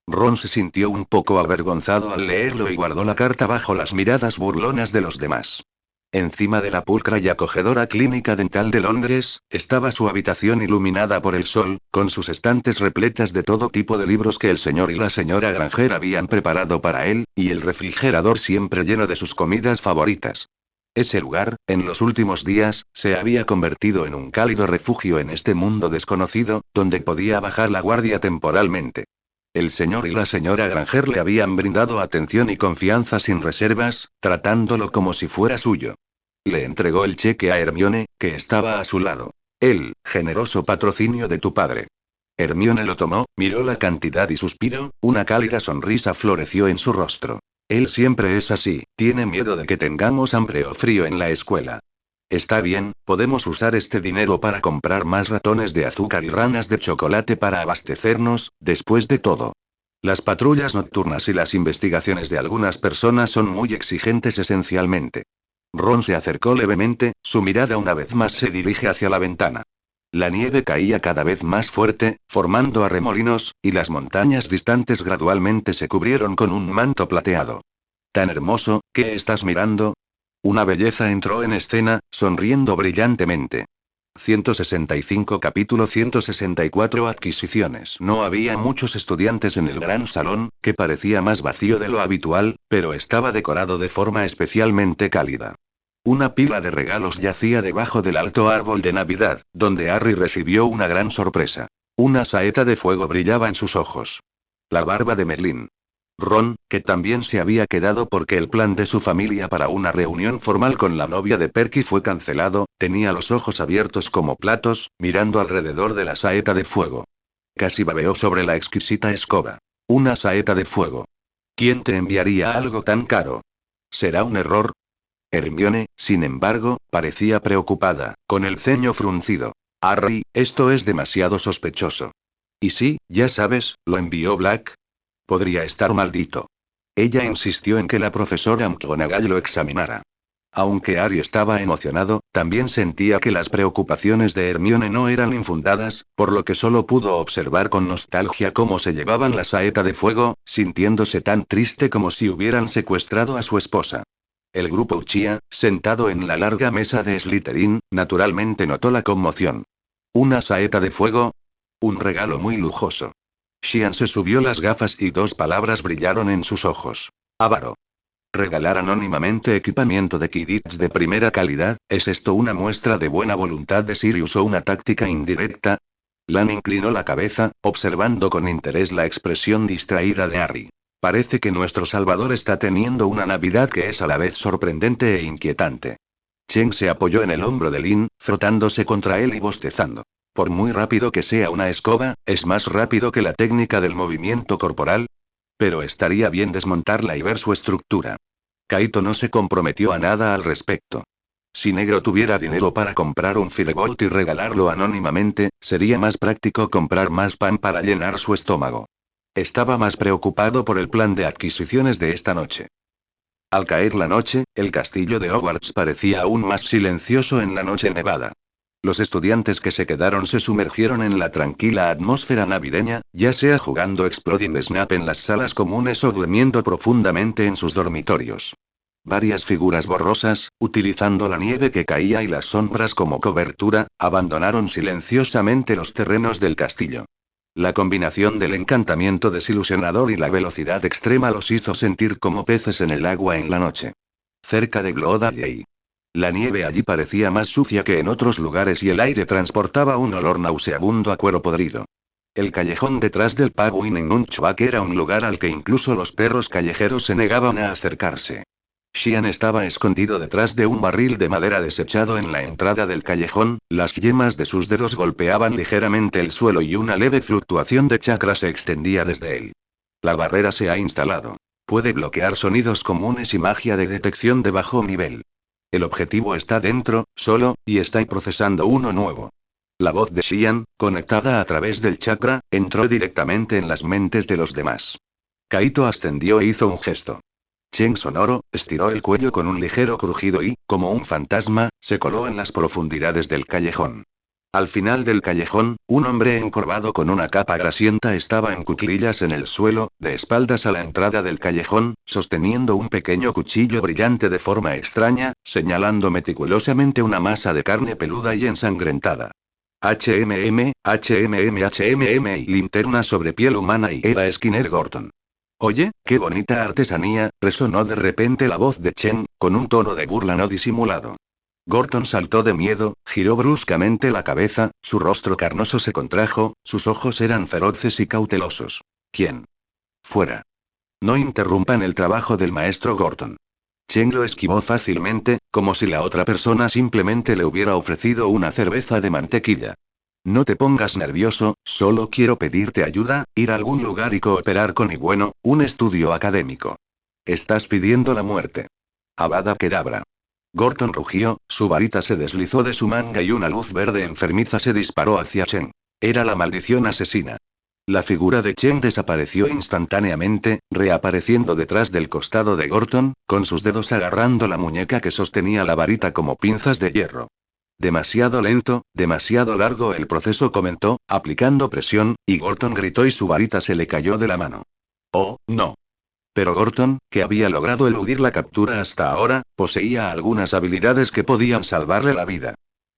Ron se sintió un poco avergonzado al leerlo y guardó la carta bajo las miradas burlonas de los demás. Encima de la pulcra y acogedora clínica dental de Londres, estaba su habitación iluminada por el sol, con sus estantes repletas de todo tipo de libros que el señor y la señora Granger habían preparado para él, y el refrigerador siempre lleno de sus comidas favoritas. Ese lugar, en los últimos días, se había convertido en un cálido refugio en este mundo desconocido, donde podía bajar la guardia temporalmente. El señor y la señora Granger le habían brindado atención y confianza sin reservas, tratándolo como si fuera suyo. Le entregó el cheque a Hermione, que estaba a su lado. El generoso patrocinio de tu padre. Hermione lo tomó, miró la cantidad y suspiró, una cálida sonrisa floreció en su rostro. Él siempre es así, tiene miedo de que tengamos hambre o frío en la escuela. Está bien, podemos usar este dinero para comprar más ratones de azúcar y ranas de chocolate para abastecernos, después de todo. Las patrullas nocturnas y las investigaciones de algunas personas son muy exigentes esencialmente. Ron se acercó levemente, su mirada una vez más se dirige hacia la ventana. La nieve caía cada vez más fuerte, formando arremolinos, y las montañas distantes gradualmente se cubrieron con un manto plateado. Tan hermoso, ¿qué estás mirando? Una belleza entró en escena, sonriendo brillantemente. 165 Capítulo 164 Adquisiciones. No había muchos estudiantes en el gran salón, que parecía más vacío de lo habitual, pero estaba decorado de forma especialmente cálida. Una pila de regalos yacía debajo del alto árbol de Navidad, donde Harry recibió una gran sorpresa. Una saeta de fuego brillaba en sus ojos. La barba de Merlín. Ron, que también se había quedado porque el plan de su familia para una reunión formal con la novia de Perky fue cancelado, tenía los ojos abiertos como platos, mirando alrededor de la saeta de fuego. Casi babeó sobre la exquisita escoba. Una saeta de fuego. ¿Quién te enviaría algo tan caro? ¿Será un error? Hermione, sin embargo, parecía preocupada, con el ceño fruncido. Harry, esto es demasiado sospechoso. Y sí, ya sabes, lo envió Black. Podría estar maldito. Ella insistió en que la profesora McGonagall lo examinara. Aunque Harry estaba emocionado, también sentía que las preocupaciones de Hermione no eran infundadas, por lo que solo pudo observar con nostalgia cómo se llevaban la saeta de fuego, sintiéndose tan triste como si hubieran secuestrado a su esposa. El grupo Uchiha, sentado en la larga mesa de Slytherin, naturalmente notó la conmoción. ¿Una saeta de fuego? Un regalo muy lujoso. Xian se subió las gafas y dos palabras brillaron en sus ojos. Avaro. Regalar anónimamente equipamiento de Quidditch de primera calidad, ¿es esto una muestra de buena voluntad de Sirius o una táctica indirecta? Lan inclinó la cabeza, observando con interés la expresión distraída de Harry. Parece que nuestro Salvador está teniendo una Navidad que es a la vez sorprendente e inquietante. Chen se apoyó en el hombro de Lin, frotándose contra él y bostezando. Por muy rápido que sea una escoba, ¿es más rápido que la técnica del movimiento corporal? Pero estaría bien desmontarla y ver su estructura. Kaito no se comprometió a nada al respecto. Si Negro tuviera dinero para comprar un Firebolt y regalarlo anónimamente, sería más práctico comprar más pan para llenar su estómago. Estaba más preocupado por el plan de adquisiciones de esta noche. Al caer la noche, el castillo de Hogwarts parecía aún más silencioso en la noche nevada. Los estudiantes que se quedaron se sumergieron en la tranquila atmósfera navideña, ya sea jugando Exploding Snap en las salas comunes o durmiendo profundamente en sus dormitorios. Varias figuras borrosas, utilizando la nieve que caía y las sombras como cobertura, abandonaron silenciosamente los terrenos del castillo. La combinación del encantamiento desilusionador y la velocidad extrema los hizo sentir como peces en el agua en la noche. Cerca de Glodalley. La nieve allí parecía más sucia que en otros lugares y el aire transportaba un olor nauseabundo a cuero podrido. El callejón detrás del pub Win en Unchback era un lugar al que incluso los perros callejeros se negaban a acercarse. Xian estaba escondido detrás de un barril de madera desechado en la entrada del callejón, las yemas de sus dedos golpeaban ligeramente el suelo y una leve fluctuación de chakra se extendía desde él. La barrera se ha instalado. Puede bloquear sonidos comunes y magia de detección de bajo nivel. El objetivo está dentro, solo, y está procesando uno nuevo. La voz de Xian, conectada a través del chakra, entró directamente en las mentes de los demás. Kaito ascendió e hizo un gesto. Chen sonoro, estiró el cuello con un ligero crujido y, como un fantasma, se coló en las profundidades del callejón. Al final del callejón, un hombre encorvado con una capa grasienta estaba en cuclillas en el suelo, de espaldas a la entrada del callejón, sosteniendo un pequeño cuchillo brillante de forma extraña, señalando meticulosamente una masa de carne peluda y ensangrentada. HMM y linterna sobre piel humana y era Skinner Gordon. Oye, qué bonita artesanía, resonó de repente la voz de Chen, con un tono de burla no disimulado. Gordon saltó de miedo, giró bruscamente la cabeza, su rostro carnoso se contrajo, sus ojos eran feroces y cautelosos. ¿Quién? Fuera. No interrumpan el trabajo del maestro Gordon. Chen lo esquivó fácilmente, como si la otra persona simplemente le hubiera ofrecido una cerveza de mantequilla. No te pongas nervioso, solo quiero pedirte ayuda, ir a algún lugar y cooperar con un estudio académico. Estás pidiendo la muerte. Avada Kedavra. Gordon rugió, su varita se deslizó de su manga y una luz verde enfermiza se disparó hacia Chen. Era la maldición asesina. La figura de Chen desapareció instantáneamente, reapareciendo detrás del costado de Gordon, con sus dedos agarrando la muñeca que sostenía la varita como pinzas de hierro. Demasiado lento, demasiado largo el proceso comentó, aplicando presión, y Gordon gritó y su varita se le cayó de la mano. Oh, no. Pero Gordon, que había logrado eludir la captura hasta ahora, poseía algunas habilidades que podían salvarle la vida.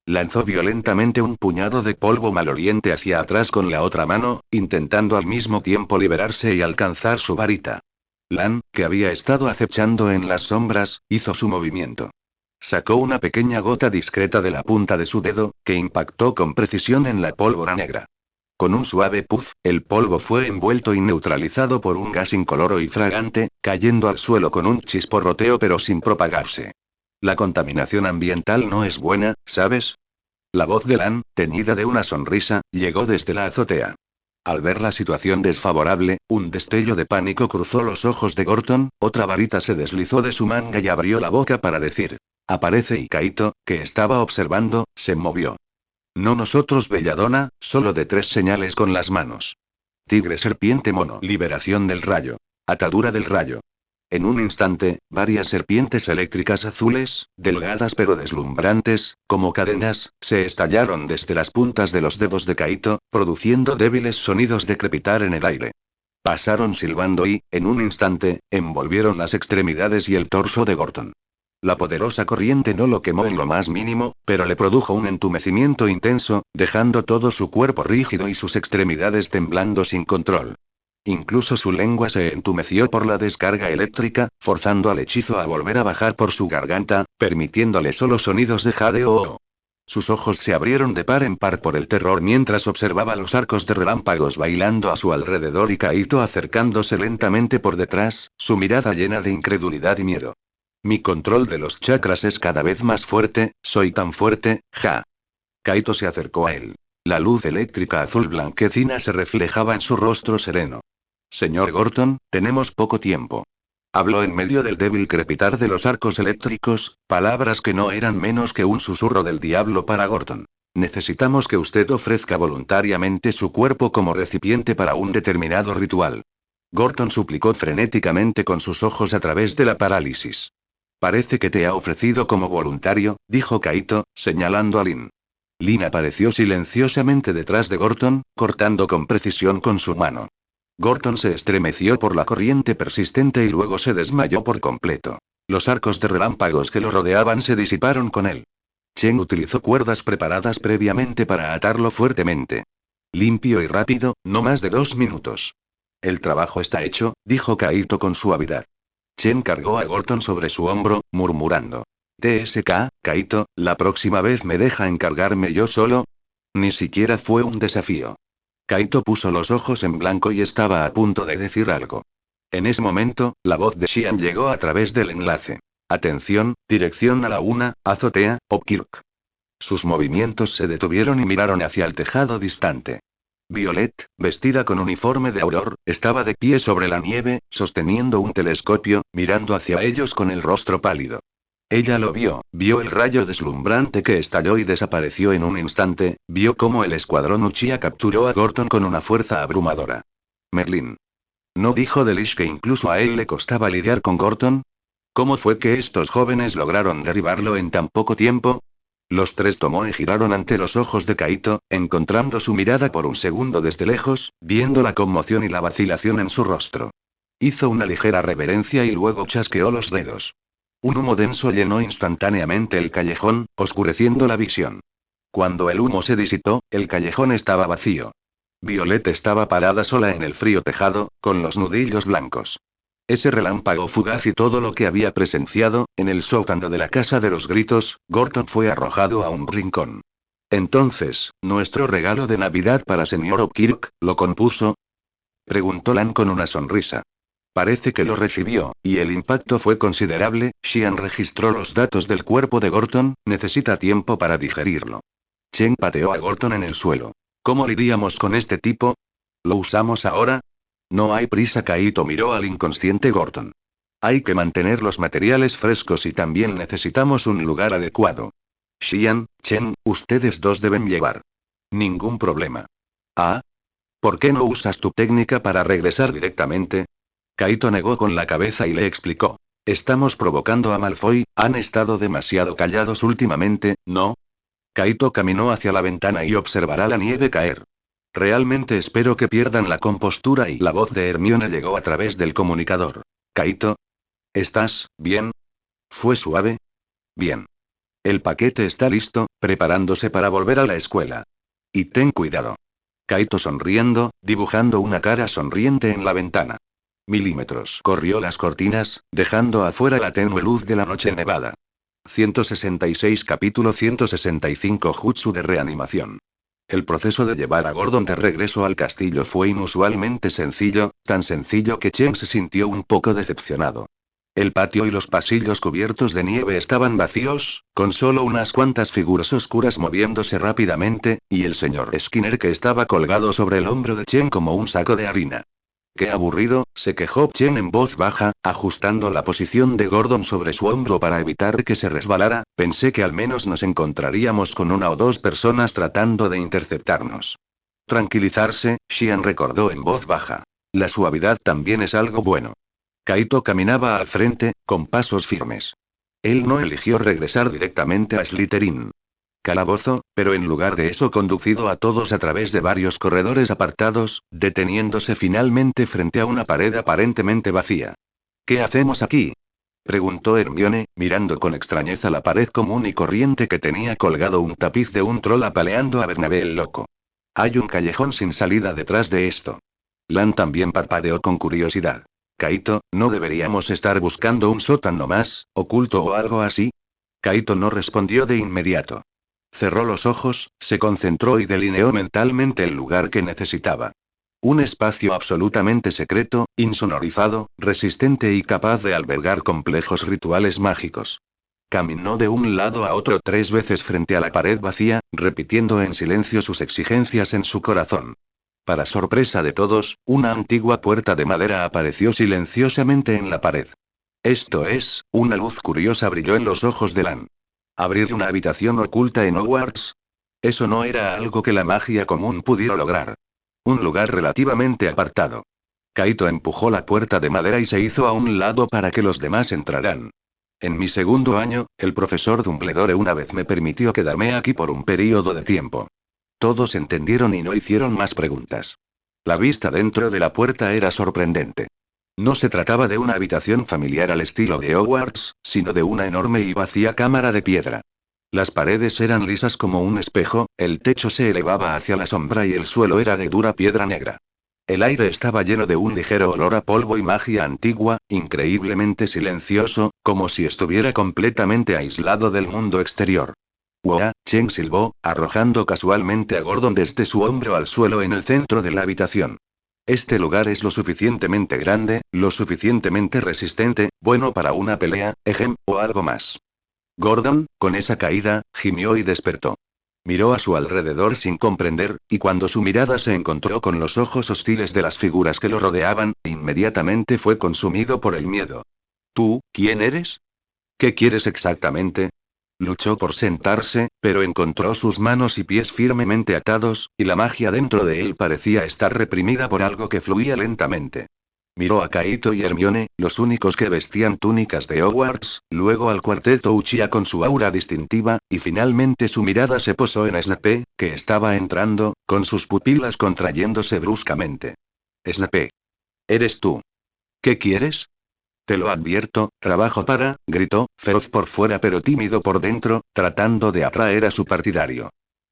Lanzó violentamente un puñado de polvo maloliente hacia atrás con la otra mano, intentando al mismo tiempo liberarse y alcanzar su varita. Lan, que había estado acechando en las sombras, hizo su movimiento. Sacó una pequeña gota discreta de la punta de su dedo, que impactó con precisión en la pólvora negra. Con un suave puff, el polvo fue envuelto y neutralizado por un gas incoloro y fragante, cayendo al suelo con un chisporroteo pero sin propagarse. La contaminación ambiental no es buena, ¿sabes? La voz de Lan, teñida de una sonrisa, llegó desde la azotea. Al ver la situación desfavorable, un destello de pánico cruzó los ojos de Gordon, otra varita se deslizó de su manga y abrió la boca para decir. Aparece y Kaito, que estaba observando, se movió. No nosotros belladona, solo de 3 señales con las manos. Tigre serpiente mono. Liberación del rayo. Atadura del rayo. En un instante, varias serpientes eléctricas azules, delgadas pero deslumbrantes, como cadenas, se estallaron desde las puntas de los dedos de Kaito, produciendo débiles sonidos de crepitar en el aire. Pasaron silbando y, en un instante, envolvieron las extremidades y el torso de Gordon. La poderosa corriente no lo quemó en lo más mínimo, pero le produjo un entumecimiento intenso, dejando todo su cuerpo rígido y sus extremidades temblando sin control. Incluso su lengua se entumeció por la descarga eléctrica, forzando al hechizo a volver a bajar por su garganta, permitiéndole solo sonidos de jadeo. Sus ojos se abrieron de par en par por el terror mientras observaba los arcos de relámpagos bailando a su alrededor y Kaito acercándose lentamente por detrás, su mirada llena de incredulidad y miedo. Mi control de los chakras es cada vez más fuerte, soy tan fuerte, ja. Kaito se acercó a él. La luz eléctrica azul blanquecina se reflejaba en su rostro sereno. Señor Gordon, tenemos poco tiempo. Habló en medio del débil crepitar de los arcos eléctricos, palabras que no eran menos que un susurro del diablo para Gordon. Necesitamos que usted ofrezca voluntariamente su cuerpo como recipiente para un determinado ritual. Gordon suplicó frenéticamente con sus ojos a través de la parálisis. Parece que te ha ofrecido como voluntario, dijo Kaito, señalando a Lin. Lin apareció silenciosamente detrás de Gordon, cortando con precisión con su mano. Gordon se estremeció por la corriente persistente y luego se desmayó por completo. Los arcos de relámpagos que lo rodeaban se disiparon con él. Chen utilizó cuerdas preparadas previamente para atarlo fuertemente. Limpio y rápido, no más de 2 minutos. El trabajo está hecho, dijo Kaito con suavidad. Chen cargó a Gordon sobre su hombro, murmurando. TSK, Kaito, ¿la próxima vez me deja encargarme yo solo? Ni siquiera fue un desafío. Kaito puso los ojos en blanco y estaba a punto de decir algo. En ese momento, la voz de Xian llegó a través del enlace. Atención, dirección a la azotea, Okirk. Sus movimientos se detuvieron y miraron hacia el tejado distante. Violet, vestida con uniforme de auror, estaba de pie sobre la nieve, sosteniendo un telescopio, mirando hacia ellos con el rostro pálido. Ella lo vio el rayo deslumbrante que estalló y desapareció en un instante, vio cómo el escuadrón Uchiha capturó a Gordon con una fuerza abrumadora. Merlin. ¿No dijo Delish que incluso a él le costaba lidiar con Gordon? ¿Cómo fue que estos jóvenes lograron derribarlo en tan poco tiempo? Los tres tomó y giraron ante los ojos de Kaito, encontrando su mirada por un segundo desde lejos, viendo la conmoción y la vacilación en su rostro. Hizo una ligera reverencia y luego chasqueó los dedos. Un humo denso llenó instantáneamente el callejón, oscureciendo la visión. Cuando el humo se disipó, el callejón estaba vacío. Violet estaba parada sola en el frío tejado, con los nudillos blancos. Ese relámpago fugaz y todo lo que había presenciado, en el sótano de la casa de los gritos, Gordon fue arrojado a un rincón. Entonces, ¿nuestro regalo de Navidad para señor O'Kirk, lo compuso? Preguntó Lan con una sonrisa. Parece que lo recibió, y el impacto fue considerable. Xian registró los datos del cuerpo de Gordon, necesita tiempo para digerirlo. Chen pateó a Gordon en el suelo. ¿Cómo lidiamos con este tipo? ¿Lo usamos ahora? No hay prisa. Kaito miró al inconsciente Gordon. Hay que mantener los materiales frescos y también necesitamos un lugar adecuado. Xian, Chen, ustedes dos deben llevar. Ningún problema. Ah, ¿por qué no usas tu técnica para regresar directamente? Kaito negó con la cabeza y le explicó. Estamos provocando a Malfoy, han estado demasiado callados últimamente, ¿no? Kaito caminó hacia la ventana y observará la nieve caer. Realmente espero que pierdan la compostura y la voz de Hermione llegó a través del comunicador. Kaito. ¿Estás bien? ¿Fue suave? Bien. El paquete está listo, preparándose para volver a la escuela. Y ten cuidado. Kaito sonriendo, dibujando una cara sonriente en la ventana. Milímetros. Corrió las cortinas, dejando afuera la tenue luz de la noche nevada. 166 Capítulo 165 Jutsu de reanimación. El proceso de llevar a Gordon de regreso al castillo fue inusualmente sencillo, tan sencillo que Chen se sintió un poco decepcionado. El patio y los pasillos cubiertos de nieve estaban vacíos, con solo unas cuantas figuras oscuras moviéndose rápidamente, y el señor Skinner que estaba colgado sobre el hombro de Chen como un saco de harina. Qué aburrido, se quejó Chen en voz baja, ajustando la posición de Gordon sobre su hombro para evitar que se resbalara. Pensé que al menos nos encontraríamos con una o dos personas tratando de interceptarnos. Tranquilizarse, Xian recordó en voz baja. La suavidad también es algo bueno. Kaito caminaba al frente, con pasos firmes. Él no eligió regresar directamente a Slytherin. Calabozo, pero en lugar de eso conducido a todos a través de varios corredores apartados, deteniéndose finalmente frente a una pared aparentemente vacía. ¿Qué hacemos aquí? Preguntó Hermione, mirando con extrañeza la pared común y corriente que tenía colgado un tapiz de un troll apaleando a Bernabé el loco. Hay un callejón sin salida detrás de esto. Lan también parpadeó con curiosidad. Kaito, ¿no deberíamos estar buscando un sótano más, oculto o algo así? Kaito no respondió de inmediato. Cerró los ojos, se concentró y delineó mentalmente el lugar que necesitaba. Un espacio absolutamente secreto, insonorizado, resistente y capaz de albergar complejos rituales mágicos. Caminó de un lado a otro 3 veces frente a la pared vacía, repitiendo en silencio sus exigencias en su corazón. Para sorpresa de todos, una antigua puerta de madera apareció silenciosamente en la pared. Esto es, una luz curiosa brilló en los ojos de Lan. ¿Abrir una habitación oculta en Hogwarts? Eso no era algo que la magia común pudiera lograr. Un lugar relativamente apartado. Kaito empujó la puerta de madera y se hizo a un lado para que los demás entraran. En mi segundo año, el profesor Dumbledore una vez me permitió quedarme aquí por un período de tiempo. Todos entendieron y no hicieron más preguntas. La vista dentro de la puerta era sorprendente. No se trataba de una habitación familiar al estilo de Hogwarts, sino de una enorme y vacía cámara de piedra. Las paredes eran lisas como un espejo, el techo se elevaba hacia la sombra y el suelo era de dura piedra negra. El aire estaba lleno de un ligero olor a polvo y magia antigua, increíblemente silencioso, como si estuviera completamente aislado del mundo exterior. ¡Wow! Chen silbó, arrojando casualmente a Gordon desde su hombro al suelo en el centro de la habitación. Este lugar es lo suficientemente grande, lo suficientemente resistente, bueno para una pelea, o algo más. Gordon, con esa caída, gimió y despertó. Miró a su alrededor sin comprender, y cuando su mirada se encontró con los ojos hostiles de las figuras que lo rodeaban, inmediatamente fue consumido por el miedo. ¿Tú, quién eres? ¿Qué quieres exactamente? Luchó por sentarse, pero encontró sus manos y pies firmemente atados, y la magia dentro de él parecía estar reprimida por algo que fluía lentamente. Miró a Kaito y Hermione, los únicos que vestían túnicas de Hogwarts, luego al cuarteto Uchiha con su aura distintiva, y finalmente su mirada se posó en Snape, que estaba entrando, con sus pupilas contrayéndose bruscamente. Snape. ¿Eres tú? ¿Qué quieres? Te lo advierto, trabajo para, gritó, feroz por fuera pero tímido por dentro, tratando de atraer a su partidario.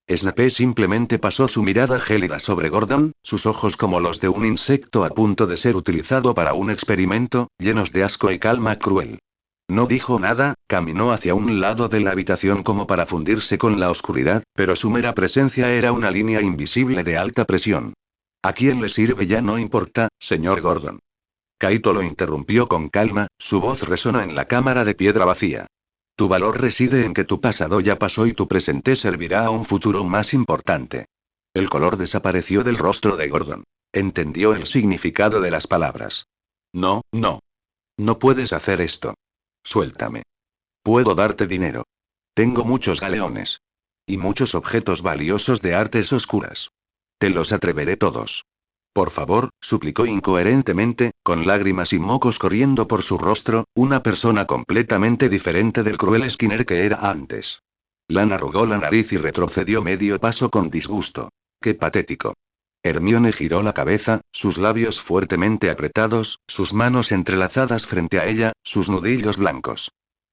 Snape simplemente pasó su mirada gélida sobre Gordon, sus ojos como los de un insecto a punto de ser utilizado para un experimento, llenos de asco y calma cruel. No dijo nada, caminó hacia un lado de la habitación como para fundirse con la oscuridad, pero su mera presencia era una línea invisible de alta presión. ¿A quién le sirve ya no importa, señor Gordon? Kaito lo interrumpió con calma, su voz resonó en la cámara de piedra vacía. Tu valor reside en que tu pasado ya pasó y tu presente servirá a un futuro más importante. El color desapareció del rostro de Gordon. Entendió el significado de las palabras. No, no. No puedes hacer esto. Suéltame. Puedo darte dinero. Tengo muchos galeones. Y muchos objetos valiosos de artes oscuras. Te los atreveré todos. Por favor, suplicó incoherentemente, con lágrimas y mocos corriendo por su rostro, una persona completamente diferente del cruel Skinner que era antes. Lana arrugó la nariz y retrocedió medio paso con disgusto. ¡Qué patético! Hermione giró la cabeza, sus labios fuertemente apretados, sus manos entrelazadas frente a ella, sus nudillos blancos.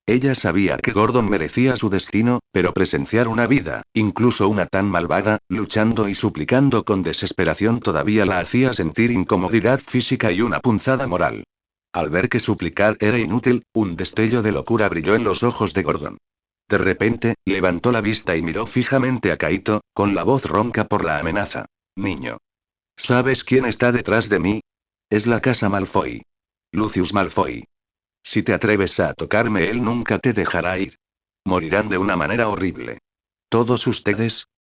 Ella sabía que Gordon merecía su destino, pero presenciar una vida, incluso una tan malvada, luchando y suplicando con desesperación todavía la hacía sentir incomodidad física y una punzada moral. Al ver que suplicar era inútil, un destello de locura brilló en los ojos de Gordon. De repente, levantó la vista y miró fijamente a Kaito, con la voz ronca por la amenaza. Niño. ¿Sabes quién está detrás de mí? Es la casa Malfoy. Lucius Malfoy. Si te atreves a tocarme, él nunca te dejará ir. Morirán de una manera horrible. Todos ustedes,